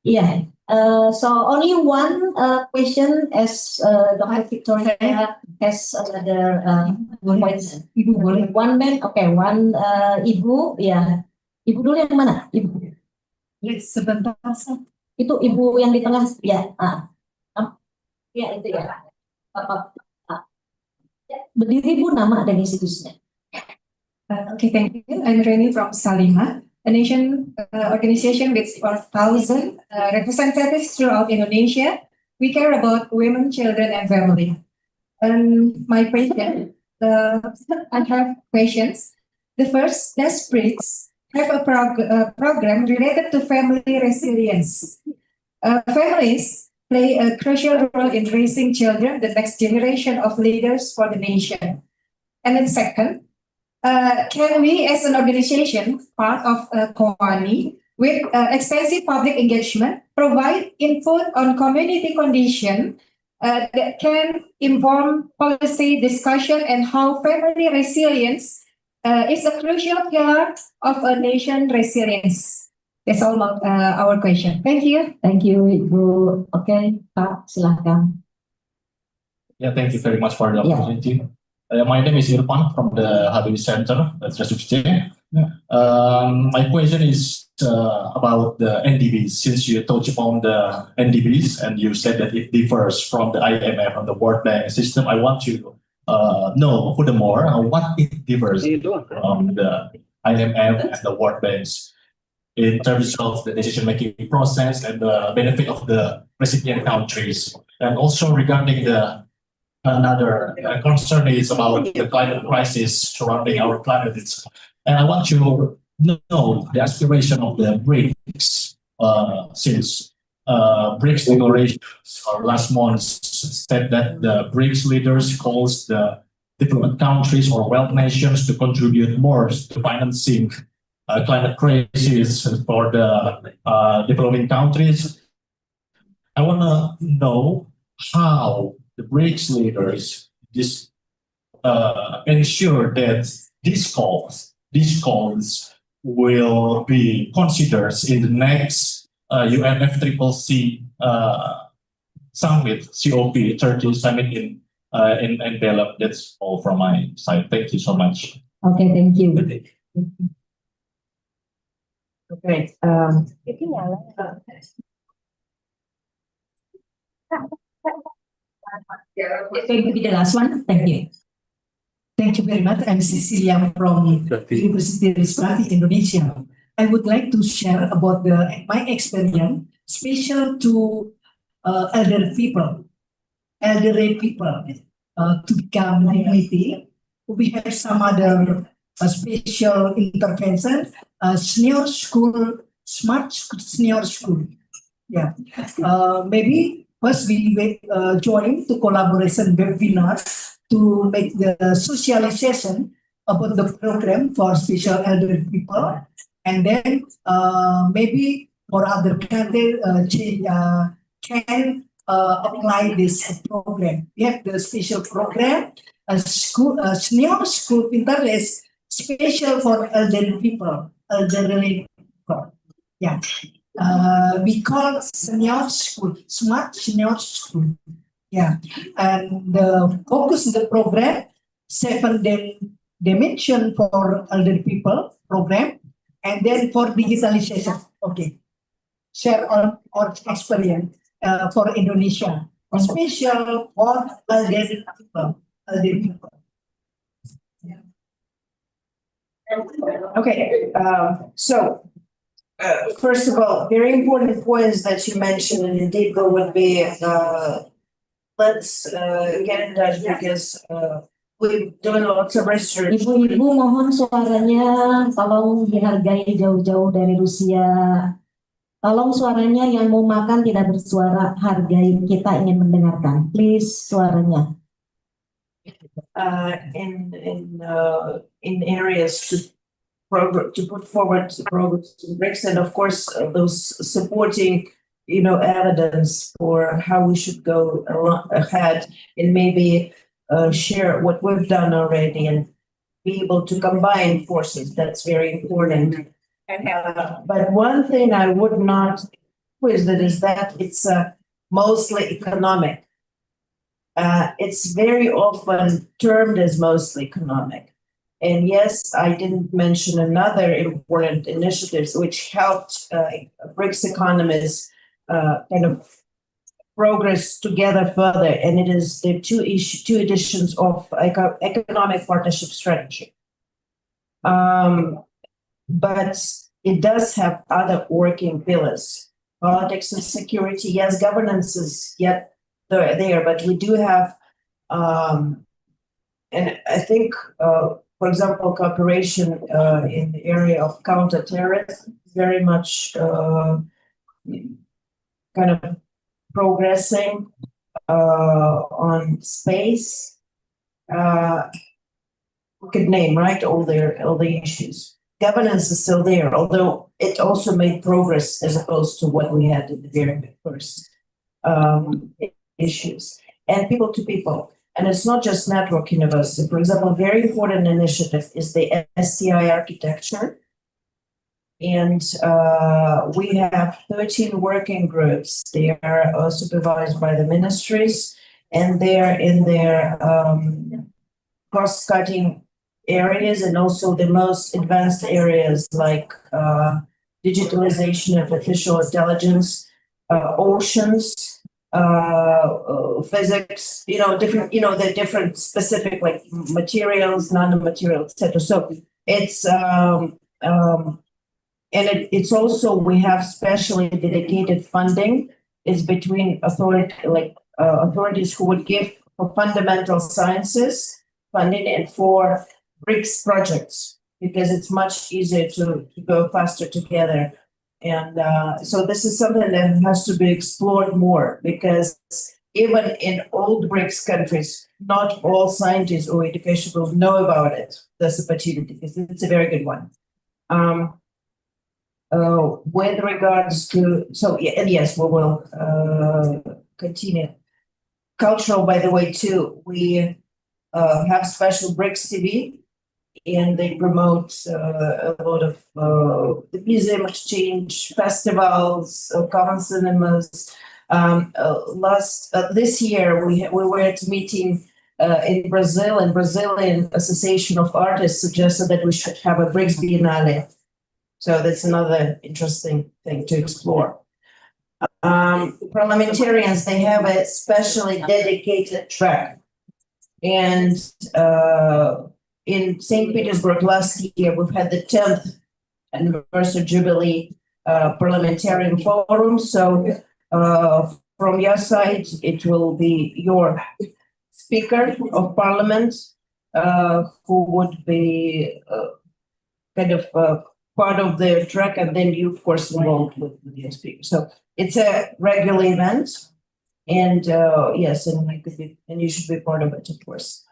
Yeah. So only one question as Dr. Victoria has another point. Ibu boleh. One man, okay. One Ibu, ya. Ibu dulu yang mana? Ibu. Sebentar. Itu Ibu yang di tengah, ya. Ya itu ya. Berdiri Bu, nama dan institusinya. Okay, thank you. I'm Reni from Salima, a nation organization with 4,000 representatives throughout Indonesia. We care about women, children, and family. My question, I have questions. The first, does BRICS have a program related to family resilience? Families play a crucial role in raising children, the next generation of leaders for the nation. And then second, can we as an organization, part of Kowani, with extensive public engagement, provide input on community condition that can inform policy discussion and how family resilience is a crucial pillar of a nation resilience? That's all about our question. Thank you. Thank you, Ibu. Okay, Pak, silakan. Yeah, thank you very much for the opportunity. My name is Irfan from the Habibie Center at JSUPJ. My question is about the NDBs, since you touched upon the NDBs and you said that it differs from the IMF and the World Bank system. I want to know furthermore what it differs from the IMF and the World Banks in terms of the decision-making process and the benefit of the recipient countries. And also regarding the another concern is about the climate crisis surrounding our planet. And I want to know the aspiration of the BRICS, since BRICS declarations last month said that the BRICS leaders calls the developed countries or wealth nations to contribute more to financing climate crisis for the developing countries. I want to know how the BRICS leaders ensure that these calls will be considered in the next UNFCCC summit, COP30 summit in Belem. That's all from my side. Thank you so much. Okay, thank you. Okay. It's going to be the last one. Thank you. Thank you very much. I'm Cecilia from University Trisakti, Indonesia. I would like to share about my experience, special to elderly people, to become dignity. We have some other special intervention, senior school, smart senior school. Yeah, maybe first we join to collaboration webinar to make the socialization about the program for special elderly people, and then maybe for other countries can apply this program. We have the special program, senior school interest, special for elderly people. Yeah. We call senior school, smart senior school. Yeah, and the focus of the program, 7 dimension for elderly people program, and then for digitalization. Okay, share our experience for Indonesia, special for elderly people. Okay, so first of all, very important points that you mentioned, and indeed there would be let's get in touch because we're doing lots of research. Ibu-ibu mohon suaranya tolong dihargai jauh-jauh dari Rusia. Tolong suaranya yang mau makan tidak bersuara, hargai, kita ingin mendengarkan. Please suaranya. In areas to put forward progress to BRICS, and of course those supporting evidence for how we should go ahead and maybe share what we've done already and be able to combine forces. That's very important. But one thing I would not quiz that is that it's mostly economic. It's very often termed as mostly economic. And yes, I didn't mention another important initiatives which helped BRICS economies kind of progress together further, and it is the two editions of economic partnership strategy. But it does have other working pillars: politics and security. Yes, governance is yet there, but we do have, and I think, for example, cooperation in the area of counterterrorism very much kind of progressing on space. We could name all the issues. Governance is still there, although it also made progress as opposed to what we had in the very first issues. And people to people. And it's not just network university. For example, a very important initiative is the STI architecture. And we have 13 working groups. They are supervised by the ministries, and they are in their cross-cutting areas and also the most advanced areas like digitalization, artificial intelligence, oceans, physics, different, the different specific like materials, nanomaterials, etc. So it's and it's also, we have specially dedicated funding is between authorities who would give for fundamental sciences funding and for BRICS projects, because it's much easier to go faster together. And so this is something that has to be explored more, because even in old BRICS countries, not all scientists or education will know about it, this opportunity, because it's a very good one. With regards to, and yes, we will continue. Cultural, by the way, too, we have special BRICS TV, and they promote a lot of the museum exchange, festivals, common cinemas. This year, we were at a meeting in Brazil, and Brazilian Association of Artists suggested that we should have a BRICS Biennale. So that's another interesting thing to explore. Parliamentarians, they have a specially dedicated track. And in St. Petersburg last year, we've had the 10th anniversary Jubilee Parliamentarian Forum. So from your side, it will be your Speaker of Parliament who would be kind of part of the track, and then you, of course, involved with your speaker. So it's a regular event, and yes, and you should be part of it, of course.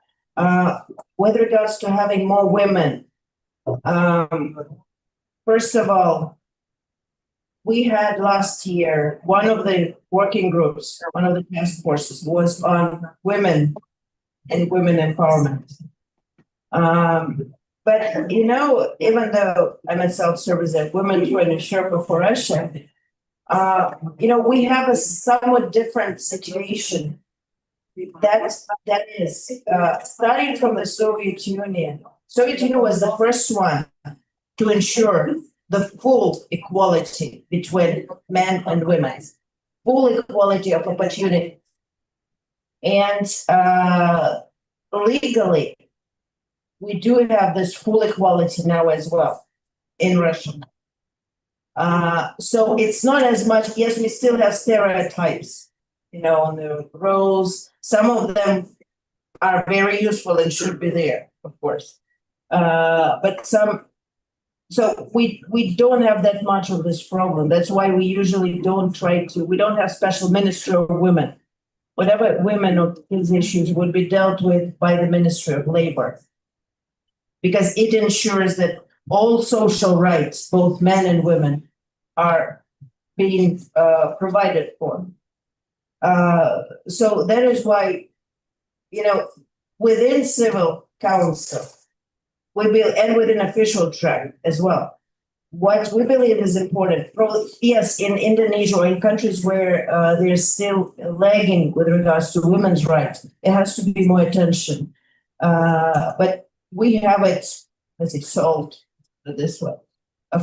With regards to having more women, first of all, we had last year, one of the working groups, one of the task forces was on women and women empowerment. But, even though I myself serve as a women training Sherpa for Russia, we have a somewhat different situation. That is, starting from the Soviet Union. Soviet Union was the first one to ensure the full equality between men and women, full equality of opportunity. And legally, we do have this full equality now as well in Russia. So it's not as much, yes, we still have stereotypes, on the roles. Some of them are very useful and should be there, of course. But so we don't have that much of this problem. That's why we usually we don't have special ministry of women. Whatever women or these issues would be dealt with by the Ministry of Labor, because it ensures that all social rights, both men and women, are being provided for. So that is why, within civil council, and within official track as well, what we believe is important, yes, in Indonesia or in countries where they're still lagging with regards to women's rights, there has to be more attention. But we have it, solved this way.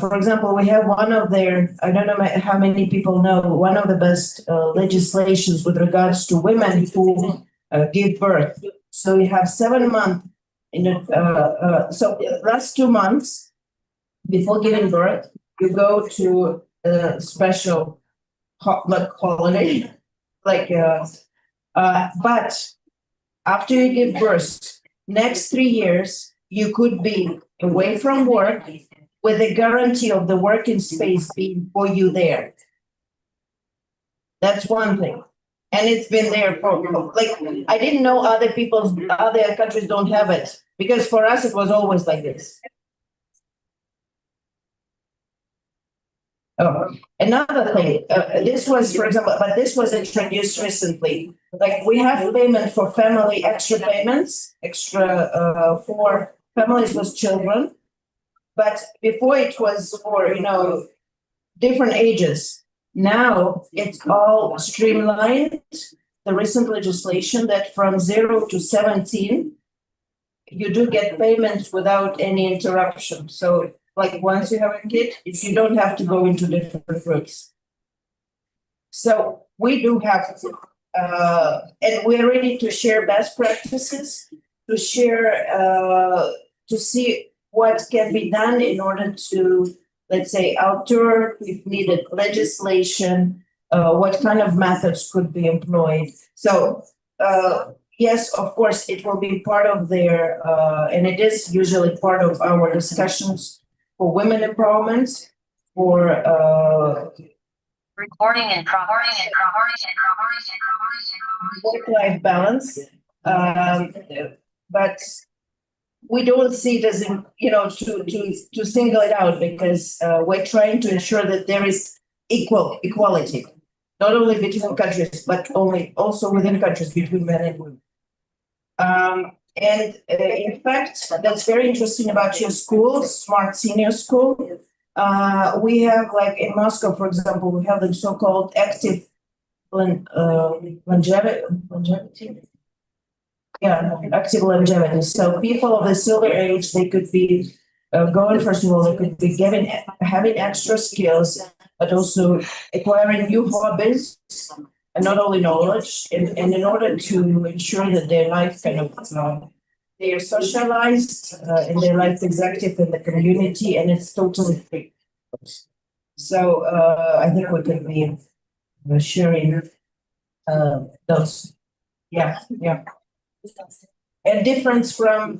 For example, we have one of their, I don't know how many people know, one of the best legislations with regards to women who give birth. So you have 7 months so last 2 months before giving birth, you go to a special holiday, but after you give birth, next 3 years, you could be away from work with a guarantee of the working space being for you there. That's one thing. And it's been there for, I didn't know other countries don't have it, because for us, it was always like this. Oh, another thing, this was, for example, but this was introduced recently. We have payment for family, extra payments, for families with children. But before it was for, different ages. Now it's all streamlined. The recent legislation that from 0 to 17, you do get payments without any interruption. So like once you have a kid, you don't have to go into different groups. So we do have, and we're ready to share best practices, to share, to see what can be done in order to, let's say, alter, if needed, legislation, what kind of methods could be employed. So, yes, of course, it will be part of their, and it is usually part of our discussions for women empowerment, for work-life balance. But we don't see it as, to single it out, because we're trying to ensure that there is equality, not only between countries, but also within countries, between men and women. And in fact, that's very interesting about your school, Smart Senior School. We have, like in Moscow, for example, we have the so-called active longevity. Yeah, active longevity. So people of the silver age, they could be going, first of all, they could be having extra skills, but also acquiring new hobbies, and not only knowledge, and in order to ensure that their life kind of, they are socialized, and their life is active in the community, and it's totally free. So I think we could be sharing those. Yeah. A difference from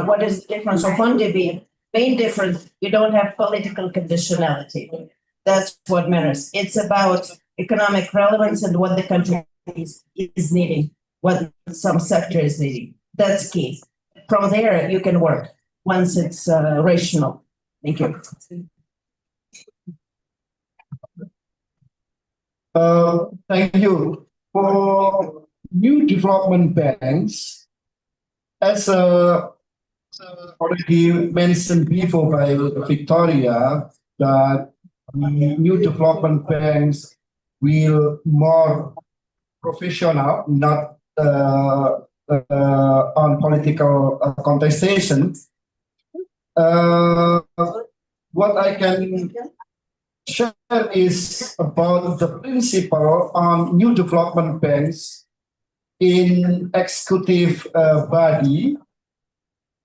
what is the difference of ONDB? Main difference, you don't have political conditionality. That's what matters. It's about economic relevance and what the country is needing, what some sector is needing. That's key. From there, you can work once it's rational. Thank you. Thank you. For new development banks, as already mentioned before by Victoria, that the new development banks will more professional, not on political contestation. What I can share is about the principle on new development banks in executive body.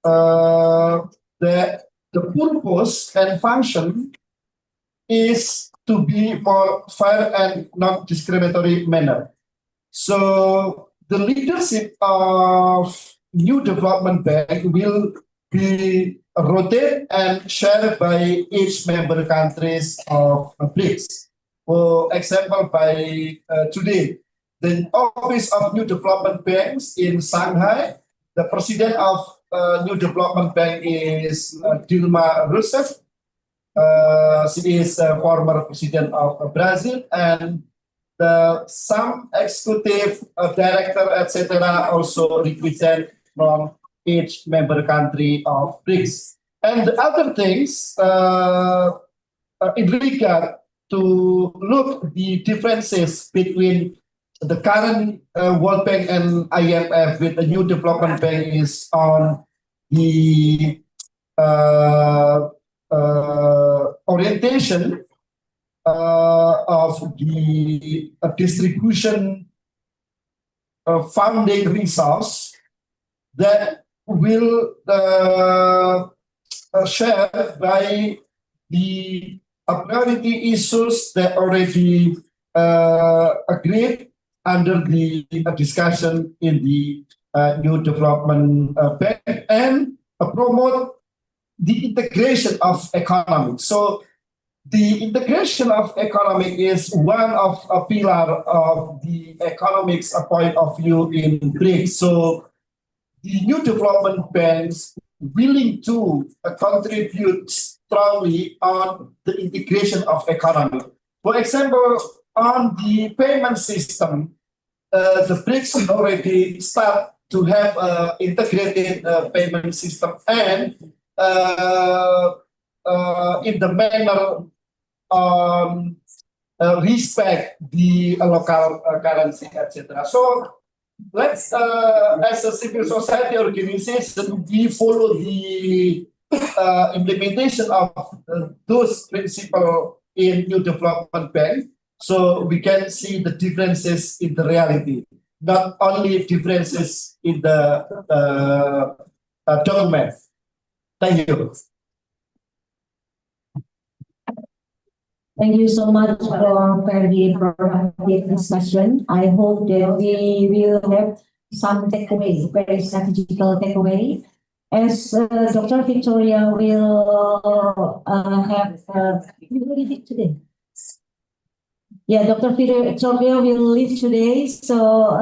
The purpose and function is to be more fair and non-discriminatory manner. So the leadership of new development bank will be rotated and shared by each member countries of BRICS. For example, by today, the Office of New Development Banks in Shanghai, the president of New Development Bank is Dilma Rousseff. She is a former president of Brazil, and some executive director, etc., also represent from each member country of BRICS. And the other things in regard to look the differences between the current World Bank and IMF with the new development bank is on the orientation of the distribution of funding resource that will share by the priority issues that already agreed under the discussion in the new development bank, and promote the integration of economics. So the integration of economic is one of a pillar of the economics point of view in BRICS. So the new development banks willing to contribute strongly on the integration of economy. For example, on the payment system, the BRICS already start to have an integrated payment system, and in the manner respect the local currency, etc. So let's, as a civil society organization, we follow the implementation of those principles in new development bank, so we can see the differences in the reality, not only differences in the document. Thank you. Thank you so much for very informative discussion. I hope that we will have some takeaway, very strategical takeaway. As Dr. Victoria will have, you will leave it today. Yeah, Dr. Victoria will leave today, so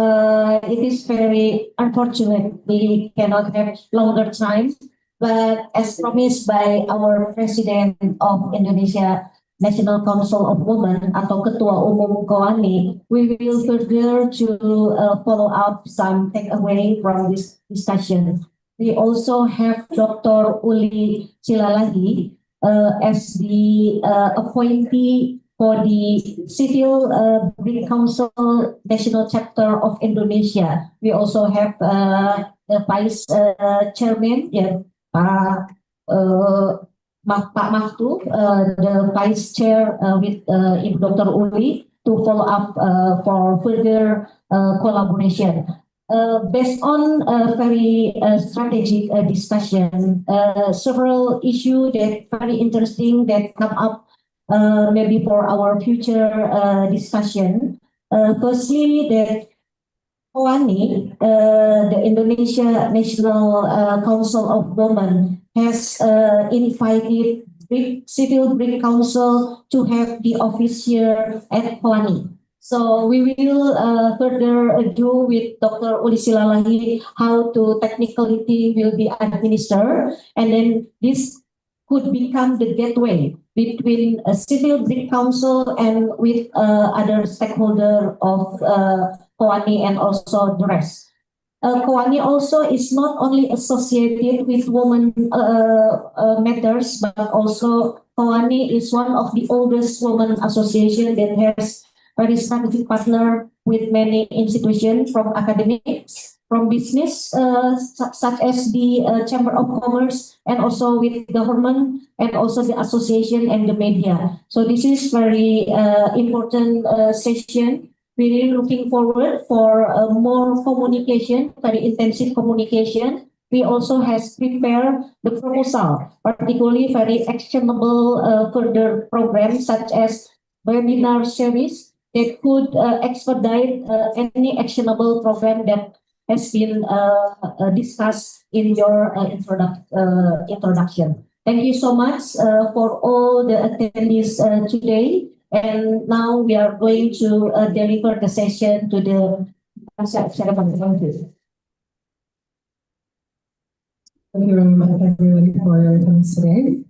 it is very unfortunate we cannot have longer time. But as promised by our President of Indonesia National Council of Women atau Ketua Umum KOANI, we will further to follow up some takeaway from this discussion. We also have Dr. Uli Silalahi as the appointee for the Civil Brick Council National Chapter of Indonesia. We also have the Vice Chairman, Pak Maftu, the Vice Chair with Dr. Uli to follow up for further collaboration. Based on a very strategic discussion, several issues that very interesting that come up maybe for our future discussion. Firstly, that KOANI, the Indonesia National Council of Women, has invited Civil Brick Council to have the office here at KOANI. So we will further do with Dr. Uli Silalahi how to technicality will be administered, and then this could become the gateway between a Civil Brick Council and with other stakeholder of KOANI and also the rest. KOANI also is not only associated with women matters, but also KOANI is one of the oldest women association that has very strategic partner with many institutions from academics, from business, such as the Chamber of Commerce, and also with government, and also the association and the media. So this is very important session. Really looking forward for more communication, very intensive communication. We also has prepared the proposal, particularly very actionable further programs such as webinar series that could expedite any actionable program that has been discussed in your introduction. Thank you so much for all the attendees today. And now we are going to deliver the session to the ceremony. Thank you. Thank you very much, everybody, for your attendance today.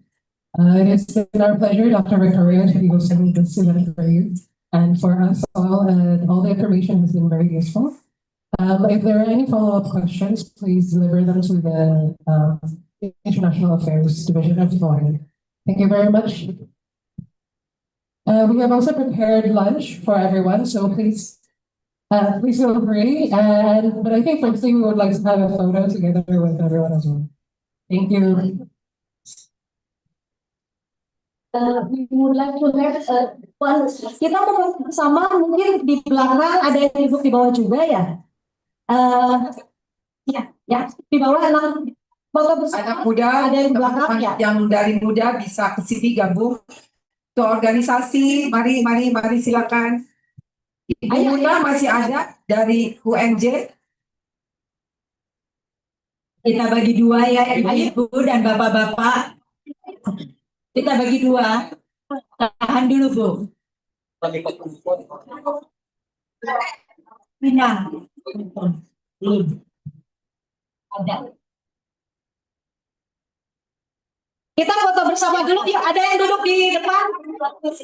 It's been our pleasure, Dr. Victoria, to be hosting this event for you and for us all. All the information has been very useful. If there are any follow-up questions, please deliver them to the International Affairs Division of KOANI. Thank you very much. We have also prepared lunch for everyone, so please feel free. But I think firstly we would like to have a photo together with everyone as well. Thank you. We would like to have kita mau bersama, mungkin di belakang ada yang duduk di bawah juga ya. Ya di bawah anak muda, ada yang di belakang ya. Yang dari muda bisa ke sini gabung ke organisasi. Mari silakan. Ibu muda masih ada dari UNJ. Kita bagi dua ya, ibu-ibu dan bapak-bapak. Kita bagi dua. Tahan dulu, Bu. Pinang. Ada. Kita foto bersama dulu ya. Ada yang duduk di depan?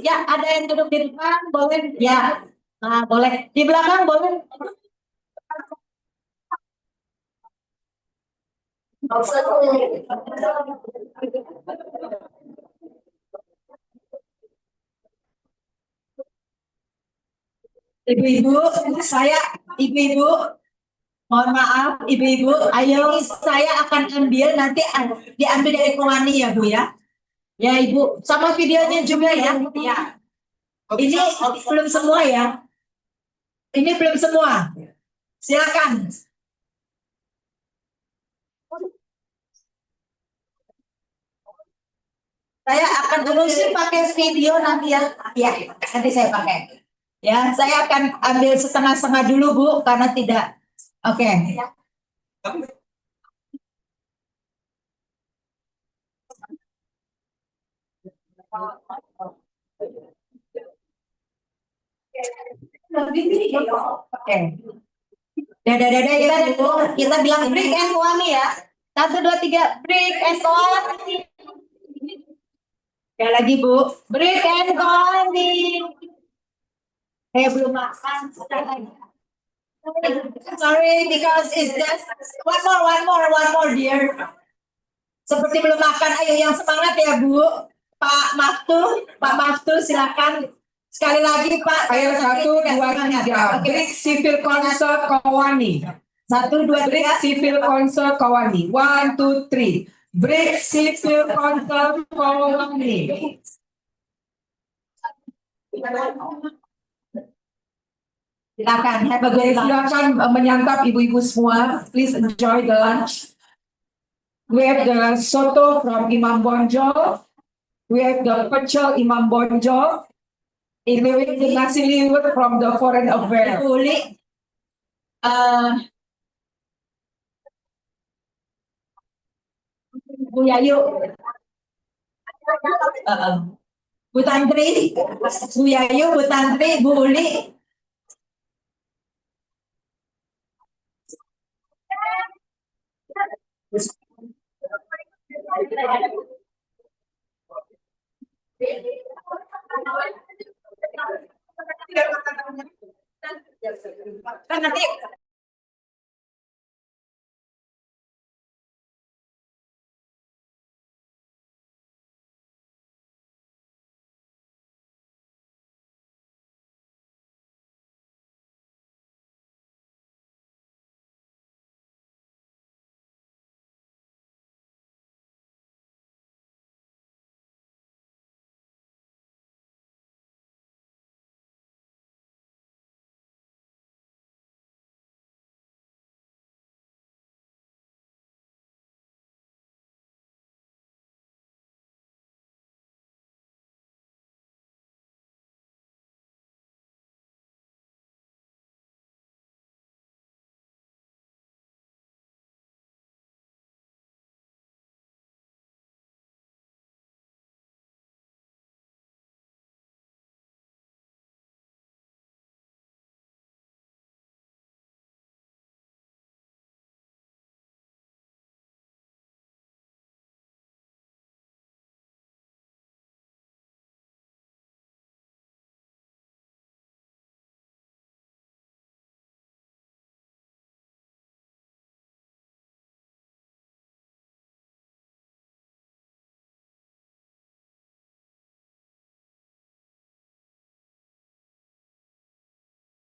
Ya, ada yang duduk di depan, boleh? Ya. Nah, boleh. Di belakang boleh. Ibu-ibu, ibu-ibu, Mohon maaf, ibu-ibu. Ayo, saya akan ambil nanti diambil dari Kowani ya, Bu ya. Ya, Ibu. Sama videonya juga ya. Ya. Ini belum semua ya. Ini belum semua. Silakan. Saya akan terusin pakai video nanti ya. Ya, nanti saya pakai. Ya, saya akan ambil setengah-setengah dulu, Bu, karena tidak. Oke. Oke. Dadah ya, Bu. Kita bilang break and Kowani ya. 1, 2, 3, break and Kowani. Sekali lagi, Bu. Break and Kowani. Belum makan. Sorry, because it's just one more, dear. Seperti belum makan, ayo yang semangat ya, Bu. Pak Maftu, silakan. Sekali lagi, Pak. Ayo 1, 2, 3. Break Civil Council Kowani. 1, 2, 3. Break Civil Council Kowani. 1, 2, 3. Break Civil Council Kowani. Silakan, have a good lunch. Silakan menyantap ibu-ibu semua. Please enjoy the lunch. We have the soto from Imam Bonjol. We have the pecel Imam Bonjol. We have the nasi liwet from the Foreign Affairs. Uli. Bu Yayu. Bu Tantri. Bu Yayu, Bu Tantri, Bu Uli. Kan nanti